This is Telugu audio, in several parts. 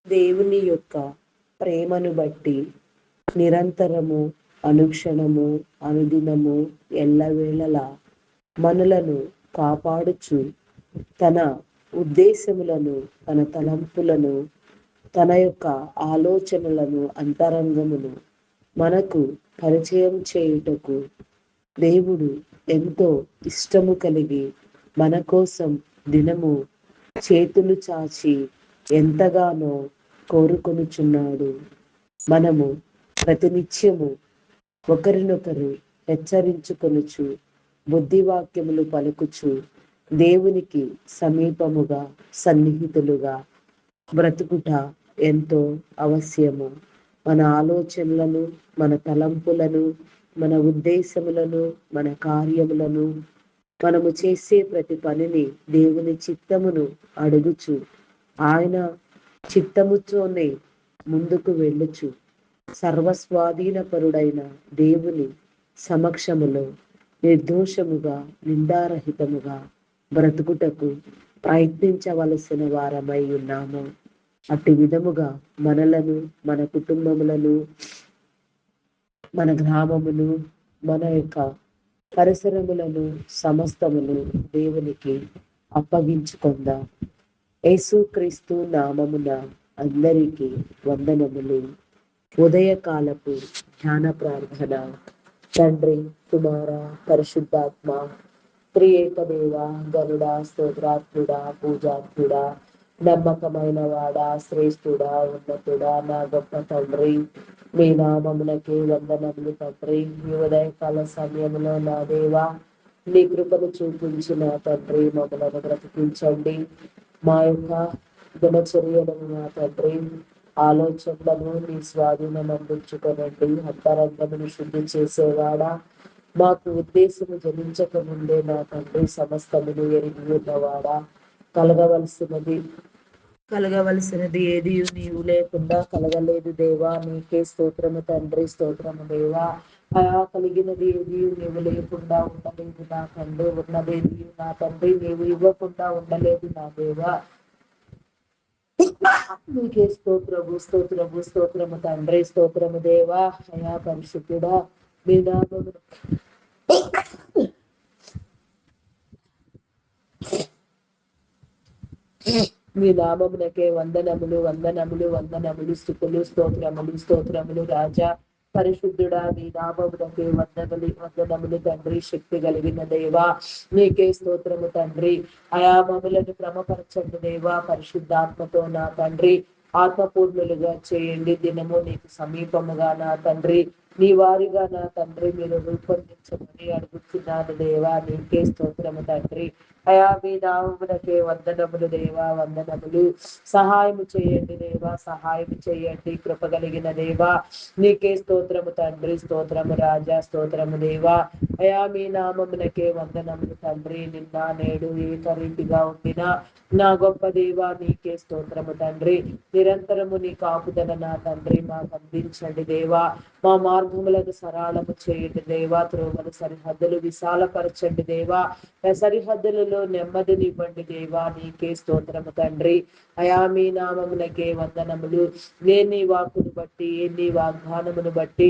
దేవుని యొక్క ప్రేమను బట్టి నిరంతరము, అనుక్షణము, అనుదినము, ఎల్లవేళలా మనలను కాపాడుచు తన ఉద్దేశములను, తన తలంపులను, తన యొక్క ఆలోచనలను, అంతరంగమును మనకు పరిచయం చేయుటకు దేవుడు ఎంతో ఇష్టము కలిగి మన కోసం దినము చేతులు చాచి ఎంతగానో కోరుకొనుచున్నాడు. మనము ప్రతినిత్యము ఒకరినొకరు హెచ్చరించుకొనుచు, బుద్ధివాక్యములు పలుకుచు, దేవునికి సమీపముగా, సన్నిహితులుగా బ్రతుకుట ఎంతో అవశ్యము. మన ఆలోచనలను, మన తలంపులను, మన ఉద్దేశములను, మన కార్యములను, మనము చేసే ప్రతి పనిని దేవుని చిత్తమును అడుగుచు, ఆయన చిత్తముతోనే ముందుకు వెళ్ళుచు, సర్వస్వాధీనపరుడైన దేవుని సమక్షములో నిర్దోషముగా, నిందారహితముగా బ్రతుకుటకు ప్రయత్నించవలసిన వారమై ఉన్నాము. అట్టి విధముగా మనలను, మన కుటుంబములను, మన గ్రామమును, మన యొక్క పరిసరములను, సమస్తమును దేవునికి అప్పగించుకుందాం. యేసుక్రీస్తు నామమున అందరికీ వందనములు. ఉదయకాలపు ధ్యాన ప్రార్థన. తండ్రి, కుమార, పరిశుద్ధాత్మ త్రియేక దేవ, గరుడా, స్తోత్రాత్ముడా, పూజాత్ముడా, నమ్మకమైన వాడా, శ్రేష్ఠుడా, ఉన్నతుడా, నా గొప్ప తండ్రి, మీ నామమునకే వందనములు తండ్రి. ఈ ఉదయకాల సమయంలో నా దేవా, నీ కృపను చూపించిన తండ్రి మమ్మలను బ్రతికించండి. మా యొక్క దినచర్యలను నా తండ్రి, ఆలోచనలను నీ స్వాధీనం అందించుకోనండి. అంతరంగమును శుద్ధి చేసేవాడా, మాకు ఉద్దేశము జనించక ముందే నా తండ్రి సమస్తమును ఎరిగి ఉన్నవాడా, కలగవలసినది ఏది నీవు లేకుండా కలగలేదు దేవా. నీకే స్తోత్రము తండ్రి, స్తోత్రము దేవా. కలిగినది ఏది నీవు లేకుండా ఉండలేదు నా తండ్రి, ఉన్నదేది నా తండ్రి నీవు ఇవ్వకుండా ఉండలేదు నా దేవా. నీకే స్తోత్రము, స్తోత్రము, స్తోత్రము తండ్రి, స్తోత్రము దేవా. అయా పరిశుద్ధుడా, మీ నామమును మీ నామమునకే వందనములు, వందనములు, వందనములు, స్తుతులు, స్తోత్రములు, స్తోత్రములు రాజా. పరిశుద్ధుడా, మీ నామమునకే వందనములు తండ్రి. శక్తి కలిగిన దేవా, నీకే స్తోత్రము తండ్రి. ఆయా మమ్ములను క్రమపరచండి దేవా. పరిశుద్ధాత్మతో నా తండ్రి ఆత్మపూర్ణులుగా చేయండి. దినము నీకు సమీపముగా నా తండ్రి, నీ వారిగా నా తండ్రి మీరు రూపొందించమని అడుగుతున్నాను దేవా. నీకే స్తోత్రము తండ్రి. అయా మీ నామమునకే వందనములు దేవా, వందనములు. సహాయము చేయండి దేవా, సహాయము చేయండి. కృపగలిగిన దేవా, నీకే స్తోత్రము తండ్రి, స్తోత్రము రాజా, స్తోత్రము దేవా. అయా మీ నామమునకే వందనములు తండ్రి. నిన్న నేడు ఏకరీతిగా ఉండిన నా గొప్ప దేవా, నీకే స్తోత్రము తండ్రి. నిరంతరము నీ కాపుదల నా తండ్రి మాకు అందించండి దేవా. మా మార్గములను సరళము చేయండి దేవా. త్రోవల సరిహద్దులు విశాలపరచండి దేవా. సరిహద్దులలో నెమ్మదినివ్వండి దేవా. నీకే స్తోత్రము తండ్రి. అయా మీ నామమునకే వందనములు. ఏ నీ వాక్కును బట్టి, ఏ నీ వాగ్దానమును బట్టి,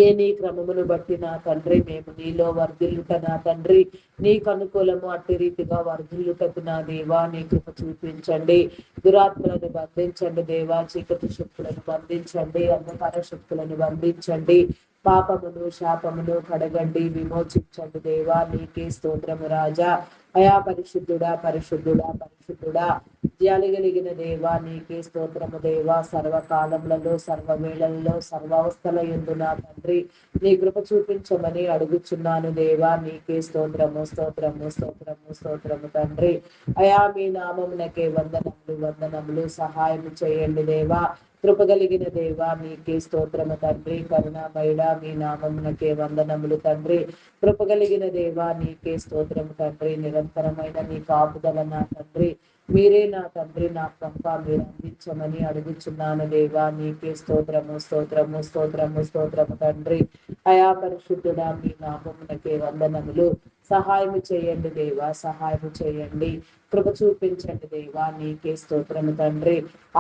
ఏ నీ క్రమమును బట్టి నా తండ్రి మేము నీలో వర్ధిల్లుట నా తండ్రి, నీకు అనుకూలము అట్టి రీతిగా వర్ధిల్లుటకు నా దేవా నీ కృప చూపించండి. దురాత్మలను బంధించండి దేవా. చీకటి శక్తులను బంధించండి. అంధకార శక్తులను బంధించండి. పాపమును, శాపమును కడగండి, విమోచించండి దేవా. నీకే స్తోత్రము రాజా. అయా పరిశుద్ధుడా, పరిశుద్ధుడా, పరిశుద్ధుడా, జాలిగలిగిన దేవా, నీకే స్తోత్రము దేవా. సర్వకాలములలో, సర్వవేళల్లో, సర్వావస్థల యందు నా తండ్రి నీ కృప చూపించమని అడుగుచున్నాను దేవా. నీకే స్తోత్రము, స్తోత్రము, స్తోత్రము, స్తోత్రము తండ్రి. అయా మీ నామమునకే వందనములు, వందనములు. సహాయం చేయండి దేవా. కృపగలిగిన దేవా, నీకే స్తోత్రము తండ్రి. కరుణామయుడా, మీ నామమునకే వందనములు తండ్రి. కృపగలిగిన దేవా, నీకే స్తోత్రము తండ్రి. నిరంతరమైన నీ కాపుదల నా తండ్రి మీరే నా తండ్రి, నా పంప మీరు అందించమని అడుగుచున్నాను దేవా. నీకే స్తోత్రము, స్తోత్రము, స్తోత్రము, స్తోత్రము తండ్రి. అయా పరిశుద్ధుడా, మీ నామమునకే వందనములు. సహాయము చేయండి దేవా, సహాయము చేయండి. కృప చూపించండి దేవా, నీకే స్తోత్రము తండ్రి.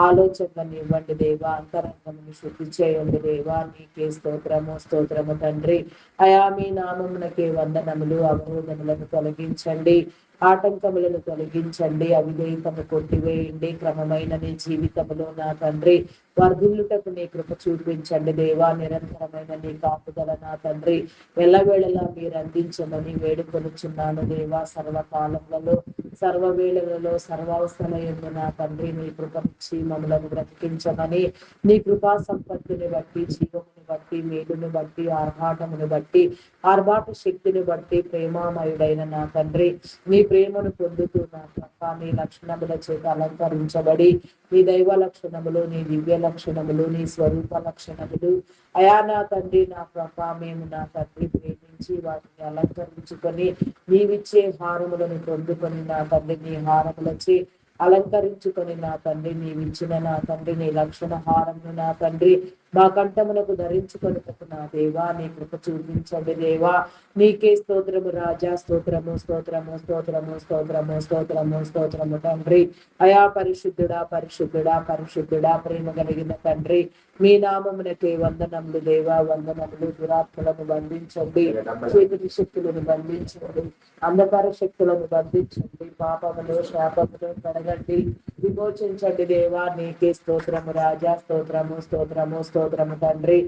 ఆలోచనలను ఇవ్వండి దేవా, అంతరంగమును శుద్ధి చేయండి దేవా, నీకే స్తోత్రము స్తోత్రము తండ్రి. అయా మీ నామమునకే వందనములు. అవరోధములను తొలగించండి, ఆటంకములను తొలగించండి, అవిధేయతను కొట్టివేయండి. క్రమమైన నీ జీవితంలో నా తండ్రి వర్ధిల్లుటకు నీ కృప చూపించండి దేవా. నిరంతరమైన నీ కాపుదల నా తండ్రి ఎల్లవేళలా మీరు అందించమని వేడుకొనుచున్నాను దేవా. సర్వకాలములలో, సర్వవేళలలో, సర్వావస్థలయందు నా తండ్రి నీ కృపనిచ్చి మమ్మలను బ్రతికించమని, నీ కృపా సంపత్తిని బట్టి, జీవమును బట్టి, మేలును బట్టి, ఆర్భాట శక్తిని బట్టి, ప్రేమామయుడైన నా తండ్రి నీ ప్రేమను పొందుతూ నా తప్ప నీ లక్షణముల చేత అలంకరించబడి, నీ దైవ లక్షణములు, నీ దివ్య లక్షణములు, నీ స్వరూప లక్షణములు అయా నా తండ్రి నా ప్రభ మేము నా తండ్రి ప్రేమించి వాటిని అలంకరించుకొని నీవిచ్చే హారములను పొందుకొని నా తండ్రి నీ హారములచి అలంకరించుకొని నా తండ్రి నీవిచ్చిన నా తండ్రి నీ లక్షణ హారమును నా తండ్రి మా కంఠమునకు ధరించుకొని నా దేవా నీ కృప చూపించండి దేవా. నీకే స్తోత్రము రాజా, స్తోత్రము స్తోత్రము స్తోత్రము స్తోత్రము స్తోత్రము స్తోత్రము తండ్రి. అయా పరిశుద్ధుడా పరిశుద్ధుడా పరిశుద్ధుడా, ప్రేమ కలిగిన తండ్రి మీ నామమునకే వందనములు దేవా, వందనములు. దురాత్మలను బంధించండి, చీకటి శక్తులను బంధించండి, అంధకార శక్తులను బంధించండి, పాపములు శాపములు కడగండి, విమోచించండి దేవా. నీకే స్తోత్రము రాజా, స్తోత్రము స్తోత్రము స్తోత్రము తండ్రి.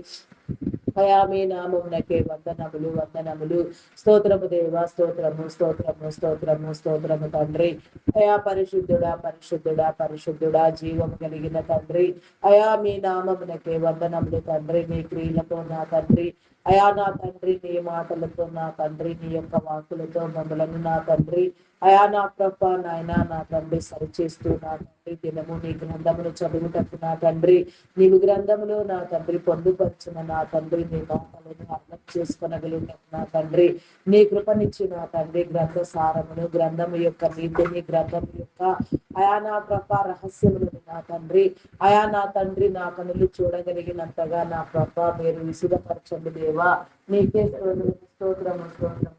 అయా మీ నామమునకే వందనములు వందనములు. స్తోత్రము దేవా, స్తోత్రము స్తోత్రము స్తోత్రము స్తోత్రము తండ్రి. అయా పరిశుద్ధుడా పరిశుద్ధుడా పరిశుద్ధుడా, జీవము కలిగిన తండ్రి. అయా మీ నామమునకే వందనములు తండ్రి. నీ క్రియలతో నా తండ్రి, అయా నా తండ్రి నీ మాటలతో నా తండ్రి, నీ యొక్క వాకులతో మమ్మలను నా తండ్రి అయా నా ప్రభ నాయన నా తండ్రి సరిచేస్తూ నా తండ్రి దినము నీ గ్రంథమును చదువుటకు నా తండ్రి, నీవు గ్రంథములో నా తండ్రి పొందుపరిచిన నా తండ్రి నీ మాటలను అర్థం చేసుకొనగలుగుటకు నా తండ్రి నీ కృపనిచ్చి నా తండ్రి గ్రంథ సారమును, గ్రంథము యొక్క నీతిని, గ్రంథము యొక్క అయా నా ప్రభ రహస్యములను నా తండ్రి అయా నా తండ్రి నా కనులు చూడగలిగినంతగా నా ప్రభ మీరు విసుగపరచండి దేవా. నీకే స్తోత్రము స్తోత్రము స్తోత్రము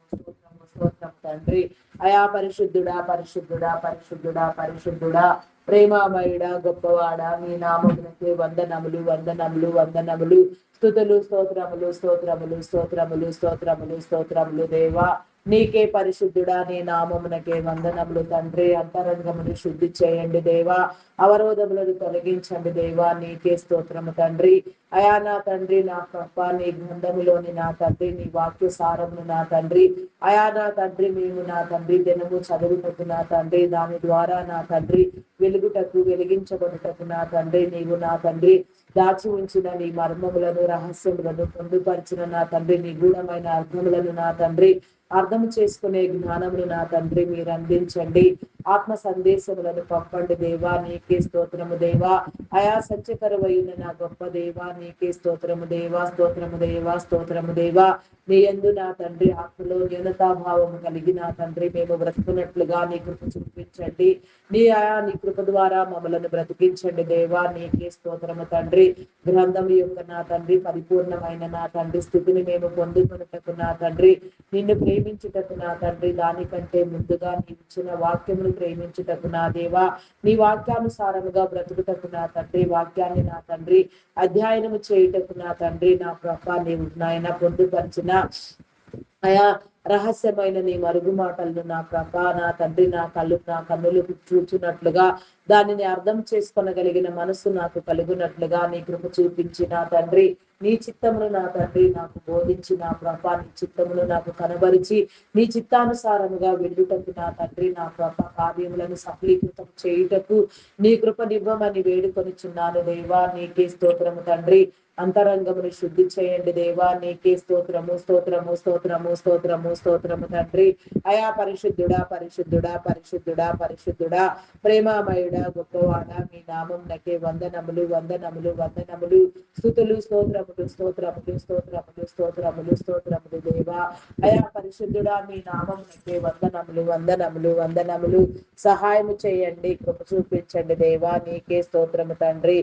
స్తోత్రం తండ్రి. అయా పరిశుద్ధుడా పరిశుద్ధుడా పరిశుద్ధుడా పరిశుద్ధుడా, ప్రేమామయుడా గొప్పవాడా, మీ నామమునకే వందనములు వందనములు వందనములు. స్తుతులు స్తోత్రములు స్తోత్రములు స్తోత్రములు స్తోత్రములు స్తోత్రములు దేవా. నీకే పరిశుద్ధుడా, నీ నామమునకే వందనములు తండ్రి. అంతరంగమును శుద్ధి చేయండి దేవా, అవరోధములను తొలగించండి దేవా. నీకే స్తోత్రము తండ్రి. అయా నా తండ్రి నా ప్రభ నీ గ్రంథములోని నా తండ్రి నీ వాక్య సారమును నా తండ్రి అయా నా తండ్రి మేము నా తండ్రి దినము చదువుటకు నా తండ్రి, దాని ద్వారా నా తండ్రి వెలుగుటకు వెలిగించబడుటకు నా తండ్రి నీవు నా తండ్రి దాచి ఉంచిన నీ మర్మములను రహస్యములను పొందుపరిచిన నా తండ్రి నిగూఢమైన అర్థములను నా తండ్రి అర్థం చేసుకునే జ్ఞానమును నా తండ్రి మీరు అందించండి. ఆత్మ సందేశములను పంపండి దేవా. నీకే స్తోత్రము దేవా. అయా సత్యకరమైన నా గొప్ప దేవా నీకే స్తోత్రము దేవా, స్తోత్రము దేవా, స్తోత్రము దేవా. నీ యందు నా తండ్రి ఆత్మలో న్యూనతాభావము కలిగి నా తండ్రి మేము బ్రతుకున్నట్లుగా నీ కృప చూపించండి. నీ కృప ద్వారా మమ్మలను బ్రతికించండి దేవా. నీకే స్తోత్రము తండ్రి. గ్రంథము యొక్క నా తండ్రి పరిపూర్ణమైన నా తండ్రి స్థితిని మేము పొందుకున్నటకు నా తండ్రి, నిన్ను ప్రేమించుటకు నా తండ్రి, దానికంటే ముందుగా నీ ఇచ్చిన వాక్యమును ప్రేమించుటకు నా దేవా, నీ వాక్యానుసారముగా బ్రతుకుటకు నా తండ్రి, వాక్యాన్ని నా తండ్రి అధ్యయనము చేయుటకు నా తండ్రి నా ప్రభ నీవు నాయన పొందుపరిచిన అయా రహస్యమైన నీ మరుగు మాటలను నా ప్రభ నా తండ్రి నా కన్నులు చూచున్నట్లుగా, దానిని అర్థం చేసుకొనగలిగిన మనసు నాకు కలుగునట్లుగా నీ కృప చూపించి నా తండ్రి నీ చిత్తమును నా తండ్రి నాకు బోధించి నా ప్రభ నీ చిత్తమును నాకు కనబరిచి నీ చిత్తానుసారముగా వెళ్ళుటకు నా తండ్రి నా ప్రభ కార్యములను సఫలీకృతం చేయుటకు నీ కృప నివ్వమని వేడుకొనిచున్నాను దేవా. నీకే స్తోత్రము తండ్రి. అంతరంగమును శుద్ధి చేయండి దేవా. నీకే స్తోత్రము స్తోత్రము స్తోత్రము స్తోత్రము స్తోత్రము తండ్రి. అయా పరిశుద్ధుడా పరిశుద్ధుడా పరిశుద్ధుడా పరిశుద్ధుడా, ప్రేమామయుడా గొప్పవాడా, మీ నామమునకే వందనములు వందనములు వందనములు. స్తుతులు స్తోత్రములు స్తోత్రములు స్తోత్రములు స్తోత్రములు స్తోత్రములు దేవా. అయా పరిశుద్ధుడా మీ నామమునకే వందనములు వందనములు వందనములు. సహాయము చేయండి, కృప చూపించండి దేవా. నీకే స్తోత్రము తండ్రి.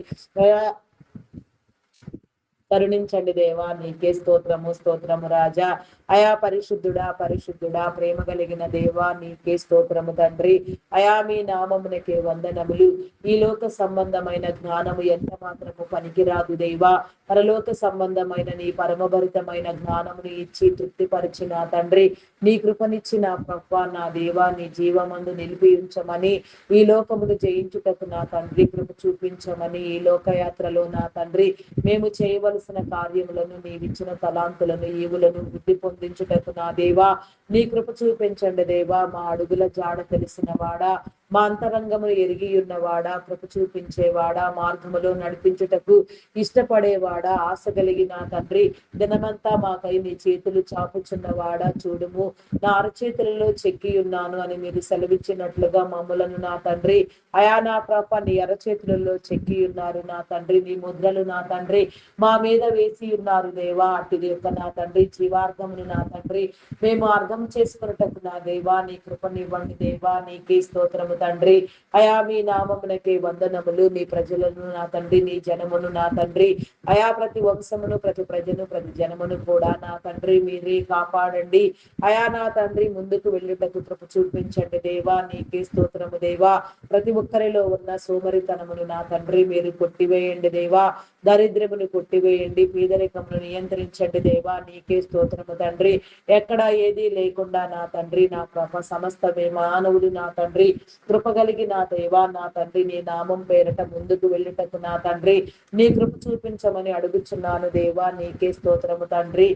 కరుణించండి దేవా. నీకే స్తోత్రము స్తోత్రము రాజా. అయా పరిశుద్ధుడా పరిశుద్ధుడా ప్రేమ కలిగిన దేవా నీకే స్తోత్రము తండ్రి. అయా మీ నామమునకే వందనములు. ఈ లోక సంబంధమైన జ్ఞానము ఎంత మాత్రము పనికిరాదు దేవా. పరలోక సంబంధమైన నీ పరమభరితమైన జ్ఞానమును ఇచ్చి తృప్తిపరిచిన తండ్రి, నీ కృపనిచ్చిన ప్రభా నా దేవా, నీ జీవమందు నిలిపి ఉంచమని, ఈ లోకమును జయించుటకు నా తండ్రి కృప చూపించమని, ఈ లోకయాత్రలో నా తండ్రి మేము చేయవలసిన కార్యములను, నీవిచ్చిన తలాంతులను, ఈవులను వృద్ధి పొందించుటకు నా దేవా నీ కృప చూపించండి దేవా. మా అడుగుల జాడ తెలిసిన వాడా, మా అంతరంగమును ఎరిగి ఉన్నవాడా, కృప చూపించేవాడా, మార్గములో నడిపించుటకు ఇష్టపడేవాడా, ఆశ కలిగిన తండ్రి దినమంతా మాకై నీ చేతులు చాపుచున్నవాడా, చూడుము నా అరచేతులలో చెక్కి ఉన్నాను అని మీరు సెలవిచ్చినట్లుగా మమ్మలను నా తండ్రి అయా నా ప్రభ నీ అరచేతులలో చెక్కి ఉన్నారు నా తండ్రి. నీ ముద్రలు నా తండ్రి మా మీద వేసి ఉన్నారు దేవా. అటుది యొక్క నా తండ్రి జీవార్థమును నా తండ్రి మేము అర్థం చేసుకున్నటకు నా దేవా నీ కృపనివ్వండి దేవా. నీకే స్తోత్రము తండ్రి. అయా మీ నామమునకే వందనములు. నీ ప్రజలను నా తండ్రి, నీ జనమును నా తండ్రి అయా ప్రతి వంశమును, ప్రతి ప్రజను, ప్రతి జనమును కూడా నా తండ్రి మీరే కాపాడండి. అయా నా తండ్రి ముందుకు వెళ్ళుటకు కృప చూపించండి దేవా. నీకే స్తోత్రము దేవా. ప్రతి ఒక్కరిలో ఉన్న సోమరితనమును నా తండ్రి మీరు కొట్టివేయండి దేవా. దరిద్రమును కొట్టివేయండి, పేదరికమును నియంత్రించండి దేవా. నీకే స్తోత్రము తండ్రి. ఎక్కడ ఏది లేకుండా నా తండ్రి నా ప్రభ సమస్తమే మానవులు నా తండ్రి కృప కలిగి నా దేవా నా తండ్రి నీ నామం పేరట ముందుకు వెళ్ళుటకు నా తండ్రి నీ కృప చూపించమని అడుగుచున్నాను దేవా. నీకే స్తోత్రము తండ్రి.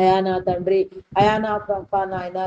అయా నా తండ్రి అయా నా ప్రభా నాయన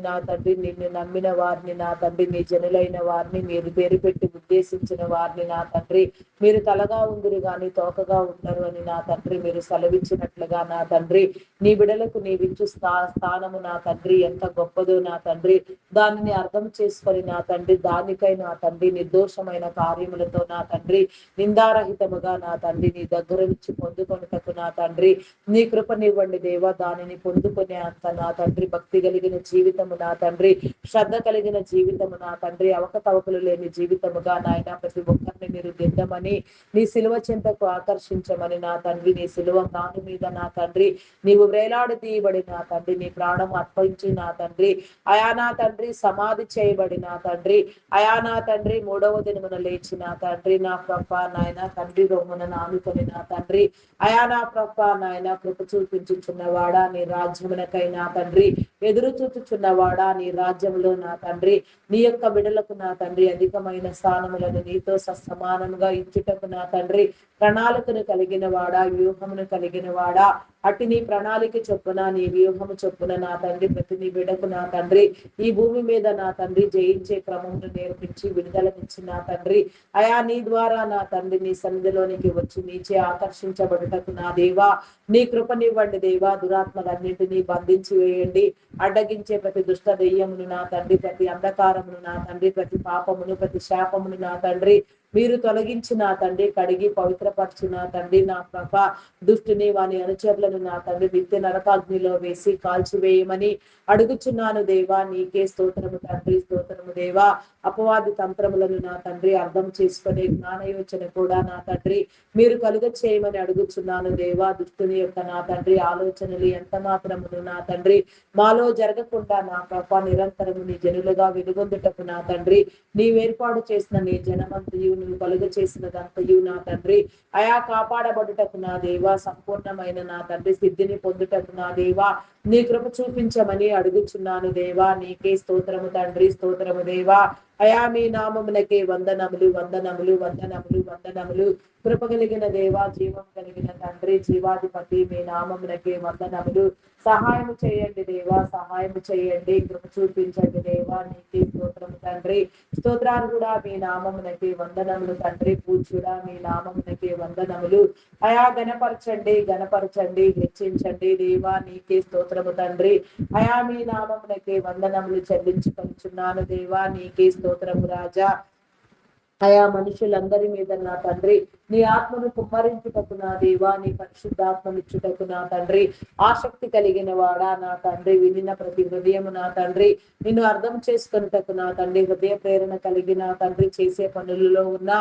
నా తండ్రి నిన్ను నమ్మిన వారిని నా తండ్రి, నీ జనులైన వారిని మీరు పేరు పెట్టి ఉద్దేశించిన వారిని నా తండ్రి మీరు తలగా ఉందిరు గాని తోకగా ఉండరు అని నా తండ్రి మీరు సెలవిచ్చినట్లుగా నా తండ్రి నీ బిడలకు నీవిచ్చు స్థానము నా తండ్రి ఎంత గొప్పదో నా తండ్రి దానిని అర్థం చేసుకొని నా తండ్రి దానికై నా తండ్రి నిర్దోషమైన కార్యములతో నా తండ్రి నిందారహితముగా నా తండ్రి నీ దగ్గర నుంచి పొందుకొనుటకు నా తండ్రి నీ కృపనివ్వండి దేవా. దానిని పొందుకునే అంత నా తండ్రి భక్తి కలిగిన జీవితము నా తండ్రి, శ్రద్ధ కలిగిన జీవితము నా తండ్రి, అవకతవకలు లేని జీవితముగా నాయన ప్రతి ఒక్కరిని మీరు దిద్దమని, నీ సిలువ చింతకు ఆకర్షించమని నా తండ్రి, నీ సిలువ కాను మీద నా తండ్రి నీవు వేలాడి తీయబడి నా తండ్రి నీ ప్రాణం అర్పించి నా తండ్రి అయా నా తండ్రి సమాధి చేయబడి నా తండ్రి అయా నా తండ్రి మూడవ దినమున లేచి నా తండ్రి నా ప్రభ నాయన తండ్రి రొమ్మున నానుకొని నా తండ్రి అయా నా ప్రభ నాయన కృప చూపించుచున్నవాడా నీ రాజ్యమునకై నా తండ్రి ఎదురు చూచుచున్నవాడా నీ రాజ్యములో నా తండ్రి నీ యొక్క బిడలకు నా తండ్రి అధికమైన స్థానములను నీతో సమానంగా ఇచ్చుటకు నా తండ్రి ప్రణాళికను కలిగిన వాడా, వ్యూహమును కలిగిన వాడా, అట్టి నీ ప్రణాళిక చొప్పున నీ వ్యూహము చొప్పున నా తండ్రి ప్రతి నీ బిడకు నా తండ్రి ఈ భూమి మీద నా తండ్రి జయించే క్రమమును నేర్పించి విడుదలనిచ్చి నా తండ్రి అయా నీ ద్వారా నా తండ్రి నీ సన్నిధిలోనికి వచ్చి నీచే ఆకర్షించబడుటకు నా దేవా నీ కృపనివ్వండి దేవా. దురాత్మలన్నింటినీ బంధించి వేయండి. అడ్డగించే ప్రతి దుష్ట దెయ్యమును నా తండ్రి, ప్రతి అంధకారమును నా తండ్రి, ప్రతి పాపమును, ప్రతి శాపమును నా తండ్రి మీరు తొలగించి నా తండ్రి కడిగి పవిత్రపరచు నా తండ్రి నా ప్రభ దుష్టుని వాని అనుచరులను నా తండ్రి నిత్య నరకాగ్నిలో వేసి కాల్చివేయమని అడుగుచున్నాను దేవా. నీకే స్తోత్రము తండ్రి. స్తోత్రము దేవా. అపవాది తంత్రములను నా తండ్రి అర్థం చేసుకునే జ్ఞానయోచన కూడా నా తండ్రి మీరు కలుగ చేయమని అడుగుచున్నాను దేవా. దుష్టుని యొక్క నా తండ్రి ఆలోచనలు ఎంత మాత్రమును నా తండ్రి మాలో జరగకుండా నా ప్రభ నిరంతరము నీ జనులుగా వెలుగొందుటకు నా తండ్రి నీవేర్పాటు చేసిన నీ జనమంతయు నువ్వు కలుగ చేసినదంతయు నా తండ్రి అయా కాపాడబడుటకు నా దేవా సంపూర్ణమైన నా తండ్రి సిద్ధిని పొందుటకు నా దేవా నీ కృప చూపించమని అడుగుచున్నాను దేవా. నీకే స్తోత్రము తండ్రి. స్తోత్రము దేవా. అయా మీ నామమునకే వందనములు వందనములు వందనములు వందనములు. కృప కలిగిన దేవా, జీవం కలిగిన తండ్రి, జీవాధిపతి మీ నామమునకే వందనములు. సహాయం చేయండి దేవా, సహాయం చేయండి, కృప చూపించండి దేవా. నీకే స్తోత్రము తండ్రి. స్తోత్రాలు కూడా మీ నామమునకే వందనములు తండ్రి. పూజ్యుడా మీ నామమునకే వందనములు. అయా గణపరచండి గణపరచండి హెచ్చించండి దేవా. నీకే స్తోత్రము తండ్రి. అయా మీ నామమునకే వందనములు చెల్లించుకొనుచున్నాను దేవా. నీకే స్తోత్రము రాజా. ఆయా మనుషులందరి మీద నా తండ్రి నీ ఆత్మను కుమ్మరించుటకు నా దేవా, నీ పరిశుద్ధాత్మనిచ్చుటకు నా తండ్రి ఆసక్తి కలిగిన వాడా నా తండ్రి, వినిన ప్రతి హృదయము నా తండ్రి నిన్ను అర్థం చేసుకున్నటకు నా తండ్రి హృదయ ప్రేరణ కలిగి నా తండ్రి చేసే పనులలో ఉన్న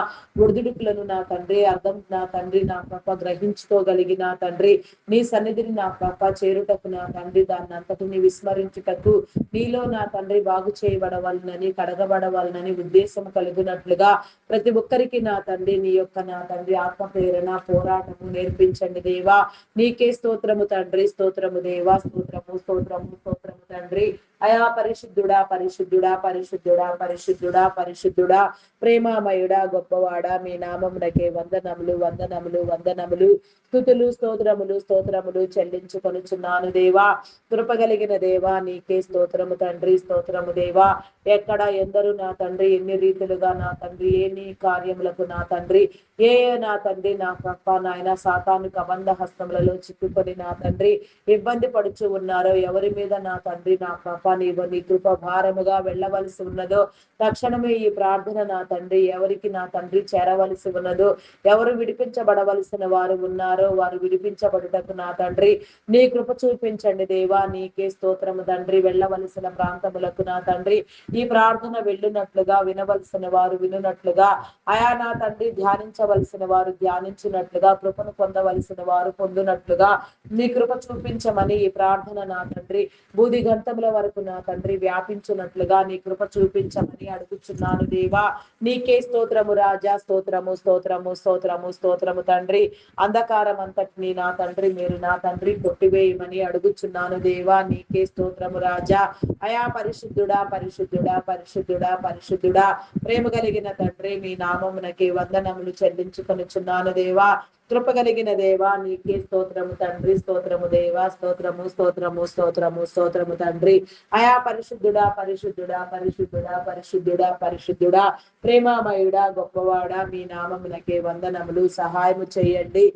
ఒడిదుడుకులను నా తండ్రి అర్థం నా తండ్రి నా పాప గ్రహించుకోగలిగి నా తండ్రి నీ సన్నిధిని నా పాప చేరుటకు నా తండ్రి దాన్ని అంతటిని విస్మరించుటకు నీలో నా తండ్రి బాగు చేయబడవాలనని కడగబడవాలనని ఉద్దేశం కలిగినట్లుగా ప్రతి ఒక్కరికి నా తండ్రి నీ యొక్క నా తండ్రి ఆత్మ ప్రేరణ పోరాటము నేర్పించండి దేవా. నీకే స్తోత్రము తండ్రి, స్తోత్రము దేవా, స్తోత్రము స్తోత్రము స్తోత్రము తండ్రి. అయా పరిశుద్ధుడా పరిశుద్ధుడా పరిశుద్ధుడా పరిశుద్ధుడా పరిశుద్ధుడా ప్రేమామయుడా గొప్పవాడా మీ నామమునకే వందనములు వందనములు వందనములు స్తుతులు స్తోత్రములు స్తోత్రములు చెల్లించుకొనుచున్నాను దేవా. కృపగలిగిన దేవా నీకే స్తోత్రము తండ్రి, స్తోత్రము దేవా. ఎక్కడ ఎందరు నా తండ్రి ఎన్ని రీతులుగా నా తండ్రి ఏ నీ కార్యములకు నా తండ్రి ఏ నా తండ్రి నా గొప్ప నాయన సాతాను కబంధ హస్తములలో చిక్కుకొని నా తండ్రి ఇబ్బంది పడుచు ఉన్నారో, ఎవరి మీద నా తండ్రి నా గొప్ప నీవు నీ కృప భారముగా వెళ్ళవలసి ఉన్నదో తక్షణమే ఈ ప్రార్థన నా తండ్రి ఎవరికి నా తండ్రి చేరవలసి ఉన్నదో, ఎవరు విడిపించబడవలసిన వారు ఉన్నారో వారు విడిపించబడుటకు నా తండ్రి నీ కృప చూపించండి దేవా. నీకే స్తోత్రము తండ్రి. వెళ్ళవలసిన ప్రాంతములకు నా తండ్రి ఈ ప్రార్థన వెళ్ళునట్లుగా, వినవలసిన వారు వినున్నట్లుగా, ఆయా నా తండ్రి ధ్యానించవలసిన వారు ధ్యానించినట్లుగా, కృపను పొందవలసిన వారు పొందునట్లుగా నీ కృప చూపించమని ఈ ప్రార్థన నా తండ్రి బూది గంతముల వరకు నా తండ్రి వ్యాపించినట్లుగా నీ కృప చూపించమని అడుగుచున్నాను దేవా. నీకే స్తోత్రము రాజా, స్తోత్రము స్తోత్రము స్తోత్రము స్తోత్రము తండ్రి. అంధకారం అంతటిని నా తండ్రి మీరు నా తండ్రి కొట్టివేయమని అడుగుచున్నాను దేవా. నీకే స్తోత్రము రాజా. అయా పరిశుద్ధుడా పరిశుద్ధుడా పరిశుద్ధుడా పరిశుద్ధుడా ప్రేమ కలిగిన తండ్రి మీ నామమునకి వందనములు చెల్లించుకొనుచున్నాను దేవా. కృపగలిగిన దేవా నీకే స్తోత్రము తండ్రి, స్తోత్రము దేవా, స్తోత్రము స్తోత్రము స్తోత్రము స్తోత్రము తండ్రి. అయా పరిశుద్ధుడా పరిశుద్ధుడా పరిశుద్ధుడా పరిశుద్ధుడా పరిశుద్ధుడా ప్రేమామయుడా గొప్పవాడా మీ నామమునకే వందనములు. సహాయము చేయండి,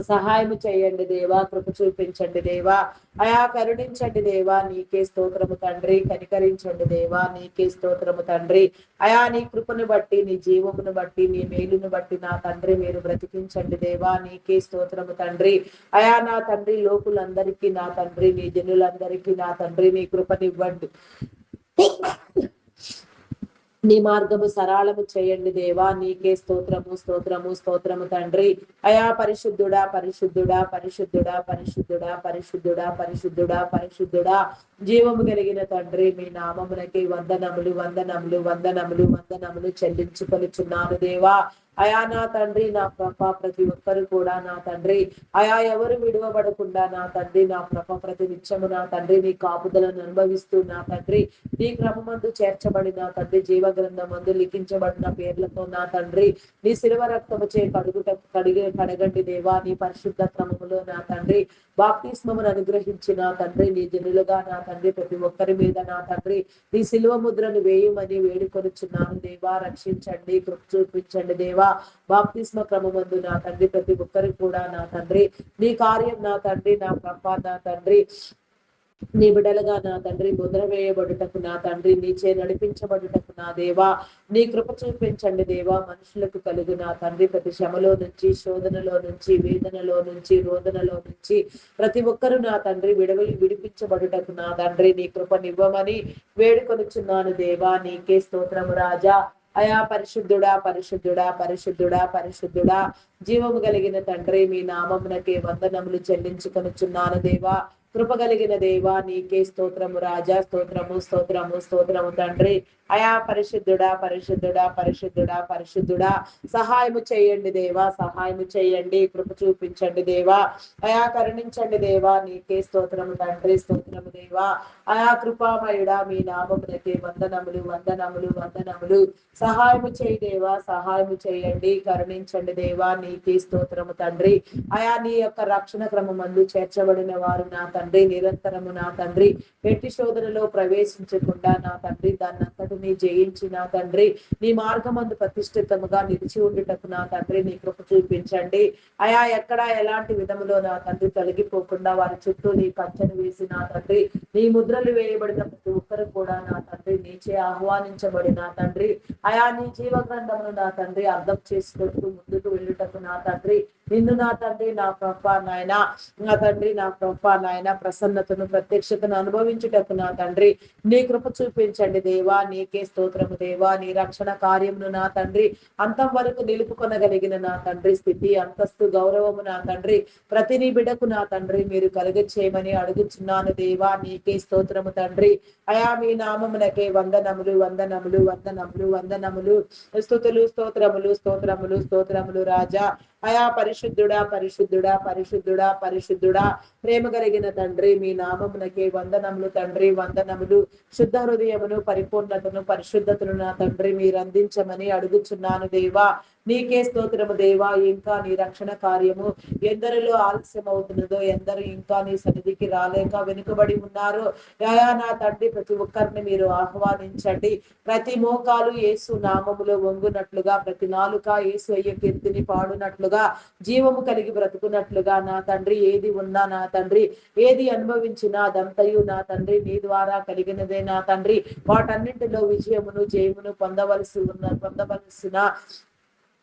సహాయము చేయండి దేవా. కృప చూపించండి దేవా. అయా కరుణించండి దేవా. నీకే స్తోత్రము తండ్రి. కనికరించండి దేవా. నీకే స్తోత్రము తండ్రి. అయా నీ కృపను బట్టి, నీ జీవమును బట్టి, నీ మేలును బట్టి నా తండ్రి మీరు బ్రతికించండి దేవా. నీకే స్తోత్రము తండ్రి. అయా నా తండ్రి లోకులందరికీ నా తండ్రి నీ జనులందరికీ నా తండ్రి నీ కృపనివ్వండి. నీ మార్గము సరళము చేయండి దేవా. నీకే స్తోత్రము స్తోత్రము స్తోత్రము తండ్రి. అయా పరిశుద్ధుడా పరిశుద్ధుడా పరిశుద్ధుడా పరిశుద్ధుడా పరిశుద్ధుడా పరిశుద్ధుడా పరిశుద్ధుడా జీవము కలిగిన తండ్రి మీ నామమునకి వందనములు వందనములు వందనములు వందనములు చెల్లించుకొనుచున్నాను దేవా. అయా నా తండ్రి నా ప్రభ ప్రతి ఒక్కరు కూడా నా తండ్రి అయా ఎవరు విడువబడకుండా నా తండ్రి నా ప్రభ ప్రతి నిత్యము నా తండ్రి నీ కాపుదలను అనుభవిస్తూ నా తండ్రి నీ క్రమమందు చేర్చబడిన తండ్రి జీవ గ్రంథమందు లిఖించబడిన పేర్లతో నా తండ్రి నీ శిలువ రక్తము చే కడగండి దేవా. నీ పరిశుద్ధ క్రమములో నా తండ్రి బాప్తిస్మమును అనుగ్రహించిన తండ్రి నీ జనులుగా నా తండ్రి ప్రతి ఒక్కరి మీద నా తండ్రి నీ శిలువ ముద్రను వేయమని వేడుకొనుచున్నాను దేవా. రక్షించండి, కృప చూపించండి దేవా. బాప్తిస్మ క్రమమందు నా తండ్రి ప్రతి ఒక్కరు కూడా నా తండ్రి నీ కార్యం నా తండ్రి నా ప్రభ నా తండ్రి నీ బిడలుగా నా తండ్రి ముద్ర వేయబడుటకు నా తండ్రి నీచే నడిపించబడుటకు నా దేవా నీ కృప చూపించండి దేవా. మనుషులకు కలుగు నా తండ్రి ప్రతి శ్రమలో నుంచి, శోధనలో నుంచి, వేదనలో నుంచి, రోదనలో నుంచి ప్రతి ఒక్కరు నా తండ్రి విడిపించబడుటకు నా తండ్రి నీ కృపనివ్వమని వేడుకొనుచున్నాను దేవా. నీకే స్తోత్రము రాజా. అయా పరిశుద్ధుడా పరిశుద్ధుడా పరిశుద్ధుడా పరిశుద్ధుడా జీవము కలిగిన తండ్రి మీ నామమునకే వందనములు చెల్లించుకొనుచున్నాను దేవా. కృపగలిగిన దేవా నీకే స్తోత్రము రాజా. స్తోత్రము స్తోత్రము స్తోత్రము తండ్రి. అయా పరిశుద్ధుడా పరిశుద్ధుడా పరిశుద్ధుడా పరిశుద్ధుడా సహాయము చేయండి దేవా. సహాయము చేయండి, కృప చూపించండి దేవా. అయా కరుణించండి దేవా. నీకే స్తోత్రము తండ్రి. స్తోత్రము దేవా. అయా కృపామయుడా మీ నామమునకే వందనములు వందనములు వందనములు. సహాయము చేయి దేవా. సహాయము చేయండి, కరుణించండి దేవా. నీకే స్తోత్రము తండ్రి. అయా నీ యొక్క రక్షణ క్రమమందు చేర్చబడిన వారు నా తండ్రి తండ్రి నిరంతరము నా తండ్రి ఎట్టి శోధనలో ప్రవేశించకుండా నా తండ్రి దాన్ని అంతటిని జయించి నా తండ్రి నీ మార్గమందు ప్రతిష్ఠితముగా నిలిచి ఉండుటకు నా తండ్రి నీ కృప చూపించండి. అయా ఎక్కడ ఎలాంటి విధములో నా తండ్రి తొలగిపోకుండా వారి చుట్టూ నీ కంచెను వేసి నా తండ్రి నీ ముద్రలు వేయబడిన ప్రతి ఒక్కరు కూడా నా తండ్రి నీచే ఆహ్వానించబడి నా తండ్రి అయా నీ జీవ గ్రంథమును నా తండ్రి అర్థం చేసుకుంటూ ముందుకు వెళ్ళుటకు నా తండ్రి నిన్ను నా తండ్రి నా ప్రభా నాయన నా తండ్రి నా ప్రభా నాయన ప్రసన్నతను ప్రత్యక్షతను అనుభవించుటకు నా తండ్రి నీ కృప చూపించండి దేవా. నీకే స్తోత్రము దేవా. నీ రక్షణ కార్యమును నా తండ్రి అంతం వరకు నిలుపుకొనగలిగిన నా తండ్రి స్థితి అంతస్తు గౌరవము నా తండ్రి ప్రతి నీ బిడ్డకు నా తండ్రి మీరు కలుగ చేయమని అడుగుచున్నాను దేవా. నీకే స్తోత్రము తండ్రి. అయా మీ నామమునకే వందనములు వందనములు వందనములు వందనములు స్తుతులు స్తోత్రములు స్తోత్రములు స్తోత్రములు రాజా. అయా పరిశుద్ధుడా పరిశుద్ధుడా పరిశుద్ధుడా పరిశుద్ధుడా ప్రేమ కలిగిన తండ్రి మీ నామమునకే వందనములు తండ్రి వందనములు. శుద్ధ హృదయమును పరిపూర్ణతను పరిశుద్ధతను నా తండ్రి మీరు అందించమని అడుగుచున్నాను దేవా. నీకే స్తోత్రము దేవా. ఇంకా నీ రక్షణ కార్యము ఎందరిలో ఆలస్యం అవుతున్నదో ఎందరు ఇంకా నీ సన్నిధికి రాలేక వెనుకబడి ఉన్నారో అయా నా తండ్రి ప్రతి ఒక్కరిని మీరు ఆహ్వానించండి. ప్రతి మోకాలు యేసు నామములో వంగునట్లుగా ప్రతి నాలుక యేసు అయ్య కీర్తిని పాడునట్లుగా జీవము కలిగి బ్రతుకున్నట్లుగా నా తండ్రి ఏది ఉన్నా నా తండ్రి ఏది అనుభవించినా అదంతయు నా తండ్రి నీ ద్వారా కలిగినదే నా తండ్రి. వాటన్నింటిలో విజయమును జయమును పొందవలసిన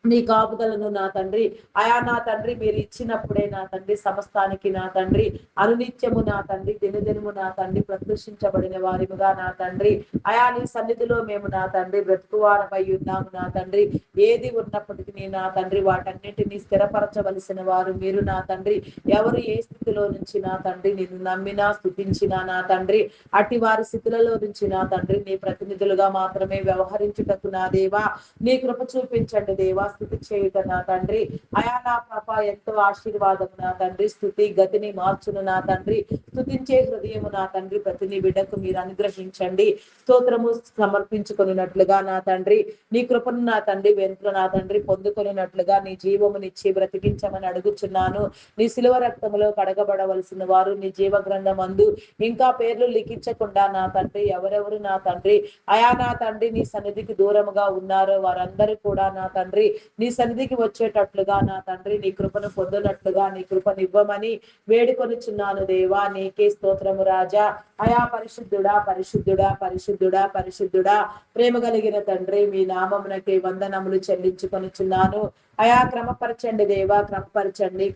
నీ కాపుదలను నా తండ్రి అయా నా తండ్రి మీరు ఇచ్చినప్పుడే నా తండ్రి సమస్తానికి నా తండ్రి అనునిత్యము నా తండ్రి దినదినము నా తండ్రి ప్రదర్శించబడిన వారిముగా నా తండ్రి అయా నీ సన్నిధిలో మేము నా తండ్రి బ్రతుకువారమై ఉన్నాము నా తండ్రి. ఏది ఉన్నప్పటికీ నా తండ్రి వాటన్నింటినీ స్థిరపరచవలసిన వారు మీరు నా తండ్రి. ఎవరు ఏ స్థితిలో నుంచి నా తండ్రి నిన్ను నమ్మినా స్తుతించినా నా తండ్రి అట్టి వారి స్థితులలో నుంచి నా తండ్రి నీ ప్రతినిధులుగా మాత్రమే వ్యవహరించుటకు నా దేవా నీ కృప చూపించండి దేవా. స్థుతి చేయుట నా తండ్రి అయా నా ప్రభ ఎంతో ఆశీర్వాదము నా తండ్రి. స్థుతి గతిని మార్చును నా తండ్రి. స్థుతించే హృదయము నా తండ్రి ప్రతి నీ బిడ్డకు మీరు అనుగ్రహించండి. స్తోత్రము సమర్పించుకున్నట్లుగా నా తండ్రి నీ కృపను నా తండ్రి వెంట్రు నా తండ్రి పొందుకున్నట్లుగా నీ జీవమునిచ్చి బ్రతికించమని అడుగుచున్నాను. నీ శిలువ రక్తములో కడగబడవలసిన వారు నీ జీవ గ్రంథం అందు ఇంకా పేర్లు లిఖించకుండా నా తండ్రి ఎవరెవరు నా తండ్రి అయా నా తండ్రి నీ సన్నిధికి దూరముగా ఉన్నారో వారందరూ కూడా నా తండ్రి నీ సన్నిధికి వచ్చేటట్లుగా నా తండ్రి నీ కృపను పొందునట్లుగా నీ కృపనివ్వమని వేడుకొనుచున్నాను దేవా. నీకే స్తోత్రము రాజా. అయా పరిశుద్ధుడా పరిశుద్ధుడా పరిశుద్ధుడా పరిశుద్ధుడా ప్రేమ కలిగిన తండ్రి మీ నామమునకే వందనములు చెల్లించుకొనుచున్నాను. అయా క్రమపరచండి దేవా.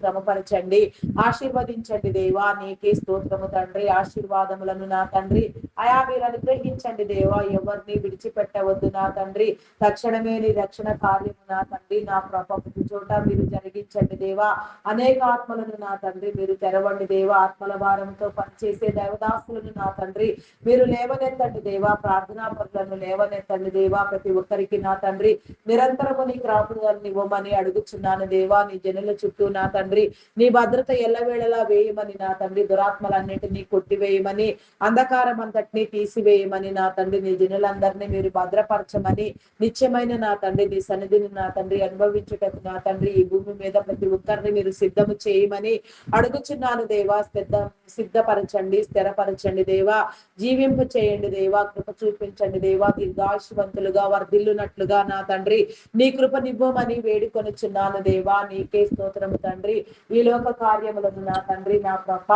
క్రమపరచండి ఆశీర్వదించండి దేవా. నీకే స్తోత్రము తండ్రి. ఆశీర్వాదములను నా తండ్రి అయా మీరు అనుగ్రహించండి దేవా. ఎవరిని విడిచిపెట్టవద్దు నా తండ్రి. తక్షణమే నీ రక్షణ కార్యము నా తండ్రి నా ప్రతి చోట మీరు జరిగించండి దేవా. అనేక ఆత్మలను నా తండ్రి మీరు తెరవండి దేవా. ఆత్మల భారంతో పనిచేసే దైవదాసులను నా తండ్రి మీరు లేవనెత్తండి దేవా. ప్రార్థనా పరులను లేవనెత్తండి దేవా. ప్రతి ఒక్కరికి నా తండ్రి నిరంతరము నీ కాపుదలను ఇవ్వమని అడుగుచున్నాను దేవా. నీ జనుల చుట్టూ నా తండ్రి నీ భద్రత ఎల్లవేళలా వేయమని నా తండ్రి. దురాత్మలన్నింటినీ కొట్టివేయమని అంధకారం అంతటినీ తీసివేయమని నా తండ్రి. నీ జనులందరినీ మీరు భద్రపరచమని నిత్యమైన నా తండ్రి నీ సన్నిధిని నా తండ్రి అనుభవించుటకు నా తండ్రి ఈ భూమి మీద ప్రతి ఒక్కరిని మీరు సిద్ధము చేయమని అడుగుచున్నాను దేవా. సిద్ధపరచండి స్థిరపరచండి దేవా. జీవింపు చేయండి దేవా. కృప చూపించండి దేవా. దీర్ఘాయుష్మంతులుగా వర్ధిల్లునట్లుగా నా తండ్రి నీ కృపనివ్వమని వేడుకొనుచున్నాను దేవా. నీకే స్తోత్రము తండ్రి. ఈ లోక కార్యములను నా తండ్రి నా ప్రభ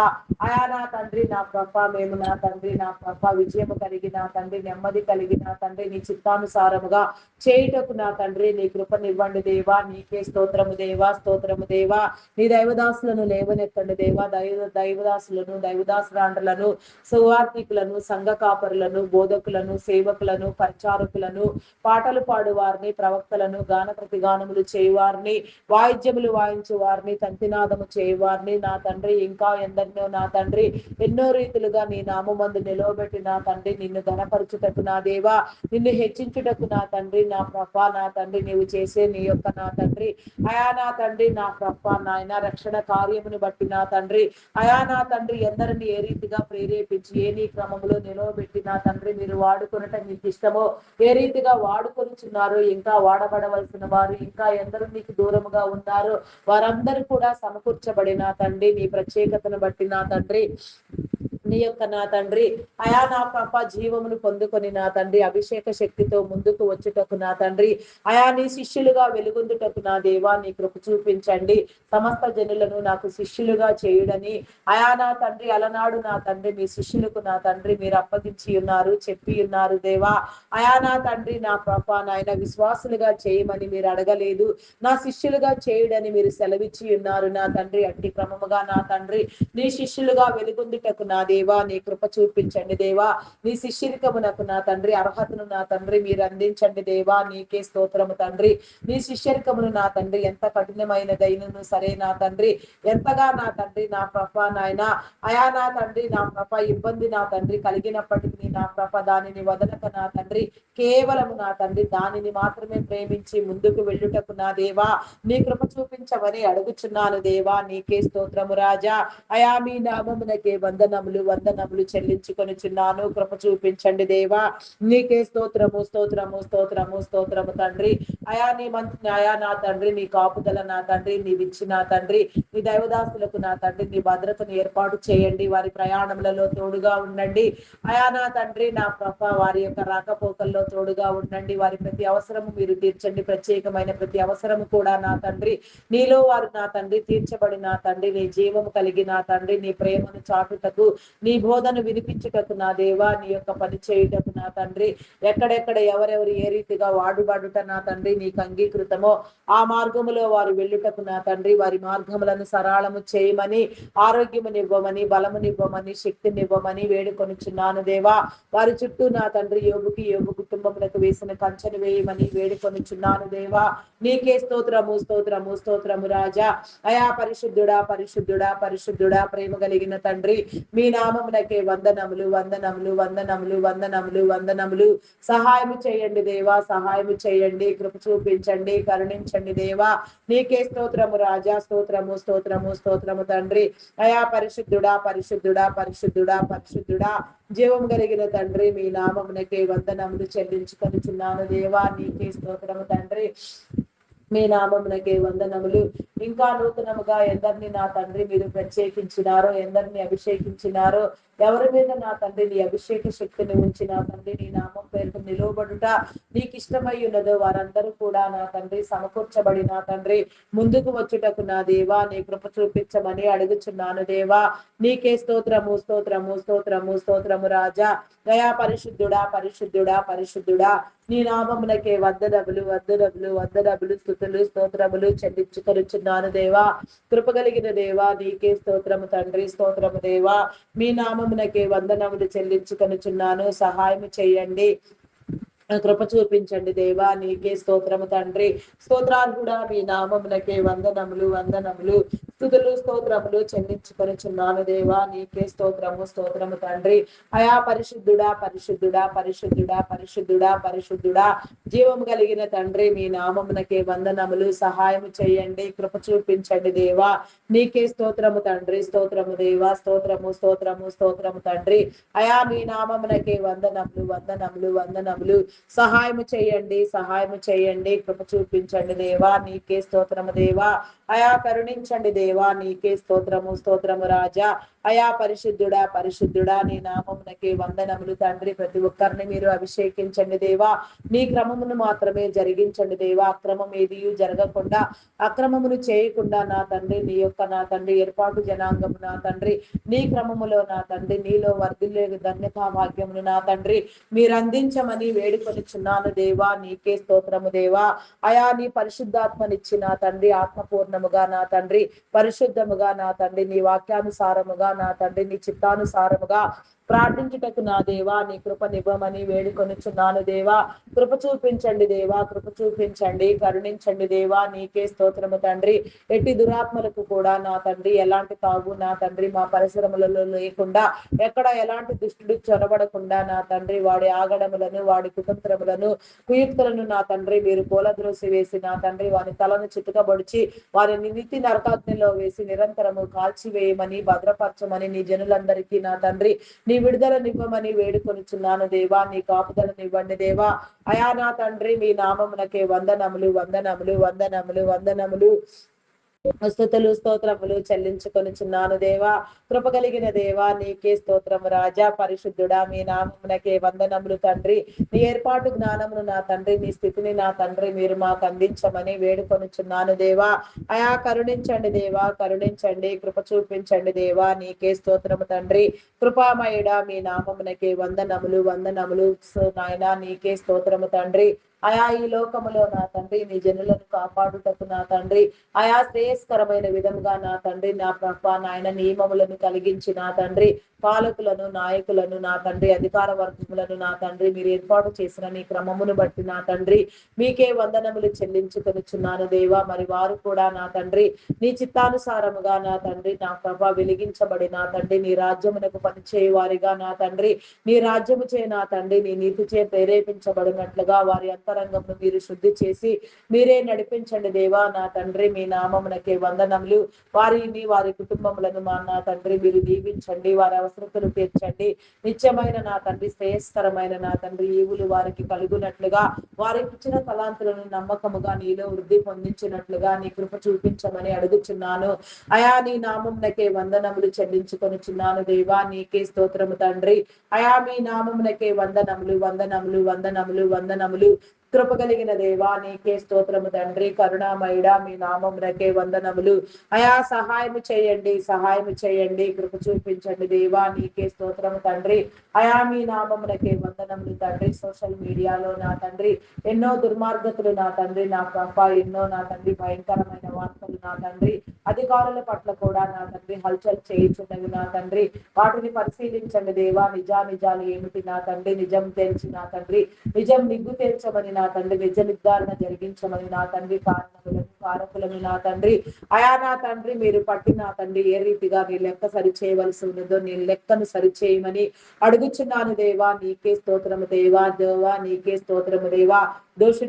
అయా నా తండ్రి నా ప్రభ మేము నా తండ్రి నా ప్రభ విజయము కలిగి నా తండ్రి నెమ్మది కలిగి నా తండ్రి నీ చిత్తానుసారముగా చేయుటకు నా తండ్రి నీ కృపనివ్వండి దేవా. నీకే స్తోత్రము దేవా. స్తోత్రము దేవా. నీ దైవదాసులను లేవనెత్తండి దేవా. దైవదాసులను దైవదాసురాండ్రులను సువార్థికులను సంఘ కాపరులను బోధకులను సేవకులను పరిచారకులను పాటలు పాడు వారిని ప్రవక్తలను గాన ప్రతిగానములు చేయువారిని వాయిద్యములు వాయించు వారిని తంతినాదము చేయువారిని నా తండ్రి ఇంకా ఎందరినో నా తండ్రి ఎన్నో రీతులుగా నీ నామమందు నిలవబెట్టి నా తండ్రి నిన్ను ఘనపరచుటకు నా దేవా నిన్ను హెచ్చించుటకు నా తండ్రి నా ప్రభా నా తండ్రి నీవు చేసే నీ యొక్క నా తండ్రి అయా నా తండ్రి నా ప్రభా నాయన రక్షణ కార్యమును బట్టి నా తండ్రి అయా నా తండ్రి ఎందరిని ఏ రీతిగా ప్రేరేపించి ఏ నీ క్రమంలో నిలవబెట్టి నా తండ్రి మీరు వాడుకొనటం మీకు ఇష్టమో ఏ రీతిగా వాడుకొనిచున్నారో ఇంకా వాడబడవలసిన వారు ఇంకా ఎందరు ఎవరెవరు నీకు దూరముగా ఉన్నారు వారందరూ కూడా సమకూర్చబడిన తండ్రి నీ ప్రత్యేకతను బట్టి నా తండ్రి నీ యొక్క నా తండ్రి అయా నా పాప జీవమును పొందుకొని నా తండ్రి అభిషేక శక్తితో ముందుకు వచ్చుటకు నా తండ్రి అయా నీ శిష్యులుగా వెలుగొందుటకు నా దేవా నీ కృప చూపించండి సమస్త జనులను నాకు శిష్యులుగా చేయుడని అయా నా తండ్రి అలనాడు నా తండ్రి మీ శిష్యులకు నా తండ్రి మీరు అప్పగించి ఉన్నారు చెప్పి ఉన్నారు దేవా అయా నా తండ్రి నా పాప నాయన విశ్వాసులుగా చేయమని మీరు అడగలేదు నా శిష్యులుగా చేయుడని మీరు సెలవిచ్చి ఉన్నారు నా తండ్రి అట్టి క్రమముగా నా తండ్రి నీ శిష్యులుగా వెలుగొందుటకు నా దేవా నీ కృప చూపించండి దేవా నీ శిష్యరికమునకు నా తండ్రి అర్హతను నా తండ్రి మీరు అందించండి దేవా నీకే స్తోత్రము తండ్రి నీ శిష్యరికమును నా తండ్రి ఎంత కఠినమైనదైనను సరే నా తండ్రి ఎంతగా నా తండ్రి నా ప్రభ నాయన అయా నా తండ్రి నా ప్రభ ఇబ్బంది నా తండ్రి కలిగినప్పటికీ నా ప్రభ దానిని వదలక నా తండ్రి కేవలము నా తండ్రి దానిని మాత్రమే ప్రేమించి ముందుకు వెళ్ళుటకు నా దేవా నీ కృప చూపించమని అడుగుచున్నాను దేవా నీకే స్తోత్రము రాజా అయా మీ నామమునకే వందనములు చెల్లించుకొనిచున్నాను కృప చూపించండి దేవా నీకే స్తోత్రము స్తోత్రము స్తోత్రము స్తోత్రము తండ్రి అయా నీ మంచి అయా నా తండ్రి నీ కాపుదల నా తండ్రి నీవిచ్చి నా తండ్రి నీ దైవదాసులకు నా తండ్రి నీ భద్రతను ఏర్పాటు చేయండి వారి ప్రయాణములలో తోడుగా ఉండండి అయా నా తండ్రి నా ప్రభ వారి యొక్క రాకపోకల్లో తోడుగా ఉండండి వారి ప్రతి అవసరము మీరు తీర్చండి ప్రత్యేకమైన ప్రతి అవసరము కూడా నా తండ్రి నీలో వారు నా తండ్రి తీర్చబడి నా తండ్రి నీ జీవము కలిగి నా తండ్రి నీ ప్రేమను చాటుటకు నీ బోధను వినిపించుటకు నా దేవా నీ యొక్క పని చేయుటకు నా తండ్రి ఎక్కడెక్కడ ఎవరెవరు ఏ రీతిగా వాడుబాడుట నా తండ్రి నీకు అంగీకృతమో ఆ మార్గములో వారు వెళ్ళుటకు నా తండ్రి వారి మార్గములను సరళము చేయమని ఆరోగ్యమునివ్వమని బలమునివ్వమని శక్తినివ్వమని వేడుకొనిచున్నాను దేవా వారి చుట్టూ నా తండ్రి యోగు కుటుంబములకు వేసిన కంచెను వేయమని వేడుకొనిచున్నాను దేవా నీకే స్తోత్రము స్తోత్రము స్తోత్రము రాజా అయా పరిశుద్ధుడా పరిశుద్ధుడా పరిశుద్ధుడా ప్రేమ కలిగిన తండ్రి మీ నామమునకే వందనములు సహాయము చేయండి దేవా సహాయము చేయండి కృప చూపించండి కరుణించండి దేవా నీకే స్తోత్రము రాజా స్తోత్రము స్తోత్రము స్తోత్రము తండ్రి అయా పరిశుద్ధుడా పరిశుద్ధుడా పరిశుద్ధుడా పరిశుద్ధుడా జీవం కలిగిన తండ్రి మీ నామమునకే వందనములు చెల్లించుకొనిచున్నాను దేవా నీకే స్తోత్రము తండ్రి మీ నామమునకే వందనములు ఇంకా నూతనముగా ఎందరిని నా తండ్రి మీరు ప్రత్యేకించినారో ఎందరిని అభిషేకించినారో ఎవరి మీద నా తండ్రి నీ అభిషేక శక్తిని ఉంచి నా తండ్రి నీ నామం పేరుకు నిలువబడుట నీకు ఇష్టమై ఉన్నదో వారందరూ కూడా నా తండ్రి సమకూర్చబడి నా తండ్రి ముందుకు వచ్చుటకు నా దేవా నీ కృప చూపించమని అడుగుచున్నాను దేవా నీకే స్తోత్రము స్తోత్రము స్తోత్రము స్తోత్రము రాజా దయా పరిశుద్ధుడా పరిశుద్ధుడా పరిశుద్ధుడా నీ నామమునకే వందనములు స్తుతులు స్తోత్రములు చెల్లించుకొనుచున్నాను దేవా కృప కలిగిన దేవా నీకే స్తోత్రము తండ్రి స్తోత్రము దేవా మీ నామమునకే వందనములు చెల్లించుకొనుచున్నాను సహాయము చేయండి కృప చూపించండి దేవా నీకే స్తోత్రము తండ్రి స్తోత్రార్హుడా మీ నామమునకే వందనములు స్తుతులు స్తోత్రములు చెల్లించుకొనుచున్నాను దేవా నీకే స్తోత్రము స్తోత్రము తండ్రి అయా పరిశుద్ధుడా పరిశుద్ధుడా పరిశుద్ధుడా పరిశుద్ధుడా పరిశుద్ధుడా జీవము కలిగిన తండ్రి మీ నామమునకే వందనములు సహాయము చేయండి కృప చూపించండి దేవా నీకే స్తోత్రము తండ్రి స్తోత్రము దేవా స్తోత్రము స్తోత్రము స్తోత్రము తండ్రి అయా మీ నామమునకే వందనములు సహాయము చేయండి కృప చూపించండి దేవా నీకే స్తోత్రము దేవా అయా కరుణించండి దేవా నీకే స్తోత్రము రాజా అయా పరిశుద్ధుడా పరిశుద్ధుడా నీ నామమునకే వందనములు తండ్రి ప్రతి ఒక్కరిని మీరు అభిషేకించండి దేవా నీ క్రమమును మాత్రమే జరిగించండి దేవా అక్రమం ఏది జరగకుండా అక్రమమును చేయకుండా నా తండ్రి నీ యొక్క నా తండ్రి ఏర్పాటు జనాంగము నా తండ్రి నీ క్రమములో నా తండ్రి నీలో వర్ధిల్లే ధన్యతా భాగ్యమును నా తండ్రి మీరు అందించమని వేడుకొనిచున్నాను దేవా నీకే స్తోత్రము దేవా అయా నీ పరిశుద్ధాత్మనిచ్చి నా తండ్రి ఆత్మపూర్ణముగా నా తండ్రి పరిశుద్ధముగా నా తండ్రి నీ వాక్యానుసారముగా నా తండ్రి నీ చిత్తానుసారముగా ప్రార్థించుటకు నా దేవా నీ కృపనివ్వమని వేడుకొనిచున్నాను దేవా కృప చూపించండి దేవా కృప చూపించండి కరుణించండి దేవా నీకే స్తోత్రము తండ్రి ఎట్టి దురాత్మలకు కూడా నా తండ్రి ఎలాంటి తాగు నా తండ్రి మా పరిసరములలో లేకుండా ఎక్కడ ఎలాంటి దుష్టుడు చొరబడకుండా నా తండ్రి వాడి ఆగడములను వాడి కుతంత్రములను కుయుక్తులను నా తండ్రి మీరు పూలద్రోసి వేసి నా తండ్రి వారి తలను చితుకబడిచి వారిని నిత్య నరకాగ్నిలో వేసి నిరంతరము కాల్చివేయమని భద్రపరచమని నీ జనులందరికీ నా తండ్రి నీ విడుదలనివ్వమని వేడుకొనుచున్నాను దేవా. నీ కాపుదలనివ్వండి దేవా. అయా నా తండ్రి, మీ నామమునకే వందనములు వందనములు వందనములు వందనములు స్తుతులు స్తోత్రములు చెల్లించుకొనుచున్నాను దేవా. కృపగలిగిన దేవా, నీకే స్తోత్రము రాజా. పరిశుద్ధుడా, మీ నామమునకే వందనములు తండ్రి. నీ ఏర్పాటు జ్ఞానమును నా తండ్రి, నీ స్థితిని నా తండ్రి మీరు మాకు అందించమని వేడుకొనుచున్నాను దేవా. అయా కరుణించండి దేవా, కరుణించండి, కృప చూపించండి దేవా. నీకే స్తోత్రము తండ్రి. కృపామయుడా, మీ నామమునకే వందనములు వందనములు నాయనా. నీకే స్తోత్రము తండ్రి. అయా ఈ లోకములో నా తండ్రి నీ జనులను కాపాడుటకు నా తండ్రి అయా శ్రేయస్కరమైన విధముగా నా తండ్రి నా ప్రభ నాయన నియమములను కలిగించి నా తండ్రి పాలకులను నాయకులను నా తండ్రి అధికార వర్గములను నా తండ్రి మీరు ఏర్పాటు చేసిన నీ క్రమమును బట్టి నా తండ్రి మీకే వందనములు చెల్లించుకొనుచున్నాను దేవా. మరి వారు కూడా నా తండ్రి నీ చిత్తానుసారముగా నా తండ్రి నా ప్రభ వెలిగించబడి నా తండ్రి నీ రాజ్యమునకు పనిచేయ వారిగా నా తండ్రి నీ రాజ్యము చే నా తండ్రి నీ నీతి చే ప్రేరేపించబడినట్లుగా వారి అంతరంగమును మీరు శుద్ధి చేసి మీరే నడిపించండి దేవా. నా తండ్రి మీ నామమునకే వందనములు. వారిని వారి కుటుంబములను మా నా తండ్రి మీరు దీవించండి. వారి అవసరతలు తీర్చండి. నిత్యమైన నా తండ్రి శ్రేయస్కరమైన నా తండ్రి ఈవులు వారికి కలుగునట్లుగా వారికి ఇచ్చిన తలాంతులను నమ్మకముగా నీలో వృద్ధి పొందించినట్లుగా నీ కృప చూపించమని అడుగుచున్నాను. అయా నీ నామమునకే వందనములు చెల్లించుకొనుచున్నాను దేవా. నీకే స్తోత్రము తండ్రి. అయా మీ నామమునకే వందనములు వందనములు వందనములు వందనములు. కృపగలిగిన దేవా, నీకే స్తోత్రము తండ్రి. కరుణామయుడా, మీ నామమునకే వందనములు. అయా సహాయము చేయండి, సహాయము చేయండి, కృప చూపించండి దేవా. నీకే స్తోత్రము తండ్రి. అయా మీ నామమునకే వందనములు తండ్రి. సోషల్ మీడియాలో నా తండ్రి ఎన్నో దుర్మార్గతులు నా తండ్రి నా పాప ఎన్నో నా తండ్రి భయంకరమైన వార్తలు నా తండ్రి అధికారుల పట్ల కూడా నా తండ్రి హల్చల్ చేయుచున్నవి నా తండ్రి. వాటిని పరిశీలించండి దేవా. నిజాలు ఏమిటి నా తండ్రి నిజం తెలిసి నా తండ్రి నిజం నిగ్గు తేల్చమని నా తండ్రి నిజ నిర్ధారణ జరిగించమని నా తండ్రి కారకులను నా తండ్రి అయా నా తండ్రి మీరు పట్టి నా తండ్రి ఏ రీతిగా నీ లెక్క సరిచేయవలసి ఉన్నదో నీ లెక్కను సరిచేయమని అడుగుచున్నాను దేవా. నీకే స్తోత్రము దేవా. దేవా నీకే స్తోత్రము దేవా.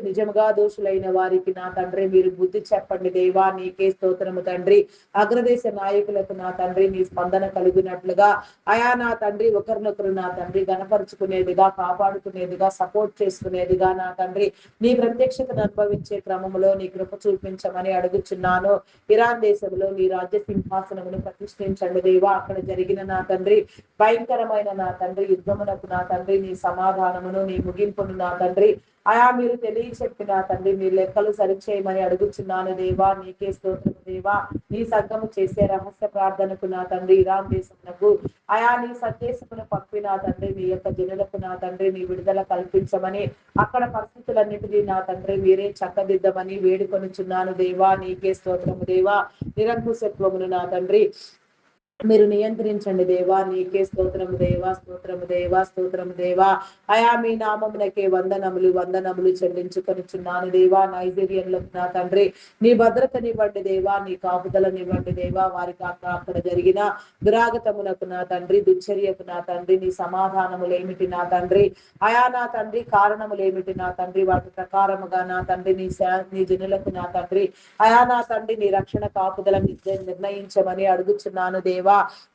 నిజముగా దోషులైన వారికి నా తండ్రి మీరు బుద్ధి చెప్పండి దేవా. నీకే స్తోత్రము తండ్రి. అగ్రదేశ నాయకులకు నా తండ్రి నీ స్పందన కలిగినట్లుగా అయా నా తండ్రి ఒకరినొకరు నా తండ్రి గణపరుచుకునేదిగా కాపాడుకునేదిగా సపోర్ట్ చేసుకునేదిగా నా తండ్రి నీ ప్రత్యక్షతను అనుభవించే క్రమంలో నీ కృప చూపించమని అడుగుచున్నాను. ఇరాన్ దేశంలో నీ రాజ్య సింహాసనమును ప్రతిష్ఠించండి దేవా. అక్కడ జరిగిన నా తండ్రి భయంకరమైన నా తండ్రి యుద్ధమునకు నా తండ్రి నీ సమాధానమును నీ ముగింపును నా తండ్రి అయా మీరు తెలియచెప్పిన తండ్రి మీ లెక్కలు సరిచేయమని అడుగుచున్నాను దేవా. నీకే స్తోత్రము దేవా. నీ సంఘము చేసే రహస్య ప్రార్థనకు నా తండ్రి ఇరాన్ దేశమునకు అయా నీ సందేశమును పంపిన తండ్రి మీ యొక్క జనులకు నా తండ్రి నీ విడుదల కల్పించమని అక్కడ పరిస్థితులన్నిటినీ నా తండ్రి మీరే చక్కదిద్దమని వేడుకొనుచున్నాను దేవా. నీకే స్తోత్రము దేవా. నిరంకుశత్వమును నా తండ్రి మీరు నియంత్రించండి దేవా. నీకే స్తోత్రము దేవా. స్తోత్రము దేవా. స్తోత్రము దేవా. అయా మీ నామమునకే వందనములు వందనములు చెల్లించుకొనుచున్నాను దేవా. నైజీరియన్లకు నా తండ్రి నీ భద్రతనివ్వండి దేవా. నీ కాపుదలనివ్వండి దేవా. వారికి అక్కడ జరిగిన దురాగతమునకు నా తండ్రి దుశ్చర్యకు నా తండ్రి నీ సమాధానములేమిటి నా తండ్రి అయా నా తండ్రి కారణములేమిటి నా తండ్రి వాటి ప్రకారముగా నా తండ్రి నీ జనులకు నా తండ్రి అయా నా తండ్రి నీ రక్షణ కాపుదలను నిర్ణయించమని అడుగుచున్నాను దేవా.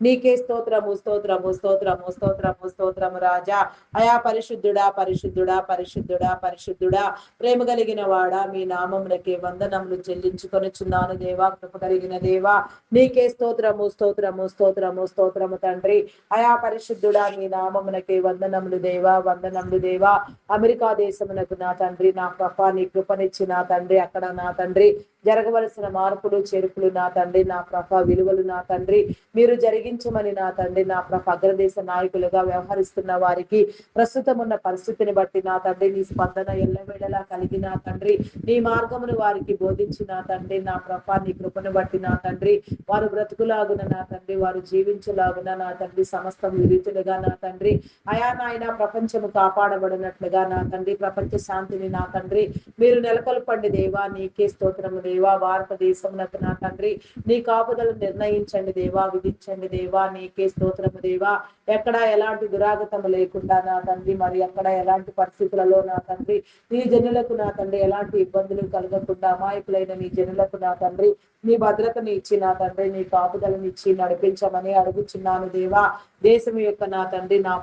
నీకే స్తోత్రము స్తోత్రము స్తోత్రము స్తోత్రము స్తోత్రము రాజా. అయా పరిశుద్ధుడా పరిశుద్ధుడా పరిశుద్ధుడా పరిశుద్ధుడా ప్రేమ కలిగిన వాడా మీ నామమునకే వందనములు చెల్లించుకొనుచున్నాను దేవా. కృప కలిగిన దేవా నీకే స్తోత్రము స్తోత్రము స్తోత్రము స్తోత్రము తండ్రి. అయా పరిశుద్ధుడా మీ నామమునకే వందనములు దేవా. వందనములు దేవా. అమెరికా దేశమునకు నా తండ్రి నా కృప నీ కృపనిచ్చి నా తండ్రి అక్కడ నా తండ్రి జరగవలసిన మార్పులు చేర్పులు నా తండ్రి నా ప్రభ విలువలు నా తండ్రి మీరు జరిగించమని నా తండ్రి నా ప్రభ అగ్రదేశ నాయకులుగా వ్యవహరిస్తున్న వారికి ప్రస్తుతం ఉన్న పరిస్థితిని బట్టి నా తండ్రి నీ స్పందన ఎల్లవేళలా కలిగి నా తండ్రి నీ మార్గమును వారికి బోధించిన తండ్రి నా ప్రభ నీ కృపను బట్టి నా తండ్రి వారు బ్రతుకులాగున నా తండ్రి వారు జీవించలాగున నా తండ్రి సమస్తం విరీతులుగా నా తండ్రి అయా నాయన ప్రపంచము కాపాడబడినట్లుగా నా తండ్రి ప్రపంచ శాంతిని నా తండ్రి మీరు నెలకొల్పండి దేవా. నీకే స్తోత్రము దేవా. దేవా. భారతదేశమునకు నా తండ్రి నీ కాపుదలు నిర్ణయించండి దేవా, విధించండి దేవా. నీకే స్తోత్రము దేవా. ఎక్కడ ఎలాంటి దురాగతము లేకుండా నా తండ్రి, మరి ఎక్కడ ఎలాంటి పరిస్థితులలో నా తండ్రి నీ జనులకు నా తండ్రి ఎలాంటి ఇబ్బందులు కలగకుండా అమాయకులైన నీ జనులకు నా తండ్రి నీ భద్రతని ఇచ్చి నా తండ్రి నీ కాపుదలను ఇచ్చి నడిపించమని అడుగుచున్నాను దేవా. దేశం యొక్క నా తండ్రి నా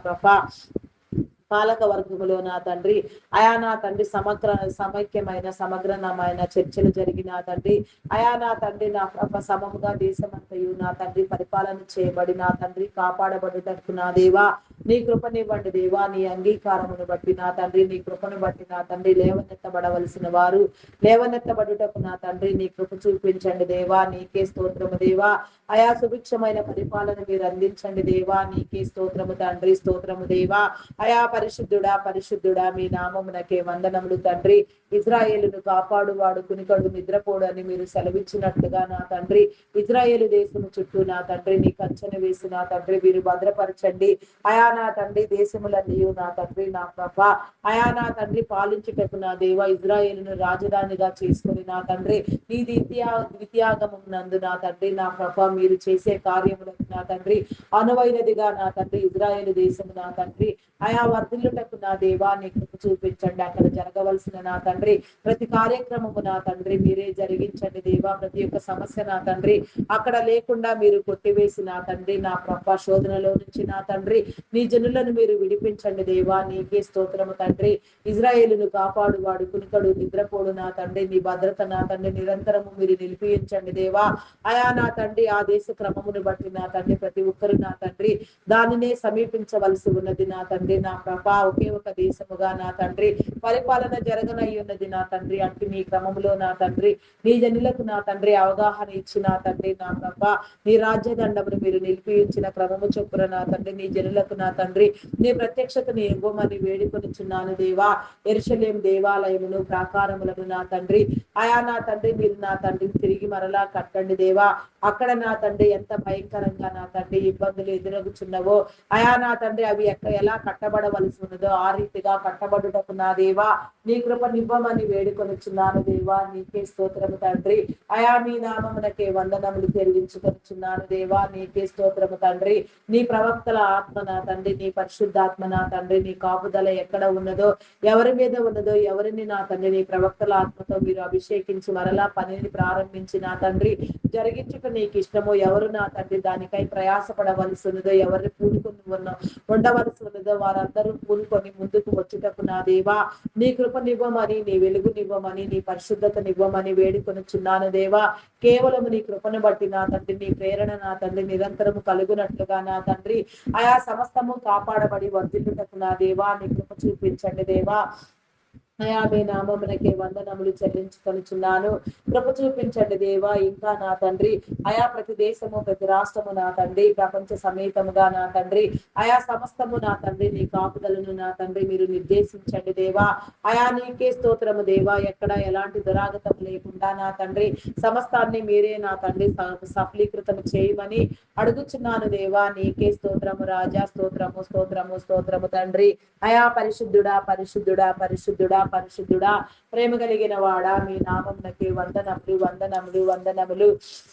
పాలక వర్గములో నా తండ్రి అయా నా తండ్రి సమైక్యమైన సమగ్రమైన చర్చలు జరిగిన తండ్రి అయా నా తండ్రి నా సమముగా దేశమంతయు నా తండ్రి పరిపాలన చేయబడి నా తండ్రి కాపాడబడుటకు నా దేవా నీ కృపనివ్వండి దేవా. నీ అంగీకారమును బట్టి నా తండ్రి నీ కృపను బట్టి నా తండ్రి లేవనెత్తబడవలసిన వారు లేవనెత్తబడుటకు నా తండ్రి నీ కృప చూపించండి దేవా. నీకే స్తోత్రము దేవా. అయా సుభిక్షమైన పరిపాలన మీరు అందించండి దేవా. నీకే స్తోత్రము తండ్రి, స్తోత్రము దేవా. అయా పరిశుద్ధుడా పరిశుద్ధుడా మీ నామమునకే వందనములు తండ్రి. ఇజ్రాయేలును కాపాడువాడు కునికడు నిద్రపోడు అని మీరు సెలవిచ్చినట్లుగా నా తండ్రి ఇజ్రాయేలు దేశము చుట్టూ నా తండ్రి నీ కంచెను వేసి నా తండ్రి మీరు భద్రపరచండి. అయా నా తండ్రి దేశములన్నీ నా తండ్రి నా ప్రభ అయా నా తండ్రి పాలించుటకు నా దేవ ఇజ్రాయేలును రాజధానిగా చేసుకుని నా తండ్రి నీ ద్వితీయాగమం నా తండ్రి నా ప్రభ మీరు చేసే కార్యములకు నా తండ్రి అనువైనదిగా నా తండ్రి ఇజ్రాయేలు దేశము నా తండ్రి అయా వర్ధిల్లుటకు నా దేవా నీ కృప చూపించండి. అక్కడ జరగవలసిన నా తండ్రి ప్రతి కార్యక్రమము నా తండ్రి మీరే జరిగించండి దేవా. ప్రతి ఒక్క సమస్య నా తండ్రి అక్కడ లేకుండా మీరు కొట్టివేసి నా తండ్రి నా ప్రభ శోధనలో నుంచి నా తండ్రి నీ జనులను మీరు విడిపించండి దేవా. నీకే స్తోత్రము తండ్రి. ఇజ్రాయేలును కాపాడువాడు కునికడు నిద్రపోడు నా తండ్రి నీ భద్రత నా తండ్రి నిరంతరము మీరు నిలిపించండి దేవా. అయా నా తండ్రి ఆ దేశ క్రమమును బట్టి నా తండ్రి ప్రతి ఒక్కరు నా తండ్రి దానినే సమీపించవలసి ఉన్నది నా తండ్రి నా ప్రభ. ఒకే ఒక దేశముగా నా తండ్రి పరిపాలన జరగనై ఉన్నది నా తండ్రి. అంటే నీ క్రమములో నా తండ్రి నీ జనులకు నా తండ్రి అవగాహన ఇచ్చి నా తండ్రి నా ప్రభ నీ రాజ్యదండమును మీరు నిలిపించిన క్రమము చొప్పున నా తండ్రి నీ జనులకు నా తండ్రి నీ ప్రత్యక్షతను ఇవ్వమని వేడుకొనిచున్నాను దేవా. యెరూషలేము దేవాలయమును ప్రాకారములను నా తండ్రి అయా నా తండ్రి మీరు నా తండ్రిని తిరిగి మరలా కట్టండి దేవా. అక్కడ నా తండ్రి ఎంత భయంకరంగా నా తండ్రి ఇబ్బందులు ఎదురగుచున్నవో అయా నా తండ్రి అవి ఎలా కట్టబడవలసి ఉన్నదో ఆ రీతిగా కట్టబడుటకు నా దేవా నీ కృపనివ్వమని వేడుకొనిచున్నాను దేవా. నీకే స్తోత్రము తండ్రి. అయా మీ నామమునకే వందనములు చెల్లించుకొనిచున్నాను దేవా. నీకే స్తోత్రము తండ్రి. నీ ప్రవక్తల ఆత్మ నా తండ్రి నీ పరిశుద్ధాత్మ నా తండ్రి నీ కాపుదల ఎక్కడ ఉన్నదో ఎవరి మీద ఉన్నదో ఎవరిని నా తండ్రి నీ ప్రవక్తల ఆత్మతో మీరు అభిషేకించి మరలా పనిని ప్రారంభించి నా తండ్రి జరిగించుట నీకు ఇష్టమో ఎవరు నా తండ్రి దానికై ప్రయాసపడవలసి ఉన్నదో ఎవరిని పూనుకొని ఉండవలసి ఉన్నదో వారందరూ పూనుకొని ముందుకు వచ్చుటకు నా దేవా నీ కృపనివ్వమని నీ వెలుగునివ్వమని నీ పరిశుద్ధతనివ్వమని వేడుకొనుచున్నాను దేవా. కేవలం నీ కృపను బట్టి నా తండ్రి నీ ప్రేరణ నా తండ్రి నిరంతరము కలుగునట్లుగా నా తండ్రి ఆయా సమస్తము కాపాడబడి వర్ధిల్లుటకు నా దేవా నీ కృప చూపించండి దేవా. అయా మీ నామమునకే వందనములు చెల్లించుకొనిచున్నాను. కృప చూపించండి దేవా. ఇంకా నా తండ్రి అయా ప్రతి దేశము ప్రతి రాష్ట్రము నా తండ్రి ప్రపంచ సమేతముగా నా తండ్రి అయా సమస్తము నా తండ్రి నీ కాపుదలను నా తండ్రి మీరు నిర్దేశించండి దేవా. అయా నీకే స్తోత్రము దేవా. ఎక్కడ ఎలాంటి దురాగతం లేకుండా నా తండ్రి సమస్తాన్ని మీరే నా తండ్రి సఫలీకృతం చేయమని అడుగుచున్నాను దేవా. నీకే స్తోత్రము రాజా. స్తోత్రము స్తోత్రము స్తోత్రము తండ్రి. అయా పరిశుద్ధుడా పరిశుద్ధుడా పరిశుద్ధుడా పరిశుద్ధుడా ప్రేమ కలిగిన వాడా మీ నామమునకే వందనములు వందనములు వందనములు.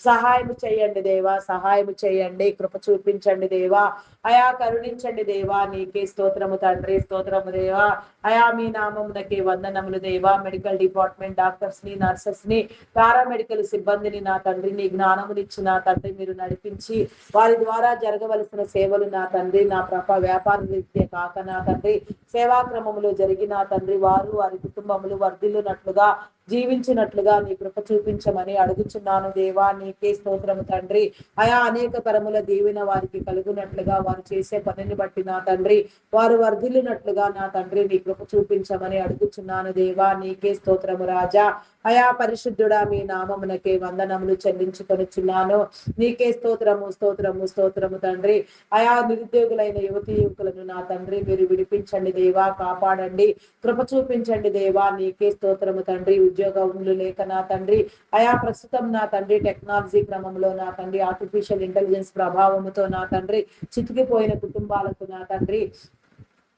సహాయము చేయండి దేవా. సహాయము చేయండి. కృప చూపించండి దేవా. అయా కరుణించండి దేవా. నీకే స్తోత్రము తండ్రి. స్తోత్రము దేవా. అయా మీ నామమునకే వందనములు దేవా. మెడికల్ డిపార్ట్మెంట్ డాక్టర్స్ ని నర్సెస్ ని పారామెడికల్ సిబ్బందిని నా తండ్రి నీ జ్ఞానమునిచ్చి నా తండ్రి మీరు నడిపించి వారి ద్వారా జరగవలసిన సేవలు నా తండ్రి నా ప్రభ వ్యాపార రీత్యా కాక నా తండ్రి సేవా క్రమములో జరిగిన తండ్రి వారు వారి కుటుంబములు వర్ధిల్లునట్లుగా జీవించినట్లుగా నీ కృప చూపించమని అడుగుచున్నాను దేవా. నీకే స్తోత్రము తండ్రి. అయా అనేక తరముల దీవెన వారికి కలుగునట్లుగా వారు చేసే పనిని బట్టి నా తండ్రి వారు వర్ధిల్లునట్లుగా నా తండ్రి నీ కృప చూపించమని అడుగుచున్నాను దేవా. నీకే స్తోత్రము రాజా. అయా పరిశుద్ధుడా మీ నామమునకే వందనములు చెల్లించుకొనిచున్నాను. నీకే స్తోత్రము స్తోత్రము స్తోత్రము తండ్రి. అయా నిరుద్యోగులైన యువతీ యువకులను నా తండ్రి మీరు విడిపించండి దేవా. కాపాడండి. కృప చూపించండి దేవా. నీకే స్తోత్రము తండ్రి. ఉద్యోగములు లేక నా తండ్రి అయా ప్రస్తుతం నా తండ్రి టెక్నాలజీ క్రమంలో నా తండ్రి ఆర్టిఫిషియల్ ఇంటెలిజెన్స్ ప్రభావముతో నా తండ్రి చితికిపోయిన కుటుంబాలకు నా తండ్రి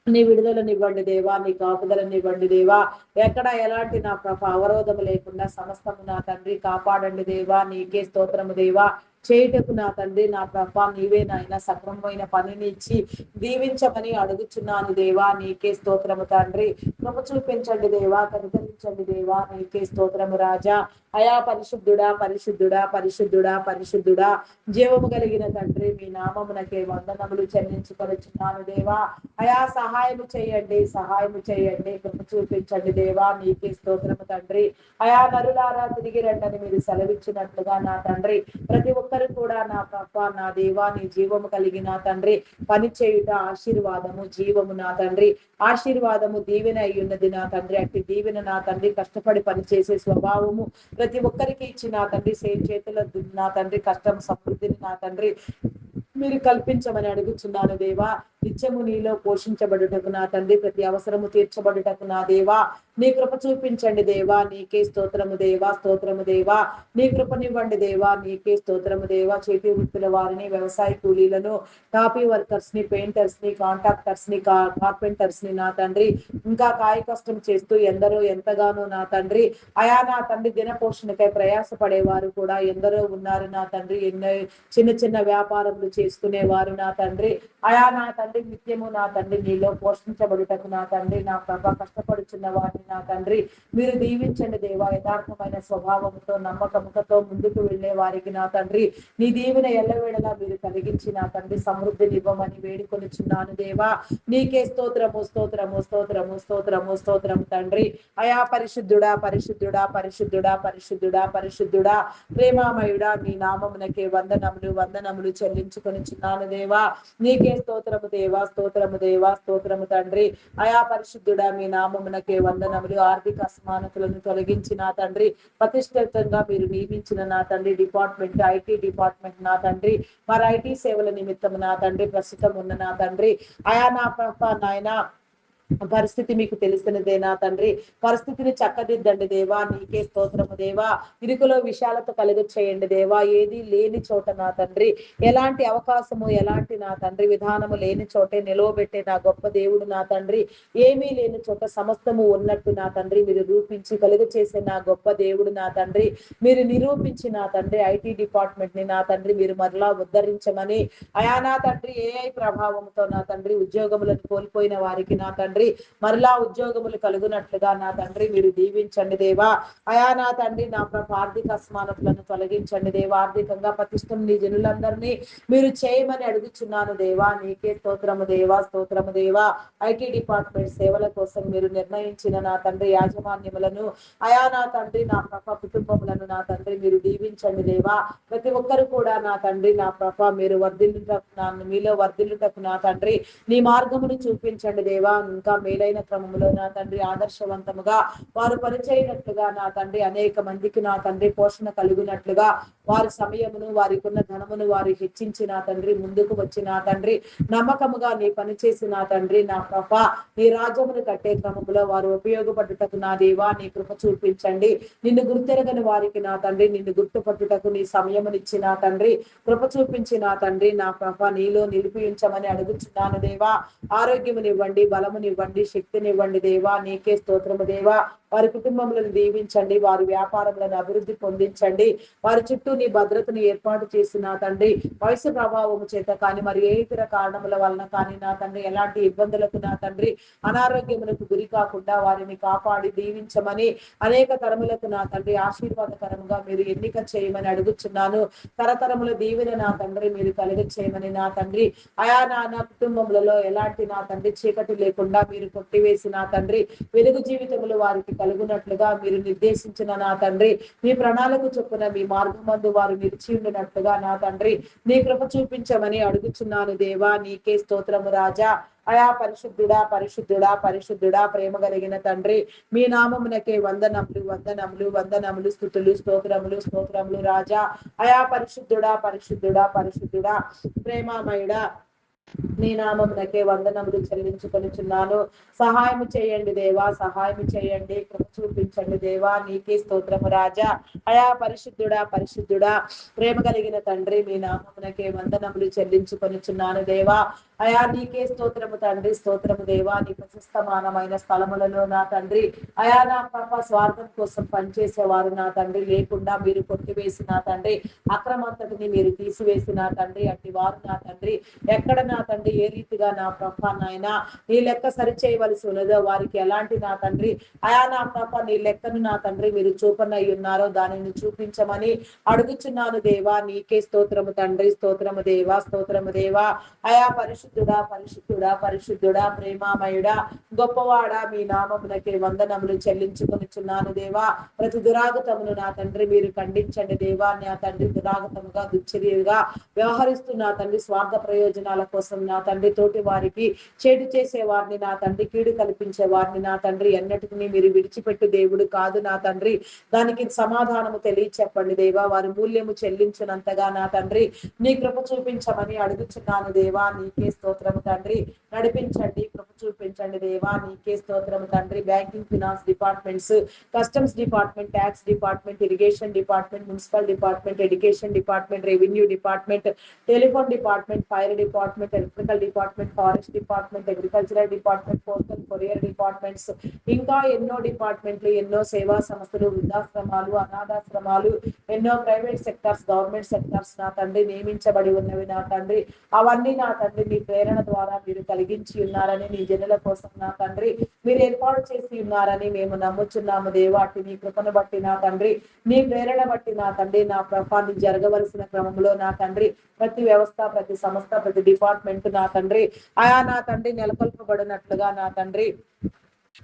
నీ విడుదలనివ్వండి దేవా, నీ కాపుదలనివ్వండి దేవా. ఎక్కడ ఎలాంటి నా ప్రభ అవరోధము లేకుండా సమస్తము నా తండ్రి కాపాడండి దేవా. నీకే స్తోత్రము దేవా. చేయుటకు నా తండ్రి నా ప్రభ నీవే నాయన సక్రమమైన పనిని ఇచ్చి దీవించమని అడుగుచున్నాను దేవా. నీకే స్తోత్రము తండ్రి. కృప చూపించండి దేవా, కనికరించండి దేవా. నీకే స్తోత్రము రాజా. అయా పరిశుద్ధుడా, పరిశుద్ధుడా, పరిశుద్ధుడా, పరిశుద్ధుడా, జీవము కలిగిన తండ్రి, మీ నామమునకే వందనములు చెల్లించుకొనుచున్నాను దేవా. అయా సహాయము చేయండి, సహాయము చేయండి, కృప చూపించండి దేవా. నీకే స్తోత్రము తండ్రి. అయా నరులారా తిరిగి రండని మీరు సెలవిచ్చినట్లుగా నా తండ్రి, ప్రతి ఒక్కరు కూడా నా ప్రభ నా దేవా, నీ జీవము కలిగిన తండ్రి పని చేయుట ఆశీర్వాదము, జీవము నా తండ్రి, ఆశీర్వాదము దీవెన అయ్యున్నది నా తండ్రి. అట్టి దీవెన నా తండ్రి కష్టపడి పనిచేసే స్వభావము ప్రతి ఒక్కరికి ఇచ్చి నా తండ్రి చేతుల నా తండ్రి కష్టం సమృద్ధిని నా తండ్రి మీరు కల్పించమని అడుగుచున్నాను దేవా. నిత్యము నీలో పోషించబడుటకు నా తండ్రి, ప్రతి అవసరము తీర్చబడుటకు నా దేవా నీ కృప చూపించండి దేవా. నీకే స్తోత్రము దేవా, స్తోత్రము దేవా. నీ కృపనివ్వండి దేవా. నీకే స్తోత్రము దేవా. చేతి వృత్తుల వారిని, వ్యవసాయ కూలీలను, టాపీ వర్కర్స్ ని, పెయింటర్స్ ని, కాంట్రాక్టర్స్ ని, కార్పెంటర్స్ ని నా తండ్రి, ఇంకా కాయ కష్టం చేస్తూ ఎందరో ఎంతగానో నా తండ్రి, అయా నా తండ్రి దిన పోషణకై ప్రయాసపడేవారు కూడా ఎందరో ఉన్నారు నా తండ్రి. ఎన్నో చిన్న చిన్న వ్యాపారములు చేసుకునేవారు నా తండ్రి, అయా నా తండ్రి నిత్యము నా తండ్రి నీలో పోషించబడుటకు నా తండ్రి నా ప్రభ కష్టపడుచున్న వారిని నా తండ్రి మీరు దీవించండి దేవా. యథార్థమైన స్వభావంతో నమ్మకముతో ముందుకు వెళ్లే వారికి నా తండ్రి నీ దీవెన ఎల్లవేళలా మీరు కలిగించి నా తండ్రి సమృద్ధిని ఇవ్వమని వేడుకొనిచున్నాను దేవా. నీకే స్తోత్రము, స్తోత్రము, స్తోత్రము, స్తోత్రము, స్తోత్రము తండ్రి. అయా పరిశుద్ధుడా, పరిశుద్ధుడా, పరిశుద్ధుడా, పరిశుద్ధుడా, పరిశుద్ధుడా, ప్రేమామయుడా, నీ నామమునకే వందనములు, వందనములు చెల్లించుకొనిచున్నాను దేవా. నీకే స్తోత్రము దేవా, స్తోత్రము దేవా, స్తోత్రము తండ్రి. అయా పరిశుద్ధుడా, మీ నామమునకే వందనములు. ఆర్థిక అసమానతలను తొలగించిన తండ్రి, ప్రతిష్ఠితంగా మీరు నియమించిన నా తండ్రి డిపార్ట్మెంట్, ఐటీ డిపార్ట్మెంట్ నా తండ్రి, మరి ఐటీ సేవల నిమిత్తం నా తండ్రి ప్రస్తుతం ఉన్న నా తండ్రి, అయా నా నాయన పరిస్థితి మీకు తెలిసినదే నా తండ్రి. పరిస్థితిని చక్కదిద్దండి దేవా. నీకే స్తోత్రము దేవా. ఇరుకులో విశాలత కలుగు చేయండి దేవా. ఏది లేని చోట నా తండ్రి, ఎలాంటి అవకాశము, ఎలాంటి నా తండ్రి విధానము లేని చోటే నిలవబెట్టే నా గొప్ప దేవుడు నా తండ్రి. ఏమీ లేని చోట సమస్తము ఉన్నట్టు నా తండ్రి మీరు రూపించి కలుగు చేసే నా గొప్ప దేవుడు నా తండ్రి. మీరు నిరూపించి నా తండ్రి ఐటీ డిపార్ట్మెంట్ ని నా తండ్రి మీరు మరలా ఉద్ధరించమని, అయా నా తండ్రి ఏఐ ప్రభావంతో నా తండ్రి ఉద్యోగములను కోల్పోయిన వారికి నా తండ్రి మరలా ఉద్యోగములు కలుగునట్లుగా నా తండ్రి మీరు దీవించండి దేవా. అయా నా తండ్రి నా ప్రభు ఆర్థిక అసమానతలను తొలగించండి దేవా. ఆర్థికంగా ప్రతిష్టం నీ జనులందరినీ మీరు చేయమని అడుగుచున్నాను దేవా. నీకే స్తోత్రము దేవా, స్తోత్రము దేవా. ఐటీ డిపార్ట్మెంట్ సేవల కోసం మీరు నిర్ణయించిన నా తండ్రి యాజమాన్యములను, అయా నా తండ్రి నా ప్రభ కుటుంబములను నా తండ్రి మీరు దీవించండి దేవా. ప్రతి ఒక్కరు కూడా నా తండ్రి నా ప్రభ మీరు వర్ధిల్లుటకు మీలో వర్ధిల్లుటకు నా తండ్రి నీ మార్గమును చూపించండి దేవా. ఇంకా మేలైన క్రమములో నా తండ్రి ఆదర్శవంతముగా వారు పనిచేయనట్లుగా నా తండ్రి అనేక మందికి నా తండ్రి పోషణ కలిగినట్లుగా వారి సమయమును, వారికి ఉన్న ధనమును వారు హెచ్చించి నా తండ్రి ముందుకు వచ్చి నా తండ్రి నమ్మకముగా నీ పని చేసి నా తండ్రి నా కృప నీ రాజ్యమును కట్టే క్రమములో వారు ఉపయోగపడుటకు నా దేవా నీ కృప చూపించండి. నిన్ను గుర్తెరగని వారికి నా తండ్రి నిన్ను గుర్తుపట్టుటకు నీ సమయమునిచ్చి నా తండ్రి కృప చూపించి నా తండ్రి నా కృప నీలో నిలిపించమని అడుగుచున్నాను దేవా. ఆరోగ్యమునివ్వండి, బలమునివ్వండి, శక్తినివ్వండి దేవా. నీకే స్తోత్రము దేవా. వారి కుటుంబములను దీవించండి, వారి వ్యాపారములను అభివృద్ధి పొందించండి. వారి చుట్టూ నీ భద్రతను ఏర్పాటు చేసిన తండ్రి వయసు ప్రభావము చేత కానీ మరి ఏ ఇతర కారణముల వలన కానీ నా తండ్రి ఎలాంటి ఇబ్బందులకు నా తండ్రి అనారోగ్యములకు గురి కాకుండా వారిని కాపాడి దీవించమని, అనేక తరములకు నా తండ్రి ఆశీర్వాదకరముగా మీరు ఎన్నిక చేయమని అడుగుచున్నాను. తరతరముల దీవెన నా తండ్రి మీరు కలుగ చేయమని నా తండ్రి, అయా నా కుటుంబములలో ఎలాంటి నా తండ్రి చీకటి లేకుండా మీరు కొట్టివేసి నా తండ్రి వెలుగు జీవితములు వారికి కలుగునట్లుగా మీరు నిర్దేశించిన నా తండ్రి మీ ప్రణాళిక చొప్పున మీ మార్గమందు వారు నిలిచి ఉండినట్లుగా నా తండ్రి నీ కృప చూపించమని అడుగుచున్నాను దేవా. నీకే స్తోత్రము రాజా. అయా పరిశుద్ధుడా, పరిశుద్ధుడా, పరిశుద్ధుడా, ప్రేమ కలిగిన తండ్రి మీ నామమునకే వందనములు, వందనములు, వందనములు, స్తుతులు, స్తోత్రములు, స్తోత్రములు రాజా. అయా పరిశుద్ధుడా, పరిశుద్ధుడా, పరిశుద్ధుడా, ప్రేమామయుడా, నీ నామమునకే వందనములు చెల్లించుకొనిచున్నాను. సహాయం చేయండి దేవా, సహాయం చేయండి, కృప చూపించండి దేవా. నీకే స్తోత్రము రాజా. అయా పరిశుద్ధుడా, పరిశుద్ధుడా, ప్రేమ కలిగిన తండ్రి, మీ నామమునకే వందనములు చెల్లించుకొనిచున్నాను దేవా. అయా నీకే స్తోత్రము తండ్రి, స్తోత్రము దేవా. నీ ప్రశస్తమానమైన స్థలములలో నా తండ్రి, అయా నా పాప స్వార్థం కోసం పనిచేసేవారు నా తండ్రి లేకుండా మీరు కొట్టివేసి నా తండ్రి, అక్రమంతటిని మీరు తీసివేసి నా తండ్రి, అట్టి వారు నా తండ్రి ఎక్కడ నా తండ్రి ఏ రీతిగా నా ప్రభ నాయన నీ లెక్క సరి చేయవలసి ఉన్నదో వారికి ఎలాంటి నా తండ్రి అయా నా ప్రభ నీ లెక్కను నా తండ్రి మీరు చూపనై ఉన్నారో దానిని చూపించమని అడుగుచున్నాను దేవా. నీకే స్తోత్రము తండ్రి, స్తోత్రము దేవా, స్తోత్రము దేవా. అయా పరిశుద్ధుడా, పరిశుద్ధుడా, పరిశుద్ధుడా, ప్రేమామయుడా, గొప్పవాడా, మీ నామమునకే వందనములు చెల్లించుకొనిచున్నాను దేవా. ప్రతి దురాగతమును నా తండ్రి మీరు ఖండించండి దేవా. నా తండ్రి దురాగతముగా దుశ్చర్యగా వ్యవహరిస్తున్న తండ్రి స్వార్థ ప్రయోజనాల కోసం నా తండ్రి తోటి వారికి చేటు చేసే వారిని నా తండ్రి కీడు కల్పించే వారిని నా తండ్రి ఎన్నటికీ మీరు విడిచిపెట్టు దేవుడు కాదు నా తండ్రి. దానికి సమాధానము తెలియచెప్పండి దేవా. వారి మూల్యము చెల్లించినంతగా నా తండ్రి నీ కృప చూపించమని అడుగుచున్నాను దేవా. నీకే స్తోత్రము తండ్రి. నడిపించండి, కృప చూపించండి దేవా. నీకే స్తోత్రము తండ్రి. Banking, finance departments, customs department, tax department, irrigation department, municipal department, education department, revenue department, telephone department, fire department, electrical department, forest department, agricultural department, postal courier departments, ఇంకా ఎన్నో డిపార్ట్మెంట్లు, ఎన్నో సేవా సంస్థలు, వృద్ధాశ్రమాలు, అనాథాశ్రమాలు, ఎన్నో ప్రైవేట్ సెక్టార్స్, గవర్నమెంట్ సెక్టార్స్ నా తండ్రి నియమించబడి ఉన్నవి నా తండ్రి. అవన్నీ నా తండ్రి మీ ప్రేరణ ద్వారా మీరు కలిగించి ఉన్నారని, నీ జనుల కోసం నా తండ్రి మీరు ఏర్పాటు చేసి ఉన్నారని మేము నమ్ముచున్నాము దేవా. అట్టి నీ కృపను బట్టి నా తండ్రి, నీ ప్రేరణ బట్టి నా తండ్రి నా ప్రభాన్ని జరగవలసిన క్రమంలో నా తండ్రి ప్రతి వ్యవస్థ, ప్రతి సంస్థ, ప్రతి డిపార్ట్మెంట్ నా తండ్రి ఆయా నా తండ్రి నెలకొల్పబడినట్లుగా నా తండ్రి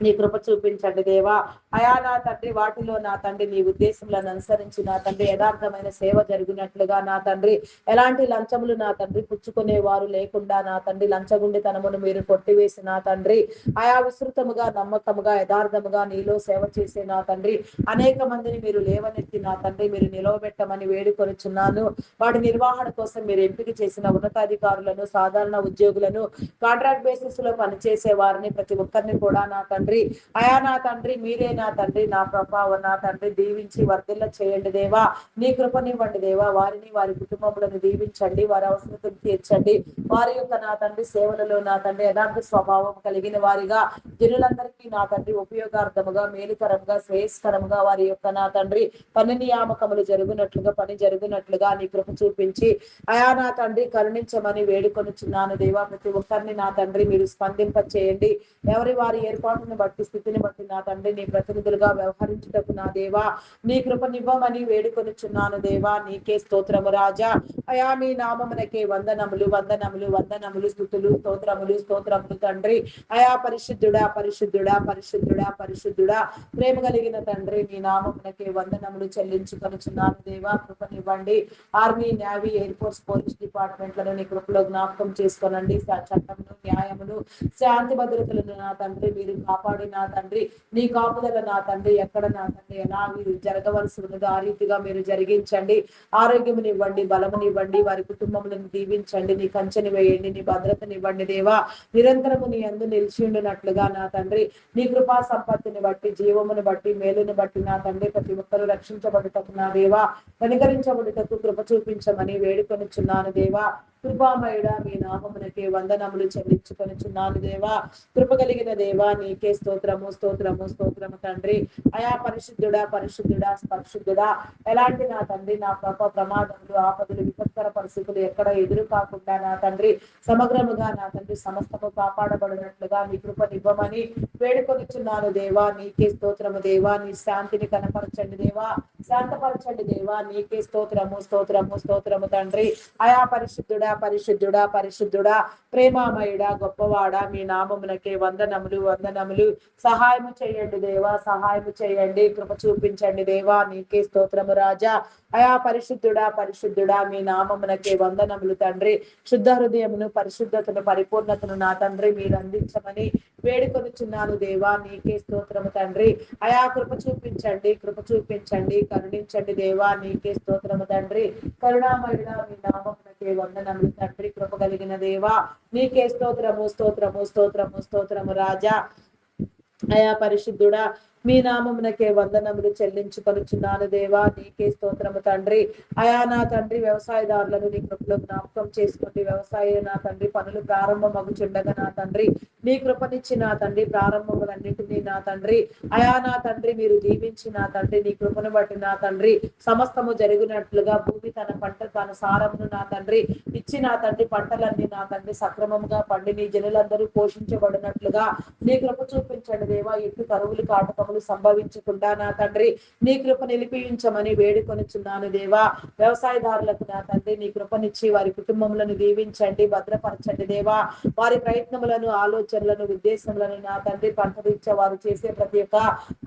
నీ కృప చూపించండి దేవా. అయా నా తండ్రి వాటిలో నా తండ్రి నీ ఉద్దేశములను అనుసరించి నా తండ్రి యథార్థమైన సేవ జరిగినట్లుగా నా తండ్రి ఎలాంటి లంచములు నా తండ్రి పుచ్చుకునే వారు లేకుండా నా తండ్రి లంచగుండితనమును మీరు కొట్టివేసి నా తండ్రి ఆయా విస్తృతముగా, నమ్మకముగా, యథార్థముగా నీలో సేవ చేసే నా తండ్రి అనేక మందిని మీరు లేవనెత్తి నా తండ్రి మీరు నిలవబెట్టమని వేడుకొనుచున్నాను. వాటి నిర్వహణ కోసం మీరు ఎంపిక చేసిన ఉన్నతాధికారులను, సాధారణ ఉద్యోగులను, కాంట్రాక్ట్ బేసిస్ లో పనిచేసే వారిని ప్రతి ఒక్కరిని కూడా నా తండ్రి అయా నా తండ్రి మీరే నా తండ్రి నా ప్రభావం నా తండ్రి దీవించి వర్ధిల్ల చేయండి దేవా. నీ కృపనివ్వండి దేవా. వారిని, వారి కుటుంబములను దీవించండి, వారి అవసరతను తీర్చండి. వారి యొక్క నా తండ్రి సేవలలో నా తండ్రి యథార్థ స్వభావం కలిగిన వారిగా జనులందరికీ నా తండ్రి ఉపయోగార్థముగా, మేలుకరంగా, శ్రేయస్కరంగా వారి యొక్క నా తండ్రి పని నియామకములు జరుగునట్లుగా, పని జరుగునట్లుగా నీ కృప చూపించి అయా నా తండ్రి కరుణించమని వేడుకొనుచున్నాను దేవా. ప్రతి ఒక్కరిని నా తండ్రి మీరు స్పందింప చేయండి. ఎవరి వారి ఏర్పాటును బట్టి, స్థితిని బట్టి నా తండ్రి నీ ప్రతినిధులుగా వ్యవహరించుటకు నా దేవా నీ కృపనివ్వమని వేడుకొనుచున్నాను దేవా. నీకే స్తోత్రము రాజా. అయా మీ నామమునకే వందనములు, వందనములు, వందనములు, స్తుతులు, స్తోత్రములు, స్తోత్రములు తండ్రి. అయా పరిశుద్ధుడా, పరిశుద్ధుడా, పరిశుద్ధుడా, పరిశుద్ధుడా, ప్రేమ కలిగిన తండ్రి మీ నామమునకే వందనములు చెల్లించుకొనుచున్నాను దేవా. కృపనివ్వండి. Army, navy, air force, police డిపార్ట్మెంట్లను నీ కృపలో జ్ఞాపకం చేసుకోనండి. చట్టమును, న్యాయమును, శాంతి భద్రతలను నా తండ్రి మీరు కాపాడి నా తండ్రి నీ కాపుదల నా తండ్రి ఎక్కడ నా తండ్రి ఎలా మీరు జరగవలసి ఉన్నదో ఆ రీతిగా మీరు జరిగించండి. ఆరోగ్యమునివ్వండి, బలమునివ్వండి, వారి కుటుంబములను దీవించండి, నీ కంచెని వేయండి, నీ భద్రతనివ్వండి దేవా. నిరంతరము నీ యందు నిలిచి ఉండినట్లుగా నా తండ్రి నీ కృపా సంపత్తిని బట్టి, జీవమును బట్టి, మేలును బట్టి నా తండ్రి ప్రతి ఒక్కరూ రక్షించబడుటకు నా దేవా, కనికరించబడుటకు కృప చూపించమని వేడుకొనుచున్నాను దేవా. కృపామయుడా మీ నామమునకే వందనములు చెల్లించుకొనుచున్నాను దేవా. కృప కలిగిన దేవా నీకే స్తోత్రము, స్తోత్రము, స్తోత్రము తండ్రి. అయా పరిశుద్ధుడా, పరిశుద్ధుడా, పరిశుద్ధుడా, ఎలాంటి నా తండ్రి నా ప్రమాదములు, ఆపదలు, విపత్కర పరిస్థితులు ఎక్కడ ఎదురు కాకుండా నా తండ్రి సమగ్రముగా నా తండ్రి సమస్తము కాపాడబడినట్లుగా నీ కృపనివ్వమని వేడుకొనిచున్నాను దేవా. నీకే స్తోత్రము దేవా. నీ శాంతిని కనపరచండి దేవా, శాంతపరచండి దేవా. నీకే స్తోత్రము, స్తోత్రము, స్తోత్రము తండ్రి. అయా పరిశుద్ధుడా, పరిశుద్ధుడా, పరిశుద్ధుడా, ప్రేమామయుడా, గొప్పవాడా, మీ నామమునకే వందనములు, వందనములు. సహాయము చేయండి దేవా, సహాయము చేయండి, కృప చూపించండి దేవా. నీకే స్తోత్రము రాజా. అయా పరిశుద్ధుడా, పరిశుద్ధుడా, మీ నామమునకే వందనములు తండ్రి. శుద్ధ హృదయమును, పరిశుద్ధతను, పరిపూర్ణతను నా తండ్రి మీరు అందించమని వేడుకొనుచున్నాను దేవా, నీకే స్తోత్రము తండ్రి. అయా కృప చూపించండి, కృప చూపించండి, కరుణించండి దేవా, నీకే స్తోత్రము తండ్రి. కరుణామయుడా మీ నామమునకే వందనములు తండ్రి. కృప కలిగిన దేవా నీకే స్తోత్రము, స్తోత్రము, స్తోత్రము, స్తోత్రము రాజా. అయా పరిశుద్ధుడా మీ నామమునకే వందనములు చెల్లించుకొనుచున్నాను దేవా, నీకే స్తోత్రము తండ్రి. అయా నా తండ్రి వ్యవసాయదారులను నీ కృపలో జ్ఞాపకం చేసుకోండి. వ్యవసాయ నా తండ్రి పనులు ప్రారంభమగుచుండగా నా తండ్రి నీ కృపనిచ్చి నా తండ్రి ప్రారంభములన్నింటినీ నా తండ్రి అయా నా తండ్రి మీరు దీవించి నా తండ్రి నీ కృపను బట్టి నా తండ్రి సమస్తము జరిగినట్లుగా భూమి తన పంట తన సారమును నా తండ్రి ఇచ్చి నా తండ్రి పంటలన్నీ నా తండ్రి సక్రమంగా పండి నీ జనులందరూ పోషించబడినట్లుగా నీ కృప చూపించండి దేవా. ఎట్టి కరువులు కాటకములు సంభవించకుండా నా తండ్రి నీ కృప నిలిపించమని వేడుకొనుచున్నాను దేవా. వ్యవసాయదారులకు నా తండ్రి నీ కృపనిచ్చి వారి కుటుంబములను దీవించండి, భద్రపరచండి దేవా. వారి ప్రయత్నములను, ఆలోచనలను, ఉద్దేశములను నా తండ్రి పంట రీత్యా వారు చేసే ప్రతి ఒక్క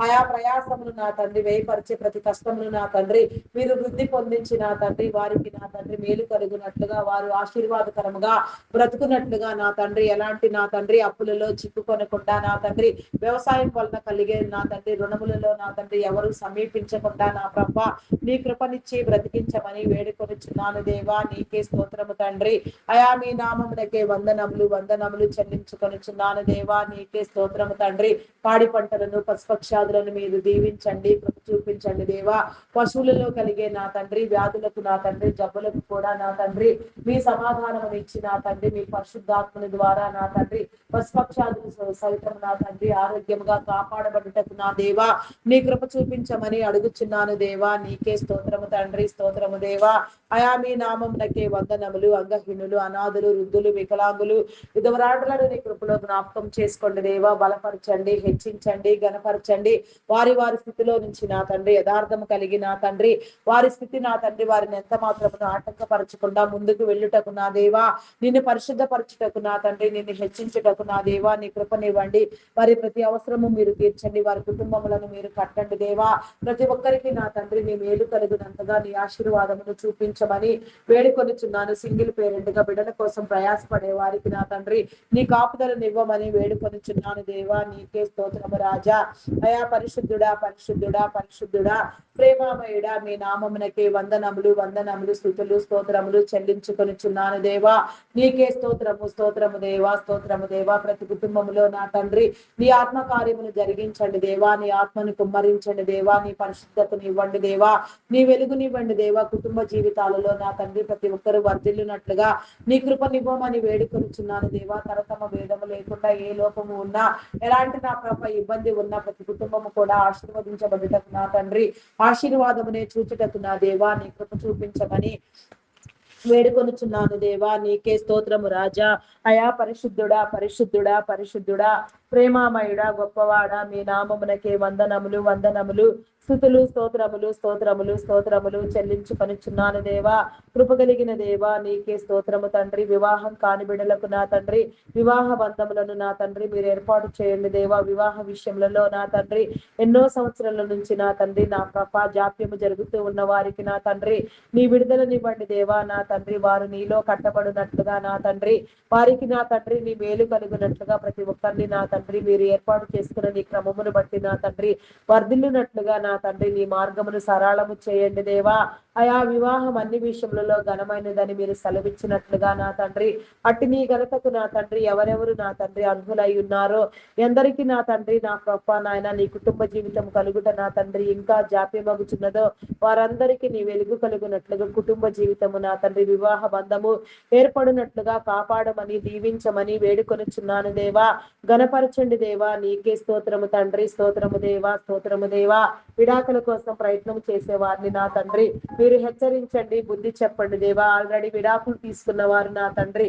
ఆయా ప్రయాసములు నా తండ్రి వ్యయపరిచే ప్రతి కష్టములు నా తండ్రి మీరు వృద్ధి పొందించి నా తండ్రి వారికి నా తండ్రి మేలు కలుగునట్లుగా వారు ఆశీర్వాదకరముగా బ్రతుకున్నట్లుగా నా తండ్రి ఎలాంటి నా తండ్రి అప్పులలో చిక్కుకొనకుండా నా తండ్రి వ్యవసాయం వలన కలిగే నా తండ్రి రుణములలో నా తండ్రి ఎవరు సమీపించకుండా నా ప్రభ నీ కృపనిచ్చి బ్రతికించమని వేడుకొనుచున్నాను దేవా, నీకే స్తోత్రము తండ్రి. అయా మీ నామమునకే వందనములు వందనములు చెల్లించుకొనుచున్నాను దేవా, నీకే స్తోత్రము తండ్రి. పాడి పంటలను పశుపక్షాదులను మీరు దీవించండి, కృప చూపించండి దేవా. పశువులలో కలిగే నా తండ్రి వ్యాధులకు నా తండ్రి జబ్బులకు కూడా నా తండ్రి మీ సమాధానమును ఇచ్చి నా తండ్రి మీ పరిశుద్ధాత్మని ద్వారా నా తండ్రి పశుపక్షాదులు సైతం నా తండ్రి ఆరోగ్యంగా కాపాడబడుటకు నా దేవా నీ కృప చూపించమని అడుగుచున్నాను దేవా, నీకే స్తోత్రము తండ్రి. స్తోత్రము దేవా. అయా మీ నామమునకే వందనములు. అంగహీనులు, అనాథులు, వృద్ధులు, వికలాంగులు, విధవరాండ్రులను నీ కృపలో జ్ఞాపకం చేసుకోండి దేవా. బలపరచండి, హెచ్చించండి, గణపరచండి. వారి వారి స్థితిలో నుంచి నా తండ్రి యథార్థము కలిగి నా తండ్రి వారి స్థితి నా తండ్రి వారిని ఎంత మాత్రమును ఆటంకపరచకుండా ముందుకు వెళ్ళుటకు నా దేవా, నిన్ను పరిశుద్ధపరచుటకు నా తండ్రి నిన్ను హెచ్చించుటకు నా దేవా నీ కృపనివ్వండి. వారి ప్రతి అవసరము మీరు తీర్చండి, వారి కుటుంబములను మీరు కట్టండి దేవా. ప్రతి ఒక్కరికి నా తండ్రి నీ మేలు కలుగునంతగా నీ ఆశీర్వాదమును చూపించమని వేడుకొనుచున్నాను. సింగిల్ పేరెంట్ గా బిడ్డల కోసం ప్రయాసపడే వారికి నా తండ్రి నీ కాపుదలను ఇవ్వమని వేడుకొనుచున్నాను దేవా, నీకే స్తోత్రము రాజా. అయా పరిశుద్ధుడా పరిశుద్ధుడా పరిశుద్ధుడా ప్రేమామయుడా మీ నామమునకే వందనములు వందనములు స్తుతులు స్తోత్రములు చెల్లించుకొనుచున్నాను దేవా, నీకే స్తోత్రము స్తోత్రము దేవా స్తోత్రము దేవా. ప్రతి కుటుంబములో నా తండ్రి నీ ఆత్మ కార్యమును జరిగించండి దేవా, నీ ఆత్మను కుమ్మరించండి దేవా, నీ పరిశుద్ధతను ఇవ్వండి దేవా, నీ వెలుగునివ్వండి దేవా. కుటుంబ జీవితాలలో నా తండ్రి ప్రతి ఒక్కరు వర్ధిల్లునట్లుగా నీ కృపనివ్వమని వేడుకొనుచున్నాను దేవా. తరతమ భేదము లేకుండా ఏ లోపము ఉన్నా ఎలాంటి నా ప్రభ ఇబ్బంది ఉన్న ప్రతి కుటుంబము కూడా ఆశీర్వదించబడుటకు నా తండ్రి ఆశీర్వాదమునే చూచుటకు నా దేవా నీ కృప చూపించమని వేడుకొనుచున్నాను దేవా, నీకే స్తోత్రము రాజా. అయా పరిశుద్ధుడా పరిశుద్ధుడా పరిశుద్ధుడా ప్రేమామయుడా గొప్పవాడా మీ నామమునకే వందనములు వందనములు స్తుతులు స్తోత్రములు స్తోత్రములు స్తోత్రములు చెల్లించుకొనుచున్నాను దేవా. కృప కలిగిన దేవా నీకే స్తోత్రము తండ్రి. వివాహం కాని బిడ్డలకు నా తండ్రి వివాహ బంధములను నా తండ్రి మీరు ఏర్పాటు చేయండి దేవా. వివాహ విషయములలో నా తండ్రి ఎన్నో సంవత్సరాల నుంచి నా తండ్రి నా కృప జాప్యము జరుగుతూ ఉన్న వారికి నా తండ్రి నీ విడుదలనివ్వండి దేవా. నా తండ్రి వారు నీలో కట్టబడినట్లుగా నా తండ్రి వారికి నా తండ్రి నీ మేలు కలుగునట్లుగా ప్రతి ఒక్కరిని నా తండ్రి మీరు ఏర్పాటు చేసుకున్న నీ క్రమమును బట్టి నా తండ్రి వర్ధిల్లునట్లుగా నా తండ్రి నీ మార్గమును సరళము చేయండి దేవా. అయా వివాహం అన్ని విషయములలో ఘనమైనదని మీరు సెలవిచ్చినట్లుగా నా తండ్రి అట్టి నీ ఘనతకు నా తండ్రి ఎవరెవరు నా తండ్రి అర్హులై ఉన్నారో ఎందరికి నా తండ్రి నా గొప్ప నాయన నీ కుటుంబ జీవితం కలుగుట నా తండ్రి ఇంకా జాప్యమగుచున్నదో వారందరికీ నీ వెలుగు కలుగునట్లుగా కుటుంబ జీవితము నా తండ్రి వివాహ బంధము ఏర్పడినట్లుగా కాపాడమని దీవించమని వేడుకొనుచున్నాను దేవా. గణపరచండి దేవా, నీకే స్తోత్రము తండ్రి. స్తోత్రము దేవా స్తోత్రము దేవా. విడాకుల కోసం ప్రయత్నం చేసే వారిని నా తండ్రి మీరు హెచ్చరించండి, బుద్ధి చెప్పండి దేవా. ఆల్రెడీ విడాకులు తీసుకున్న వారు నా తండ్రి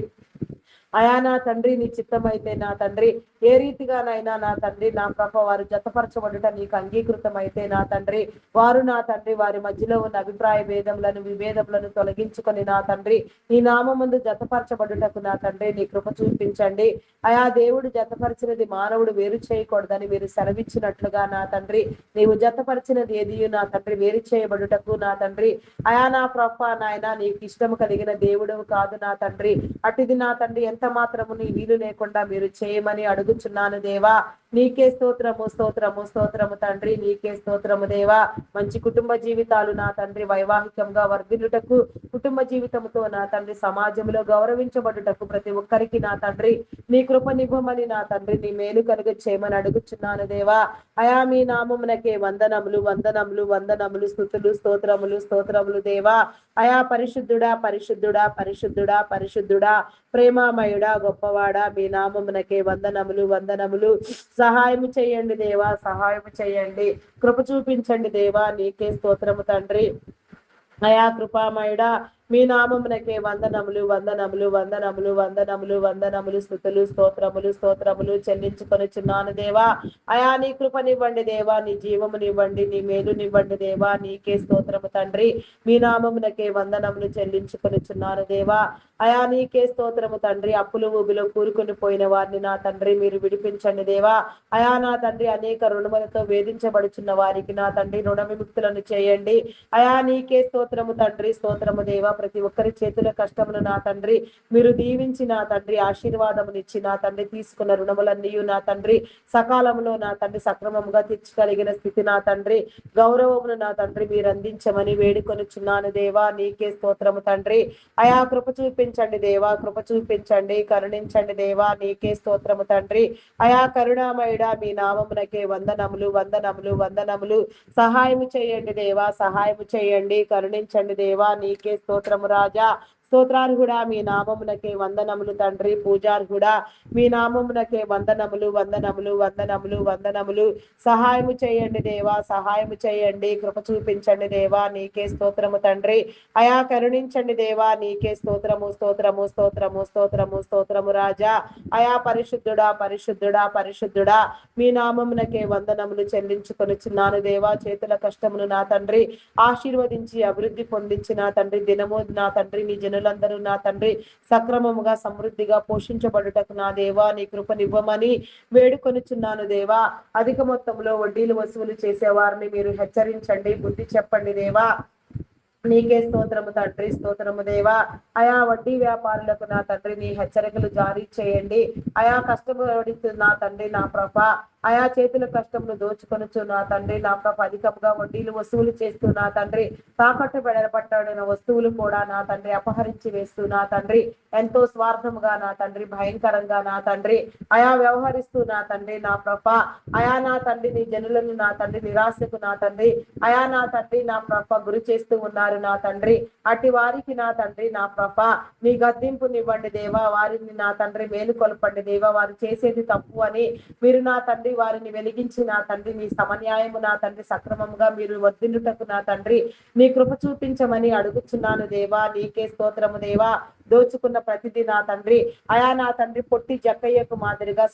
అయా నా తండ్రి నీ చిత్తమైతే నా తండ్రి ఏ రీతిగానైనా నా తండ్రి నా ప్రభ వారు జతపరచబడుట నీకు అంగీకృతమైతే నా తండ్రి వారు నా తండ్రి వారి మధ్యలో ఉన్న అభిప్రాయ భేదములను విభేదములను తొలగించుకొని నా తండ్రి నీ నామముందు జతపరచబడుటకు నా తండ్రి నీ కృప చూపించండి. అయా దేవుడు జతపరిచినది మానవుడు వేరు చేయకూడదని మీరు సెలవిచ్చినట్లుగా నా తండ్రి నీవు జతపరిచినది ఏది నా తండ్రి వేరు చేయబడుటకు నా తండ్రి అయా నా ప్రభ నాయన నీకు ఇష్టము కలిగిన దేవుడు కాదు నా తండ్రి. అటుది నా తండ్రి ఎంత ఎంత మాత్రము నీ వీలు లేకుండా మీరు చేయమని అడుగుచున్నాను దేవా. నీకే స్తోత్రము స్తోత్రము స్తోత్రము తండ్రి, నీకే స్తోత్రము దేవా. మంచి కుటుంబ జీవితాలు నా తండ్రి వైవాహికంగా వర్ధిల్లుటకు, కుటుంబ జీవితంతో నా తండ్రి సమాజంలో గౌరవించబడుటకు ప్రతి ఒక్కరికి నా తండ్రి నీ కృపనివ్వమని నా తండ్రి నీ మేలు కలుగ చేయమని అడుగుచున్నాను దేవా. అయా మీ నామమునకే వందనములు వందనములు వందనములు, స్తుతులు స్తోత్రములు స్తోత్రములు దేవా. అయా పరిశుద్ధుడా పరిశుద్ధుడా పరిశుద్ధుడా పరిశుద్ధుడా, ప్రేమామయుడా గొప్పవాడా, మీ నామమునకే వందనములు వందనములు. సహాయము చేయండి దేవా, సహాయము చేయండి, కృప చూపించండి దేవా. నీకే స్తోత్రము తండ్రి. అయా కృపామయుడా, మీ నామమునకే వందనములు వందనములు వందనములు వందనములు వందనములు, స్తుతులు స్తోత్రములు స్తోత్రములు చెల్లించుకొనిచున్నాను దేవా. అయా నీ కృపనివ్వండి దేవా, నీ జీవమునివ్వండి, నీ మేలునివ్వండి దేవా. నీకే స్తోత్రము తండ్రి. మీ నామమునకే వందనములు చెల్లించుకొనిచున్నాను దేవా. అయా నీకే స్తోత్రము తండ్రి. అప్పులు ఊబిలో కూరుకొని పోయిన వారిని నా తండ్రి మీరు విడిపించండి దేవా. అయా నా తండ్రి అనేక రుణములతో వేధించబడుచున్న వారికి నా తండ్రి రుణ విముక్తులను చేయండి. అయా నీకే స్తోత్రము తండ్రి, స్తోత్రము దేవా. ప్రతి ఒక్కరి చేతుల కష్టమును నా తండ్రి మీరు దీవించి నా తండ్రి ఆశీర్వాదమునిచ్చి నా తండ్రి తీసుకున్న రుణములన్నీ నా తండ్రి సకాలంలో నా తండ్రి సక్రమంగా తీర్చగలిగిన స్థితి నా తండ్రి గౌరవమును నా తండ్రి మీరు అందించమని వేడుకొనుచున్నాను దేవా. నీకే స్తోత్రము తండ్రి. అయా కృప చూపించండి దేవా, కృప చూపించండి, కరుణించండి దేవా. నీకే స్తోత్రము తండ్రి. అయా కరుణామయుడా, మీ నామమునకే వందనములు వందనములు వందనములు. సహాయము చేయండి దేవా, సహాయము చేయండి, కరుణించండి దేవా. నీకే స్తోత్రము రాజా. స్తోత్రార్హుడా, మీ నామమునకే వందనములు తండ్రి. పూజార్హుడా, మీ నామమునకే వందనములు వందనములు వందనములు వందనములు. సహాయము చేయండి దేవా, సహాయము చేయండి, కృప చూపించండి దేవా. నీకే స్తోత్రము తండ్రి. అయా కరుణించండి దేవా. నీకే స్తోత్రము స్తోత్రము స్తోత్రము స్తోత్రము స్తోత్రము రాజా. అయా పరిశుద్ధుడా పరిశుద్ధుడా పరిశుద్ధుడా, మీ నామమునకే వందనములు చెల్లించుకొనిచున్నాను దేవా. చేతుల కష్టమును నా తండ్రి ఆశీర్వదించి అభివృద్ధి పొందించిన తండ్రి దినము నా తండ్రి నీ జనులందరూ నా తండ్రి సక్రమముగా సమృద్ధిగా పోషించబడుటకు నా దేవా నీ కృపనివ్వమని వేడుకొనుచున్నాను దేవా. అధిక మొత్తంలో వడ్డీలు వసూలు చేసే వారిని మీరు హెచ్చరించండి, బుద్ధి చెప్పండి దేవా. నీకే స్తోత్రము తండ్రి, స్తోత్రము దేవా. అయా వడ్డీ వ్యాపారులకు నా తండ్రి నీ హెచ్చరికలు జారీ చేయండి. అయా కష్టపడుతూ నా తండ్రి నా ప్రభ, అయా చేతుల కష్టమును దోచుకొనుచు నా తండ్రి నా ప్రభ అధికంగా వడ్డీలు వసూలు చేస్తూ నా తండ్రి తాకట్టు పట్టబడిన వస్తువులు కూడా నా తండ్రి అపహరించి వేస్తూ నా తండ్రి ఎంతో స్వార్థముగా నా తండ్రి భయంకరంగా నా తండ్రి అయా వ్యవహరిస్తూ నా తండ్రి నా ప్రభ, అయా నా తండ్రి నీ జనులను నా తండ్రి నిరాశకు నా తండ్రి అయా నా తండ్రి నా ప్రభ గురి చేస్తూ ఉన్నారు నా తండ్రి. అట్టి వారికి నా తండ్రి నా ప్రభ మీ గద్దింపునివ్వండి దేవా. వారిని నా తండ్రి మేలుకొల్పండి దేవా. వారు చేసేది తప్పు అని మీరు నా తండ్రి వారిని వెలిగించి నా తండ్రి మీ సమన్యాయము నా తండ్రి సక్రమంగా మీరు వర్ధిల్లుటకు నా తండ్రి నీ కృప చూపించమని అడుగుచున్నాను దేవా. నీకే స్తోత్రము దేవా. దోచుకున్న ప్రతిదీ నా తండ్రి అయా నా తండ్రి పొట్టి జక్కయ్యకు మాదిరిగా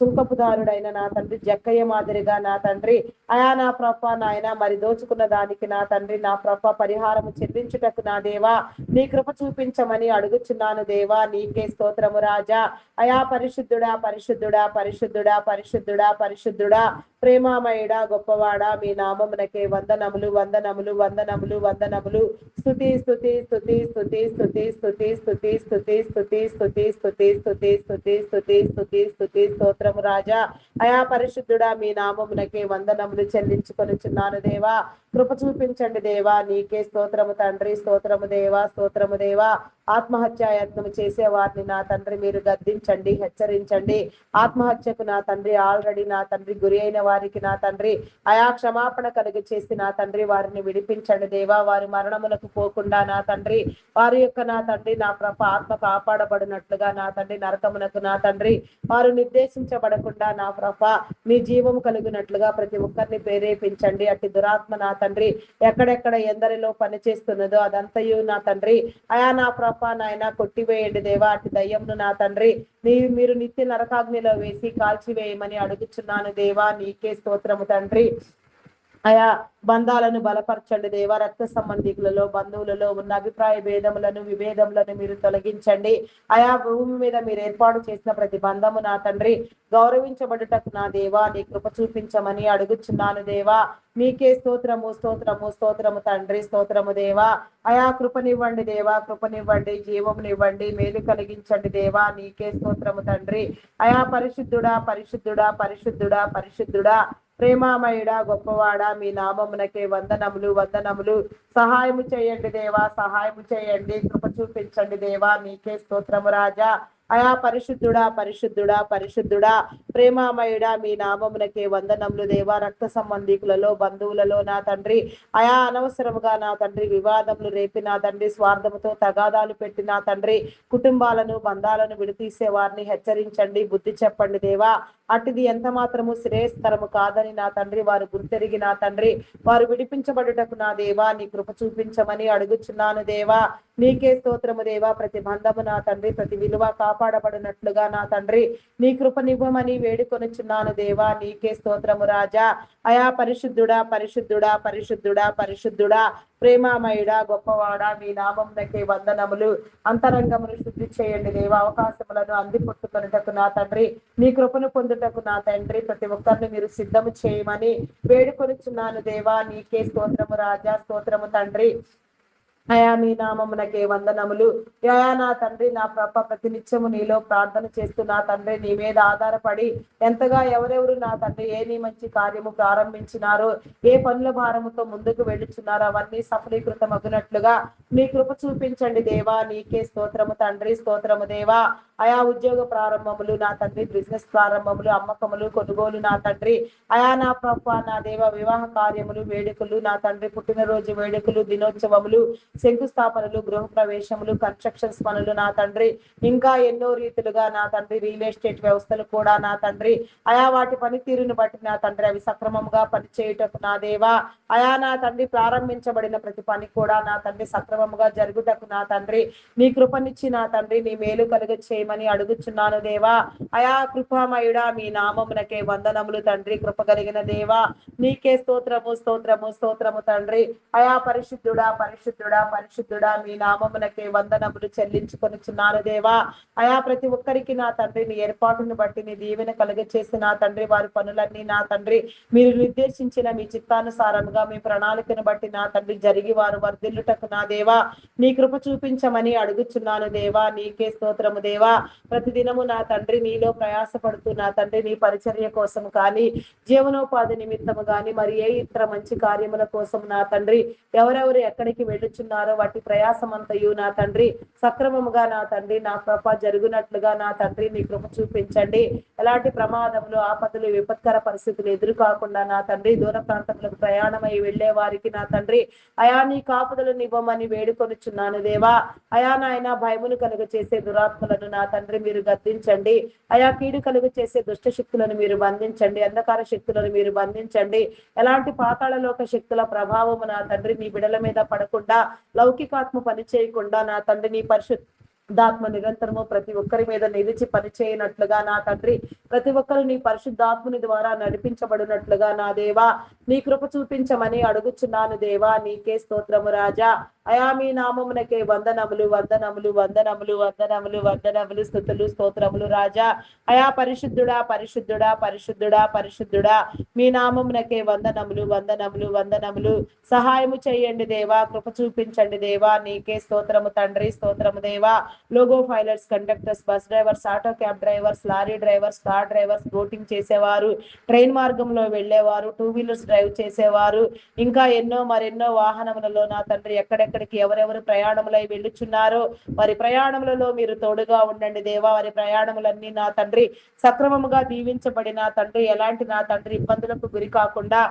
సుంకపుదారుడైన నా తండ్రి జక్కయ్య మాదిరిగా నా తండ్రి అయా నా ప్రభ నాయన మరి దోచుకున్న దానికి నా తండ్రి నా ప్రభ పరిహారము చెల్లించుటకు నా దేవా నీ కృప చూపించమని అడుగుచున్నాను దేవా. నీకే స్తోత్రము రాజా. అయా పరిశుద్ధుడా పరిశుద్ధుడా పరిశుద్ధుడా పరిశుద్ధుడా పరిశుద్ధుడా, ప్రేమామయుడా గొప్పవాడా, మీ నామమునకే వందనములు వందనములు వందనములు వందనములు. స్తుతి స్తుతి స్తుతి స్తుతి స్తుతి స్తుతి స్తుతి స్తుతి స్తుతి స్తుతి స్తుతి స్తుతి స్తుతి స్తుతి స్తుతి స్తుతి స్తోత్రము రాజా. అయా పరిశుద్ధుడా, మీ నామమునకే వందనములు చెల్లించుకొనుచున్నాను దేవా. కృప చూపించండి దేవా. నీకే స్తోత్రము తండ్రి, స్తోత్రము దేవా, స్తోత్రము దేవా. ఆత్మహత్యాయత్నము చేసే వారిని నా తండ్రి మీరు గద్దించండి, హెచ్చరించండి. ఆత్మహత్యకు నా తండ్రి ఆల్రెడీ నా తండ్రి గురి అయిన వారికి నా తండ్రి అయా క్షమాపణ కలుగు చేసి నా తండ్రి వారిని విడిపించండి దేవా. వారి మరణములకు పోకుండా నా తండ్రి వారి యొక్క నా తండ్రి నా ప్రభ ఆత్మ కాపాడబడినట్లుగా నా తండ్రి నరకమునకు నా తండ్రి వారు నిర్దేశించబడకుండా నా ప్రభ మీ జీవము కలిగినట్లుగా ప్రతి ఒక్కరిని ప్రేరేపించండి. అట్టి దురాత్మ నా తండ్రి ఎక్కడెక్కడ ఎందరిలో పనిచేస్తున్నదో అదంతయు నా తండ్రి అయా నా ప్రభ నాయన కొట్టివేయండి దేవా. అట్టి దయ్యంను నా తండ్రి మీరు నిత్య నరకాగ్నిలో వేసి కాల్చివేయమని అడుగుచున్నాను దేవా. నీకే స్తోత్రము తండ్రి. ఆయా బంధాలను బలపరచండి దేవా. రక్త సంబంధికులలో బంధువులలో ఉన్న అభిప్రాయ భేదములను విభేదములను మీరు తొలగించండి. ఆయా భూమి మీద మీరు ఏర్పాటు చేసిన ప్రతి బంధము నా తండ్రి గౌరవించబడుటకు నా దేవా నీ కృప చూపించమని అడుగుచున్నాను దేవా. నీకే స్తోత్రము స్తోత్రము స్తోత్రము తండ్రి, స్తోత్రము దేవా. ఆయా కృపనివ్వండి దేవా, కృపనివ్వండి, జీవమునివ్వండి, మేలు కలిగించండి దేవా. నీకే స్తోత్రము తండ్రి. ఆయా పరిశుద్ధుడా పరిశుద్ధుడా పరిశుద్ధుడా పరిశుద్ధుడా ప్రేమామయుడా గొప్పవాడా మీ నామమునకే వందనములు వందనములు. సహాయము చేయండి దేవా, సహాయము చేయండి, కృప చూపించండి దేవా. నీకే స్తోత్రము రాజా. అయా పరిశుద్ధుడా పరిశుద్ధుడా పరిశుద్ధుడా ప్రేమామయుడా మీ నామమునకే వందనములు దేవా. రక్త సంబంధికులలో బంధువులలో నా తండ్రి అయా అనవసరముగా నా తండ్రి వివాదములు రేపి నా తండ్రి స్వార్థముతో తగాదాలు పెట్టి నా తండ్రి కుటుంబాలను బంధాలను విడతీసే వారిని హెచ్చరించండి, బుద్ధి చెప్పండి దేవా. అటుది ఎంత మాత్రము శ్రేయస్కరము కాదని నా తండ్రి వారు గుర్తెరిగి నా తండ్రి వారు విడిపించబడుటకు నా దేవా నీ కృప చూపించమని అడుగుచున్నాను దేవా. నీకే స్తోత్రము దేవా. ప్రతి బంధము నా తండ్రి ప్రతి విలువ కాపాడబడినట్లుగా నా తండ్రి నీ కృపనివ్వమని వేడుకొనుచున్నాను దేవా. నీకే స్తోత్రము రాజా. అయా పరిశుద్ధుడా పరిశుద్ధుడా పరిశుద్ధుడా పరిశుద్ధుడా ప్రేమామయుడా గొప్పవాడా మీ నామమునకే వందనములు. అంతరంగమును శుద్ధి చేయండి దేవా. అవకాశములను అందిపుట్టుకొనుటకు నా తండ్రి నీ కృపను పొందుటకు నా తండ్రి ప్రతి ఒక్కరిని మీరు సిద్ధము చేయమని వేడుకొనుచున్నాను దేవా. నీకే స్తోత్రము రాజా, స్తోత్రము తండ్రి. అయా మీ నామమునకే వందనములు. అయా నా తండ్రి నా ప్రభ ప్రతినిత్యము నీలో ప్రార్థన చేస్తూ నా తండ్రి నీ మీద ఆధారపడి ఎంతగా ఎవరెవరు నా తండ్రి ఏ నీ మంచి కార్యము ప్రారంభించినారో ఏ పనుల భారముతో ముందుకు వెళ్ళుచున్నారో అవన్నీ సఫలీకృతమగునట్లుగా నీ కృప చూపించండి దేవా. నీకే స్తోత్రము తండ్రి, స్తోత్రము దేవా. ఆయా ఉద్యోగ ప్రారంభములు నా తండ్రి బిజినెస్ ప్రారంభములు అమ్మకములు కొనుగోలు నా తండ్రి అయా నా ప్రభ నా దేవ వివాహ కార్యములు వేడుకలు నా తండ్రి పుట్టినరోజు వేడుకలు దినోత్సవములు శంకుస్థాపనలు గృహ ప్రవేశములు కన్స్ట్రక్షన్స్ పనులు నా తండ్రి ఇంకా ఎన్నో రీతిలుగా నా తండ్రి రియల్ ఎస్టేట్ వ్యవస్థలు కూడా నా తండ్రి ఆయా వాటి పనితీరును బట్టి నా తండ్రి అవి సక్రమంగా పనిచేయుటకు నా దేవా. అయా నా తండ్రి ప్రారంభించబడిన ప్రతి పని కూడా నా తండ్రి సక్రమంగా జరుగుటకు నా తండ్రి నీ కృపనిచ్చి నా తండ్రి నీ మేలు కలుగ చేయమని అడుగుచున్నాను దేవా. అయా కృపామయుడా మీ నామమునకే వందనములు తండ్రి. కృప కలిగిన దేవా నీకే స్తోత్రము స్తోత్రము స్తోత్రము తండ్రి. అయా పరిశుద్ధుడా పరిశుద్ధుడా పరిశుద్ధుడా మీ నామమునకే వందనములు చెల్లించుకొనుచున్నాను దేవా. అయా ప్రతి ఒక్కరికి నా తండ్రి నీ ఏర్పాటును బట్టి నీ దీవెన కలుగ చేసి నా తండ్రి వారి పనులన్నీ నా తండ్రి మీరు నిర్దేశించిన మీ చిత్తానుసారముగా మీ ప్రణాళికను బట్టి నా తండ్రి జరిగి వారు వర్ధిల్లుటకు నా దేవా నీ కృప చూపించమని అడుగుచున్నాను దేవా. నీకే స్తోత్రము దేవా. ప్రతిదినము నా తండ్రి నీలో ప్రయాసపడుతూ నా తండ్రి నీ పరిచర్య కోసం కానీ జీవనోపాధి నిమిత్తము కానీ మరి ఏ ఇతర మంచి కార్యముల కోసం నా తండ్రి ఎవరెవరు ఎక్కడికి వెళ్ళుచున్నారో వాటి ప్రయాసమంతయు నా తండ్రి సక్రమముగా నా తండ్రి నా కృప జరుగునట్లుగా నా తండ్రి నీ కృప చూపించండి. ఎలాంటి ప్రమాదములు ఆపదలు విపత్కర పరిస్థితులు ఎదురు కాకుండా నా తండ్రి దూర ప్రాంతములకు ప్రయాణమై వెళ్లే వారికి నా తండ్రి అయా నీ కాపుదలను ఇవ్వమని వేడుకొనుచున్నాను దేవా. అయా నాయన భయమును కలుగ చేసే దురాత్మలను నా తండ్రి మీరు గద్దించండి. అయా కీడు కలుగ చేసే దుష్ట శక్తులను మీరు బంధించండి, అంధకార శక్తులను మీరు బంధించండి. ఎలాంటి పాతాళలోక శక్తుల ప్రభావము నా తండ్రి నీ బిడల మీద పడకుండా లౌకికాత్మ పని చేయకుండా నా తండ్రి నీ పరిశుద్ధాత్మ నిరంతరము ప్రతి ఒక్కరి మీద నిలిచి పనిచేయనట్లుగా నా తండ్రి ప్రతి ఒక్కరు నీ పరిశుద్ధాత్మని ద్వారా నడిపించబడినట్లుగా నా దేవా నీ కృప చూపించమని అడుగుచున్నాను దేవా. నీకే స్తోత్రము రాజా. అయా మీ నామమునకే వందనములు వందనములు వందనములు వందనములు వందనములు స్తుతులు స్తోత్రములు రాజా. అయా పరిశుద్ధుడా పరిశుద్ధుడా పరిశుద్ధుడా పరిశుద్ధుడా మీ నామమునకే వందనములు వందనములు వందనములు. సహాయము చేయండి దేవా, కృప చూపించండి దేవా. నీకే స్తోత్రము తండ్రి, స్తోత్రము దేవా. Loco pilots, conductors, bus drivers, auto cab drivers, lorry drivers, car drivers, boating చేసేవారు, ట్రైన్ మార్గంలో వెళ్లేవారు, టూ వీలర్స్ డ్రైవ్ చేసేవారు, ఇంకా ఎన్నో మరెన్నో వాహనములలో నా తండ్రి ఎక్కడెక్కడికి ఎవరెవరు ప్రయాణములై వెళ్ళుచున్నారో వారి ప్రయాణములలో మీరు తోడుగా ఉండండి దేవా. వారి ప్రయాణములన్నీ నా తండ్రి సక్రమముగా దీవించబడి నా తండ్రి ఎలాంటి నా తండ్రి ఇబ్బందులకు గురి కాకుండా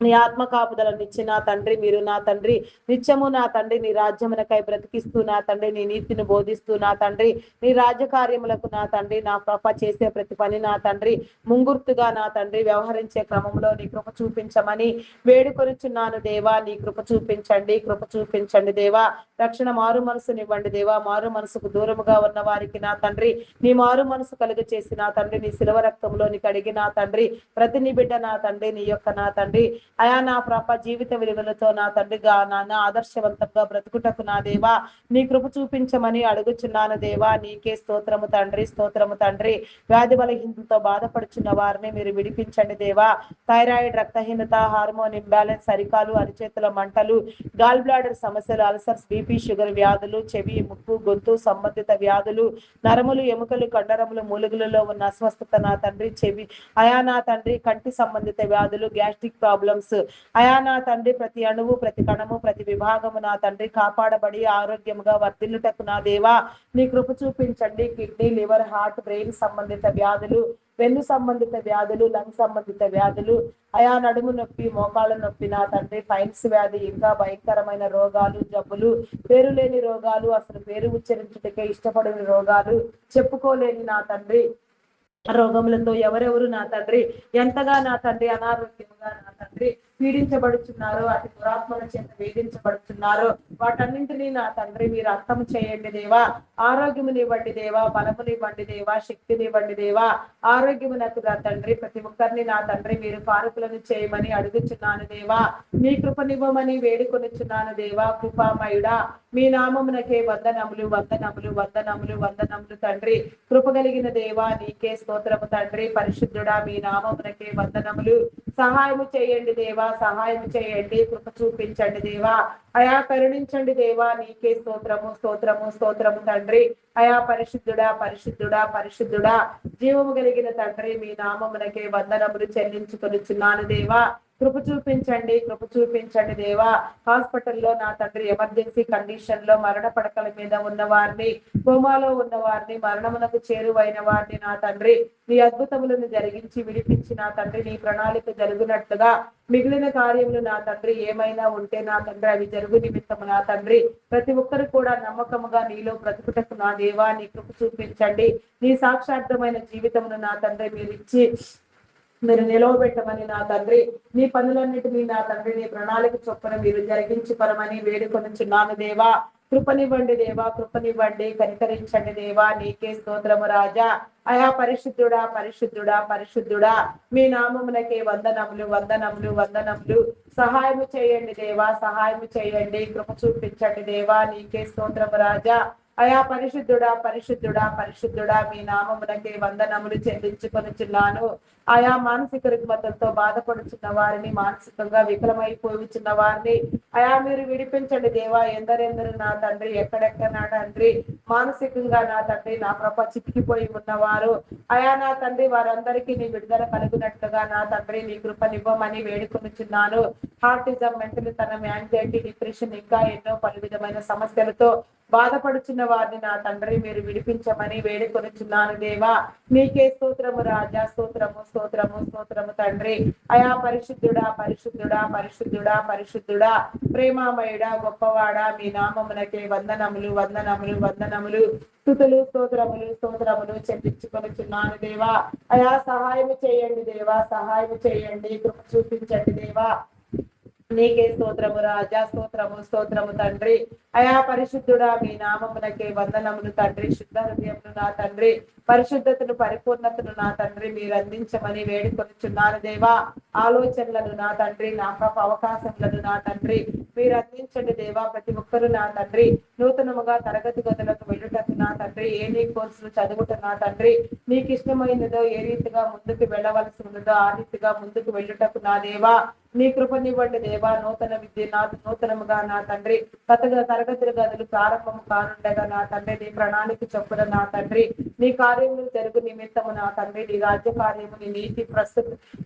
నీ ఆత్మ కాపుదలను ఇచ్చి నా తండ్రి మీరు నా తండ్రి నిత్యము నా తండ్రి నీ రాజ్యమునకై బ్రతికిస్తూ నా తండ్రి నీ నీతిని బోధిస్తూ నా తండ్రి నీ రాజ్యకార్యములకు నా తండ్రి నా కృప చేసే ప్రతి పని నా తండ్రి ముంగుర్తుగా నా తండ్రి వ్యవహరించే క్రమంలో నీ కృప చూపించమని వేడుకొనుచున్నాను దేవా. నీ కృప చూపించండి, కృప చూపించండి దేవా. రక్షణ మారు మనసునివ్వండి దేవా. మారు మనసుకు దూరముగా ఉన్న వారికి నా తండ్రి నీ మారు మనసు కలుగ చేసి నా తండ్రి నీ శిలవ రక్తంలోని కడిగి నా తండ్రి ప్రతి నీ బిడ్డ నా తండ్రి నీ యొక్క నా తండ్రి అయా నా ప్రభ జీవిత విలువలతో నా తండ్రిగా నాన్న ఆదర్శవంతంగా బ్రతుకుటకు నా దేవా నీ కృప చూపించమని అడుగుచున్నాను దేవా. నీకే స్తోత్రము తండ్రి, స్తోత్రము తండ్రి. వ్యాధి బలహీనతతో బాధపడుచున్న వారిని మీరు విడిపించండి దేవా. థైరాయిడ్, రక్తహీనత, హార్మోన్ ఇంబ్యాలెన్స్, అరికాలు అరిచేతుల మంటలు, గాల్ బ్లాడర్ సమస్యలు, అల్సర్స్, బీపీ, షుగర్ వ్యాధులు, చెవి, ముక్కు, గొంతు సంబంధిత వ్యాధులు, నరములు, ఎముకలు, కండరములు, మూలుగులలో ఉన్న అస్వస్థత నా తండ్రి, చెవి అయా నా తండ్రి, కంటి సంబంధిత వ్యాధులు, గ్యాస్ట్రిక్ ప్రాబ్లమ్స్ అయా నా తండ్రి, ప్రతి అణువు, ప్రతి కణము, ప్రతి విభాగము నా తండ్రి కాపాడబడి ఆరోగ్యముగా వర్ధిల్లుటకు నా దేవా నీ కృప చూపించండి. కిడ్నీ, లివర్, హార్ట్, బ్రెయిన్ సంబంధిత వ్యాధులు, వెన్ను సంబంధిత వ్యాధులు, లంగ్ సంబంధిత వ్యాధులు, అయా నడుము నొప్పి, మోకాళ్ళ నొప్పి నా తండ్రి, పైల్స్ వ్యాధి, ఇంకా భయంకరమైన రోగాలు, జబ్బులు, పేరు లేని రోగాలు, అసలు పేరు ఉచ్చరించుటకే ఇష్టపడని రోగాలు, చెప్పుకోలేని నా తండ్రి రోగములతో ఎవరెవరు నా తండ్రి ఎంతగా నా తండ్రి అనారోగ్యముగా నా తండ్రి పీడించబడుచున్నారో, అతి దురాత్మల చేత వేధించబడుచున్నారో వాటన్నింటినీ నా తండ్రి మీరు అర్థం చేయండి దేవా. ఆరోగ్యమునివ్వండి దేవా, బలమునివ్వండి దేవా, శక్తినివ్వండి దేవా. ఆరోగ్యమునకు నా తండ్రి ప్రతి ఒక్కరిని నా తండ్రి మీరు కారకులను చేయమని అడుగుచున్నాను దేవా. మీ కృపనివ్వమని వేడుకొనుచున్నాను దేవా. కృపామయుడా మీ నామమునకే వందనములు, వందనములు, వందనములు, వందనములు తండ్రి. కృపగలిగిన దేవా నీకే స్తోత్రము తండ్రి. పరిశుద్ధుడా మీ నామమునకే వందనములు. సహాయము చేయండి దేవా, సహాయం చేయండి, కృప చూపించండి దేవా. అయా కరుణించండి దేవా. నీకే స్తోత్రము, స్తోత్రము, స్తోత్రము తండ్రి. అయా పరిశుద్ధుడా, పరిశుద్ధుడా, పరిశుద్ధుడా, జీవము కలిగిన తండ్రి మీ నామమునకే వందనములు చెల్లించుకొనుచున్నాను దేవా. కృప చూపించండి, కృప చూపించండి దేవా. హాస్పిటల్లో నా తండ్రి ఎమర్జెన్సీ కండిషన్ లో మరణ పడకల మీద ఉన్న వారిని, కోమాలో ఉన్న వారిని, మరణమునకు చేరువైన వారిని నా తండ్రి నీ అద్భుతములను జరిగించి విడిపించి నా తండ్రి నీ ప్రణాళిక జరుగునట్లుగా మిగిలిన కార్యములు నా తండ్రి ఏమైనా ఉంటే నా తండ్రి అవి జరుగు నిమిత్తము నా తండ్రి ప్రతి ఒక్కరు కూడా నమ్మకముగా నీలో బ్రతుకుటకు నా దేవా నీ కృప చూపించండి. నీ సాక్షార్థమైన జీవితమును నా తండ్రి మీరు ఇచ్చి మీరు నిలవబెట్టమని నా తండ్రి నీ పనులన్నిటినీ నా తండ్రి నీ ప్రణాళిక చొప్పున మీరు జరిగించుకోరమని వేడుకొనుచున్నాను దేవా. కృపనివ్వండి దేవా, కృపనివ్వండి, కనికరించండి దేవా. నీకే స్తోత్రము రాజా. అయా పరిశుద్ధుడా, పరిశుద్ధుడా, పరిశుద్ధుడా మీ నామమునకే వందనములు, వందనములు, వందనములు. సహాయము చేయండి దేవా, సహాయము చేయండి, కృప చూపించండి దేవా. నీకే స్తోత్రము రాజా. అయా పరిశుద్ధుడా, పరిశుద్ధుడా, పరిశుద్ధుడా మీ నామమునకే వందనములు చెల్లించుకొనుచున్నాను. ఆయా మానసిక రుగ్మతలతో బాధపడుచున్న వారిని, మానసికంగా విఫలమైపోతున్న వారిని అయా మీరు విడిపించండి దేవా. ఎందరెందరు నా తండ్రి ఎక్కడెక్కడ నా తండ్రి మానసికంగా నా తండ్రి నా ప్రభ చితికిపోయి ఉన్నవారు అయా నా తండ్రి వారందరికీ నీ విడుదల కలుగునట్లుగా నా తండ్రి నీ కృపనివ్వమని వేడుకొనుచున్నాను. హార్టిజం, మెంటల్ తనం, యాంగ్జైటీ, డిప్రెషన్ ఇంకా ఎన్నో పలు విధమైన సమస్యలతో బాధపడుచున్న వారిని నా తండ్రి మీరు విడిపించమని వేడుకొనుచున్నాను దేవా. నీకే స్తోత్రము రాజా, స్తోత్రము, స్తోత్రము, స్తోత్రము తండ్రి. అయా పరిశుద్ధుడా, పరిశుద్ధుడా, పరిశుద్ధుడా, పరిశుద్ధుడా, ప్రేమామయుడా, గొప్పవాడా మీ నామమునకే వందనములు, వందనములు, వందనములు, స్తుతులు, స్తోత్రములు, స్తోత్రములు చెల్లించుకొనుచున్నాను దేవా. అయా సహాయము చేయండి దేవా, సహాయము చేయండి, కృప చూపించండి దేవా. నీకే స్తోత్రము రాజా, స్తోత్రము, స్తోత్రము తండ్రి. అయా పరిశుద్ధుడా మీ నామమునకే వందనములు తండ్రి. శుద్ధ హృదయమును నా తండ్రి, పరిశుద్ధతను, పరిపూర్ణతను నా తండ్రి మీరు అందించమని వేడుకొనుచున్నాను దేవా. ఆలోచనలను నా తండ్రి, నా అవకాశములను నా తండ్రి మీరు అందించండి దేవా. ప్రతి ఒక్కరు నా తండ్రి నూతనముగా తరగతి గదులకు వెళ్ళుటకు నా తండ్రి ఏ నీ కోర్సులు చదువుట నా తండ్రి నీకు ఇష్టమైనదో ఏ రీతిగా ముందుకు వెళ్ళవలసి ఉన్నదో ఆ రీతిగా ముందుకు వెళ్ళుటకు నా దేవా నీ కృపనివ్వండి దేవా. నూతన విద్య నూతనముగా నా తండ్రి తరగతుల గదులు ప్రారంభము కానుండగా నా తండ్రి నీ ప్రణాళిక చొప్పున నా తండ్రి నీ కార్యములు జరుగు నిమిత్తము నా తండ్రి నీ రాజ్య కార్యము నీ నీతి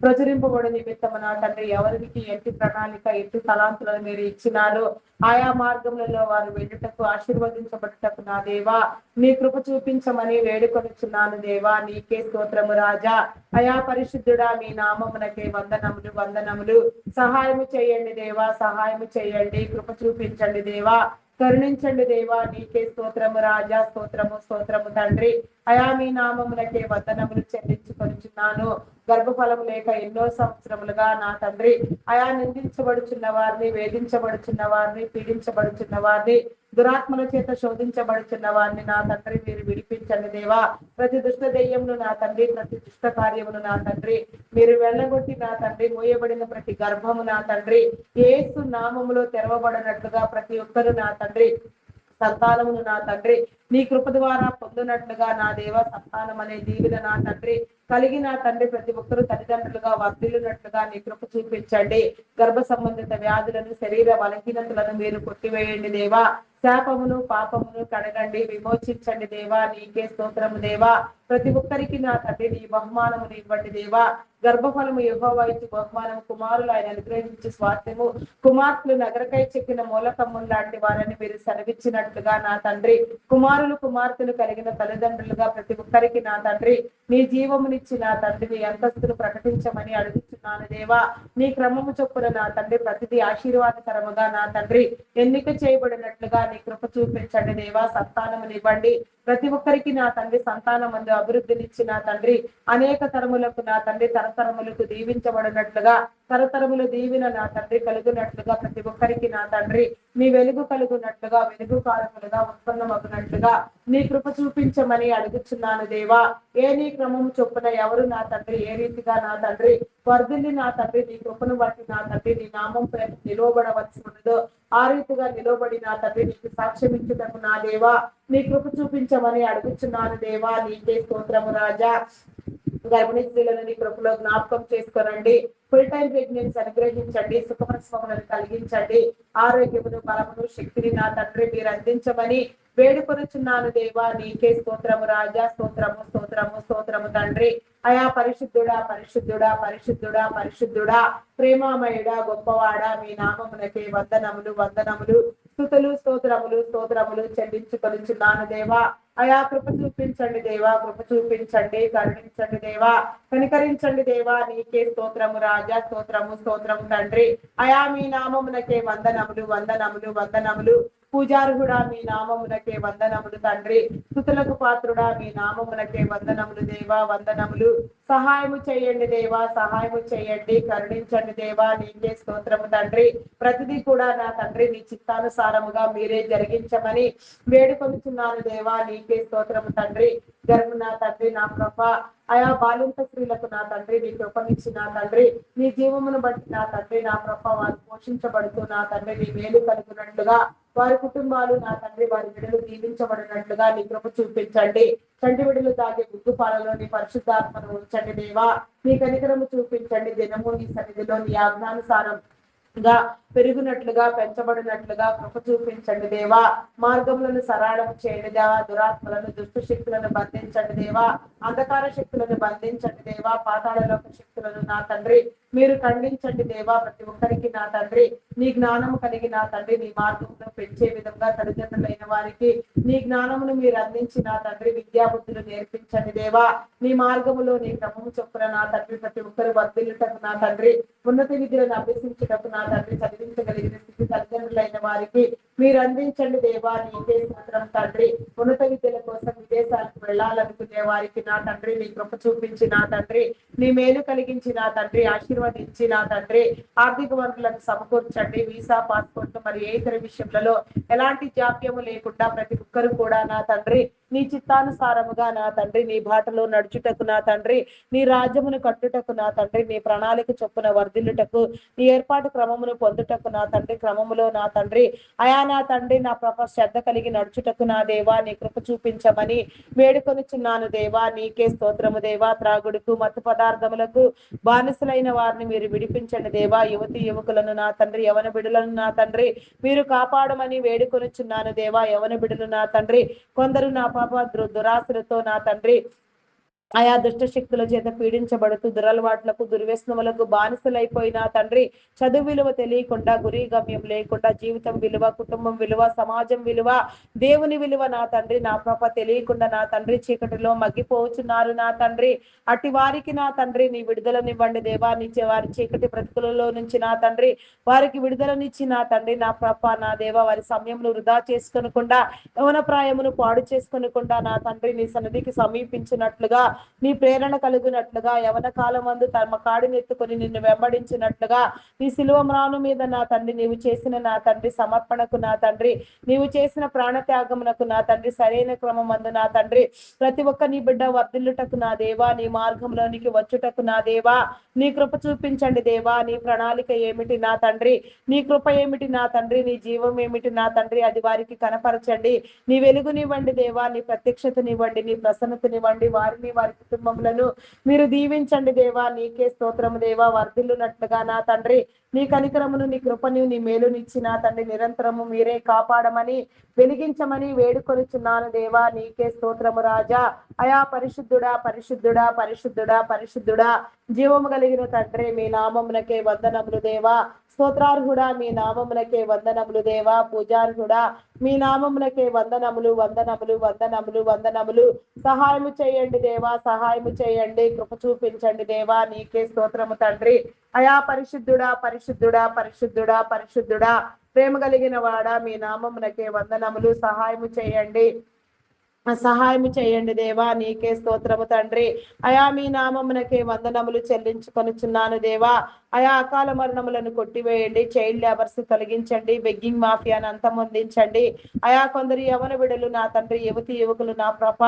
ప్రచురింపబడి నిమిత్తము నా తండ్రి ఎవరికి ఎట్టి ప్రణాళిక ఎట్టి తలాంతులను మీరు ఇచ్చినారో ఆయా మార్గములలో వారు వెళ్ళుటకు ఆశీర్వదించబడుటకు నా దేవా నీ కృప చూపించమని వేడుకొనుచున్నాను దేవా. నీకే స్తోత్రము రాజా. అయా పరిశుద్ధుడా మీ నామమునకే వందనములు, వందనములు. సహాయము చేయండి దేవా, సహాయము చేయండి, కృప చూపించండి దేవా, కరుణించండి దేవా. నీకే స్తోత్రము రాజా, స్తోత్రము, స్తోత్రము తండ్రి. అయా మీ నామమునకే వందనములు చెల్లించుకొనుచున్నాను. గర్భఫలం లేక ఎన్నో సంవత్సరములుగా నా తండ్రి అయా నిందించబడుచున్న వారిని, వేధించబడుచున్న వారిని, పీడించబడుచున్న వారిని దురాత్మల చేత శోధించబడుచున్న వారిని నా తండ్రి మీరు విడిపించండి దేవా. ప్రతి దుష్ట దెయ్యమును నా తండ్రి, ప్రతి దుష్ట కార్యమును నా తండ్రి మీరు వెళ్ళగొట్టి నా తండ్రి, మూయబడిన ప్రతి గర్భము నా తండ్రి యేసు నామములో తెరవబడినట్లుగా ప్రతి ఒక్కరు నా తండ్రి సంతానమును నా తండ్రి నీ కృప ద్వారా పొందినట్లుగా నా దేవ, సంతానం అనే దీవెన నా తండ్రి కలిగి నా తండ్రి ప్రతి ఒక్కరు తల్లిదండ్రులుగా వర్ధిల్లునట్లుగా నీ కృప చూపించండి. గర్భ సంబంధిత వ్యాధులను, శరీర బలహీనతలను మీరు కొట్టివేయండి దేవా. శాపమును పాపమును కడగండి, విమోచించండి దేవా. నీకే స్తోత్రము దేవా. ప్రతి ఒక్కరికి నా తండ్రి నీ బహుమానమును ఇవ్వండి దేవా. గర్భఫలము యెహోవా ఇచ్చు బహుమానము, కుమారులు ఆయన అనుగ్రహించి స్వాస్థ్యము, కుమార్తెలు నగరకై చెక్కిన మూలకమ్ములు లాంటి వారని మీరు సెలవిచ్చినట్లుగా నా తండ్రి కుమారులు కుమార్తెలు కలిగిన తల్లిదండ్రులుగా ప్రతి ఒక్కరికి నా తండ్రి నీ జీవమునిచ్చి నా తండ్రి నీ అంతస్తును ప్రకటించమని అడుగుతున్నాను దేవా. నీ క్రమము చొప్పున నా తండ్రి ప్రతిదీ ఆశీర్వాదకరముగా నా తండ్రి ఎన్నిక చేయబడినట్లుగా నీ కృప చూపించండి దేవా. సంతానమునివ్వండి ప్రతి ఒక్కరికి నా తండ్రి, సంతానమందు అభివృద్ధినిచ్చి నా తండ్రి అనేక తరములకు నా తండ్రి తరతరములకు దీవించబడినట్లుగా, తరతరముల దీవెన నా తండ్రి కలుగునట్లుగా ప్రతి ఒక్కరికి నా తండ్రి నీ వెలుగు కలుగునట్లుగా, వెలుగు కారకులుగా ఉత్పన్నమగునట్లుగా నీ కృప చూపించమని అడుగుచున్నాను దేవా. ఏ నీ క్రమం చొప్పున ఎవరు నా తండ్రి ఏ రీతిగా నా తండ్రి వర్ధిల్లి నా తండ్రి నీ కృపను బట్టి నా తండ్రి నీ నామం పేరు నిలవబడవలసి ఉన్నదో ఆ రీతిగా నిలవబడి నా తండ్రి నీకు సాక్ష్యమిచ్చుటకు నా దేవా నీ కృప చూపించమని అడుగుచున్నాను దేవా. నీకే స్తోత్రము రాజా. గర్భిణీ స్త్రీలను నీ కృపలో జ్ఞాపకం చేసుకోనండి. ఫుల్ టైం ప్రెగ్నెన్సీ అనుగ్రహించండి, సుఖప్రసవములను కలిగించండి, ఆరోగ్యమును బలమును శక్తిని నా తండ్రి మీరు అందించమని వేడుకొనుచున్నాను దేవా. నీకే స్తోత్రము రాజా. స్తోత్రము స్తోత్రము స్తోత్రము తండ్రి. అయా పరిశుద్ధుడా పరిశుద్ధుడా పరిశుద్ధుడా పరిశుద్ధుడా, ప్రేమామయుడా, గొప్పవాడా, మీ నామమునకే వందనములు వందనములు, స్తుతులు స్తోత్రములు స్తోత్రములు చెల్లించుకొనుచున్నాను దేవా. అయా కృప చూపించండి దేవా, కృప చూపించండి, కరుణించండి దేవా, కనికరించండి దేవా. నీకే స్తోత్రము రాజా. స్తోత్రము స్తోత్రము తండ్రి. అయా మీ నామమునకే వందనములు వందనములు వందనములు. పూజార్హుడా మీ నామమునకే వందనములు తండ్రి. స్తుతులకు పాత్రుడా మీ నామమునకే వందనములు దేవా, వందనములు. సహాయము చేయండి దేవా, సహాయము చేయండి, కరుణించండి దేవా. నీకే స్తోత్రము తండ్రి. ప్రతిదీ కూడా నా తండ్రి నీ చిత్తానుసారముగా మీరే జరిగించమని వేడుకొనుచున్నాను దేవా. నీకే స్తోత్రము తండ్రి. గర్భ నా తండ్రి నా కృప అయా బాలింత స్త్రీలకు నా తండ్రి నీ కృపనిచ్చి నా తండ్రి నీ జీవమును బట్టి నా తండ్రి నా కృప వారు పోషించబడుతూ నా తండ్రి నీ మేలు కలుగునట్లుగా, వారి కుటుంబాలు నా తండ్రి వారి బిడ్డలు దీవించబడినట్లుగా నీ కృప చూపించండి. చంటి బిడ్డలు తాగే గుడ్డు పాలలో నీ పరిశుద్ధాత్మను ఉంచండి దేవా. నీ కనికరము చూపించండి. దినము నీ సన్నిధిలో నీ ఆజ్ఞానుసారం పెరుగునట్లుగా, పెంచబడినట్లుగా కృప చూపించండి దేవా. మార్గములను సరళం చేయండి దేవా. దురాత్మలను దుష్ట శక్తులను బంధించండి దేవా. అంధకార శక్తులను బంధించండి దేవా. పాతాళలోక శక్తులను నా తండ్రి మీరు ఖండించండి దేవా. ప్రతి ఒక్కరికి నా తండ్రి నీ జ్ఞానము కలిగి నా తండ్రి నీ మార్గమును పెంచే విధంగా తల్లిదండ్రులైన వారికి నీ జ్ఞానమును మీరు అందించి నా తండ్రి విద్యాబుద్ధులు నేర్పించండి దేవా. నీ మార్గములో నీ క్రమము చొప్పున నా తండ్రి ప్రతి ఒక్కరు వర్ధిల్లుటకు నా తండ్రి ఉన్నత విద్యలను అభ్యసించుటకు నా తండ్రి చదివించగలిగిన స్థితి తల్లిదండ్రులైన వారికి మీరు అందించండి దేవా. నీకే స్తోత్రం తండ్రి. ఉన్నత విద్యల కోసం విదేశాలకు వెళ్ళాలనుకునే వారికి నా తండ్రి నీ కృప చూపించి నా తండ్రి నీ మేలు కలిగించి నా తండ్రి ఆశీర్వదించి నా తండ్రి ఆర్థిక వనరులను సమకూర్చండి. వీసా, పాస్పోర్ట్ మరి ఏ ఇతర విషయంలో ఎలాంటి జాప్యము లేకుండా ప్రతి ఒక్కరు కూడా నా తండ్రి నీ చిత్తానుసారముగా నా తండ్రి నీ బాటలో నడుచుటకు నా తండ్రి నీ రాజ్యమును కట్టుటకు నా తండ్రి నీ ప్రణాళిక చొప్పున వర్ధిల్లుటకు నీ ఏర్పాటు క్రమమును పొందుటకు నా తండ్రి క్రమములో నా తండ్రి అయా నా తండ్రి నా ప్రభ శ్రద్ధ కలిగి నడుచుటకు నా దేవా నీ కృప చూపించమని వేడుకొనుచున్నాను దేవా. నీకే స్తోత్రము దేవా. త్రాగుడుకు మత్తు పదార్థములకు బానిసలైన వారిని మీరు విడిపించండి దేవా. యువతి యువకులను నా తండ్రి యవన బిడ్డలను నా తండ్రి మీరు కాపాడమని వేడుకొనుచున్నాను దేవా. యవన బిడ్డలు నా తండ్రి కొందరు నా పాప దురాశలతో నా తండ్రి ఆయా దుష్ట శక్తుల చేత పీడించబడుతూ దురలవాట్లకు దుర్వ్యసనములకు బానిసలైపోయిన తండ్రి చదువు విలువ తెలియకుండా, గురి గమ్యం లేకుండా, జీవితం విలువ, కుటుంబం విలువ, సమాజం విలువ, దేవుని విలువ నా తండ్రి నా ప్రభ తెలియకుండా నా తండ్రి చీకటిలో మగ్గిపోచున్నారు నా తండ్రి. అట్టి వారికి నా తండ్రి నీ విడుదలనివ్వండి దేవా. వారి చీకటి బ్రతుకులలో నుంచి నా తండ్రి వారికి విడుదలనిచ్చి నా తండ్రి నా ప్రభ నా దేవ వారి సమయంలో వృధా చేసుకొనకుండా యవన ప్రాయమును పాడు చేసుకొనకుండా నా తండ్రి నీ సన్నిధికి సమీపించినట్లుగా నీ ప్రేరణ కలుగునట్లుగా, యవన కాలమందు తమ కాడిని ఎత్తుకొని నిన్ను వెంబడించినట్లుగా, నీ శిలువ మ్రాను మీద నా తండ్రి నీవు చేసిన నా తండ్రి సమర్పణకు నా తండ్రి, నీవు చేసిన ప్రాణత్యాగమునకు నా తండ్రి సరైన క్రమమందు నా తండ్రి ప్రతి ఒక్క నీ బిడ్డ వర్ధిల్లుటకు నా దేవా, నీ మార్గంలోనికి వచ్చుటకు నా దేవా నీ కృప చూపించండి దేవా. నీ ప్రణాళిక ఏమిటి నా తండ్రి, నీ కృప ఏమిటి నా తండ్రి, నీ జీవం ఏమిటి నా తండ్రి, అది వారికి కనపరచండి. నీ వెలుగునివ్వండి దేవా, నీ ప్రత్యక్షతనివ్వండి, నీ ప్రసన్నతనివ్వండి. వారిని వారి కుటుంబములను మీరు దీవించండి దేవా. నీకే స్తోత్రము దేవా. వర్ధిల్లునట్లుగా నా తండ్రి నీ కనికరమును నీ కృపను నీ మేలునిచ్చి నా తండ్రి నిరంతరము మీరే కాపాడమని వెలిగించమని వేడుకొనిచున్నాను దేవా. నీకే స్తోత్రము రాజా. అయా పరిశుద్ధుడా పరిశుద్ధుడా పరిశుద్ధుడా పరిశుద్ధుడా జీవము కలిగిన తండ్రి మీ నామమునకే వందనములు దేవా. స్తోత్రార్హుడా మీ నామమునకే వందనములు దేవా. పూజార్హుడా మీ నామమునకే వందనములు వందనములు వందనములు వందనములు. సహాయము చేయండి దేవా, సహాయము చేయండి, కృప చూపించండి దేవా. నీకే స్తోత్రము తండ్రి. అయా పరిశుద్ధుడా పరిశుద్ధుడా పరిశుద్ధుడా పరిశుద్ధుడా ప్రేమ కలిగిన వాడా మీ నామమునకే వందనములు. సహాయము చేయండి, సహాయము చేయండి దేవా. నీకే స్తోత్రము తండ్రి. అయా మీ నామమునకే వందనములు చెల్లించుకొనుచున్నాను దేవా. అయా అకాల మరణములను కొట్టివేయండి, చైల్డ్ లేబర్స్ తొలగించండి, బెగ్గింగ్ మాఫియాను అంతమొందించండి. అయా కొందరు యవన బిడలు నా తండ్రి, యువతి యువకులు నా ప్రభ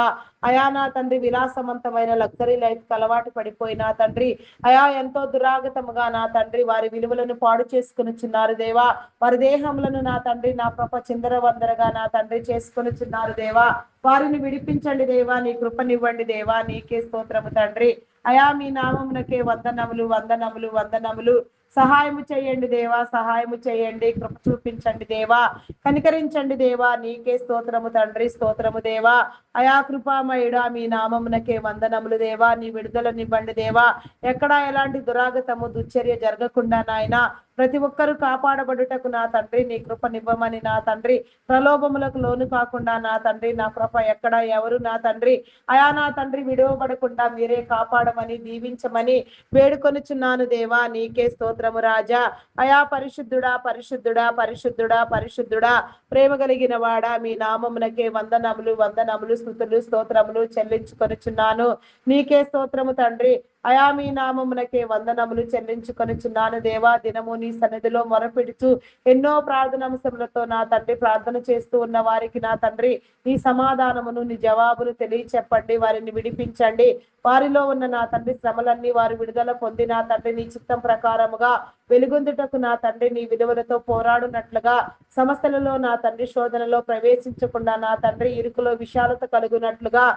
అయా నా తండ్రి విలాసవంతమైన లగ్జరీ లైఫ్ అలవాటు పడిపోయి నా తండ్రి అయా ఎంతో దురాగతముగా నా తండ్రి వారి విలువలను పాడు చేసుకొనుచున్నారు దేవా. వారి దేహములను నా తండ్రి నా ప్రభ చిందర వందరగా నా తండ్రి చేసుకొనుచున్నారు దేవా. వారిని విడిపించండి దేవా. నీ కృపనివ్వండి దేవా. నీకే స్తోత్రము తండ్రి. అయా మీ నామమునకే వందనములు వందనములు వందనములు. సహాయము చేయండి దేవా, సహాయము చేయండి, కృప చూపించండి దేవా, కనికరించండి దేవా. నీకే స్తోత్రము తండ్రి, స్తోత్రము దేవా. అయా కృపామయుడా మీ నామమునకే వందనములు దేవా. నీ విడుదలనివ్వండి దేవా. ఎక్కడా ఎలాంటి దురాగతము దుశ్చర్య జరగకుండా నాయన ప్రతి ఒక్కరూ కాపాడబడుటకు నా తండ్రి నీ కృపనివ్వమని నా తండ్రి ప్రలోభములకు లోను కాకుండా నా తండ్రి నా కృప ఎక్కడ ఎవరు నా తండ్రి అయా నా తండ్రి విడవబడకుండా మీరే కాపాడమని దీవించమని వేడుకొనుచున్నాను దేవా. నీకే స్తోత్రము రాజా. అయా పరిశుద్ధుడా పరిశుద్ధుడా పరిశుద్ధుడా పరిశుద్ధుడా ప్రేమ కలిగిన వాడా మీ నామమునకే వందనములు వందనములు స్తుతులు స్తోత్రములు చెల్లించుకొనుచున్నాను. నీకే స్తోత్రము తండ్రి. అయా మీ నామమునకే వందనములు చెల్లించుకొనుచున్నాను దేవా. దినము నీ సన్నిధిలో మొరపెడుచు ఎన్నో ప్రార్థనాంశములతో నా తండ్రి ప్రార్థన చేస్తూ ఉన్న వారికి నా తండ్రి నీ సమాధానమును నీ జవాబును తెలియచెప్పండి, వారిని విడిపించండి. వారిలో ఉన్న నా తండ్రి శ్రమలన్నీ వారు విడుదల పొంది నా తండ్రి నీ చిత్తం ప్రకారముగా వెలుగొందుటకు నా తండ్రి నీ విలువలతో పోరాడునట్లుగా, సమస్యలలో నా తండ్రి శోధనలో ప్రవేశించకుండా నా తండ్రి ఇరుకులో విశాలత కలుగునట్లుగా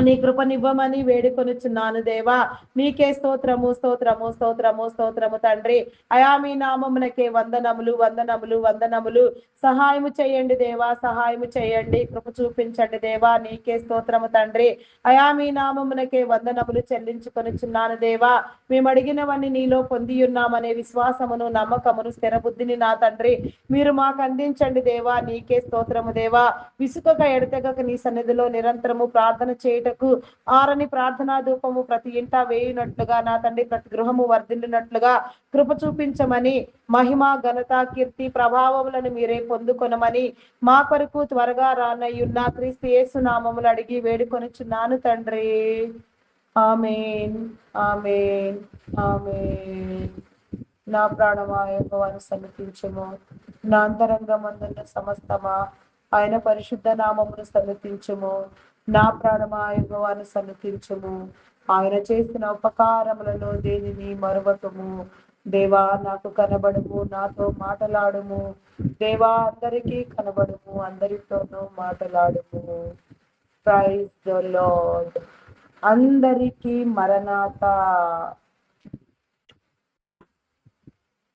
నీ కృపనివ్వమని వేడుకొనుచున్నాను దేవా. నీకే స్తోత్రము స్తోత్రము స్తోత్రము స్తోత్రము తండ్రి. అయా మీ నామమునకే వందనములు వందనములు వందనములు. సహాయము చేయండి దేవా, సహాయము చేయండి, కృప చూపించండి దేవా. నీకే స్తోత్రము తండ్రి. అయా మీ నామమునకే వందనములు చెల్లించుకొనుచున్నాను దేవా. మేము అడిగినవన్నీ నీలో పొంది ఉన్నామనే విశ్వాసమును నమ్మకమును స్థిర బుద్ధిని నా తండ్రి మీరు మాకు అందించండి దేవా. నీకే స్తోత్రము దేవా. విసుకక ఎడతెగక నీ సన్నిధిలో నిరంతరము ప్రార్థన చేయటకు ఆరని ప్రార్థనా ధూపము ప్రతి ఇంట వేయునట్లుగా నా తండ్రి ప్రతి గృహము వర్ధిల్లినట్లుగా కృప చూపించమని, మహిమ ఘనత కీర్తి ప్రభావములను మీరే పొందుకొనమని మా కొరకు త్వరగా రానయ్యున్న క్రీస్తు యేసు నామములు అడిగి వేడుకొనుచున్నాను తండ్రి. ఆమేన్ ఆమేన్ ఆమేన్. నా ప్రాణమా యెహోవాను సన్నిధించుము, నా అంతరంగమందున్న సమస్తమా ఆయన పరిశుద్ధ నామమును సన్నిధించుము. నా ప్రాణమా యెహోవాను సన్నిధించుము, ఆయన చేసిన ఉపకారములలో దేనిని మరువకము. దేవా నాకు కనబడుము, నాతో మాటలాడుము. దేవా అందరికీ కనబడుము, అందరితోనూ మాటలాడుము. Praise the lord. అందరికీ మరణాత.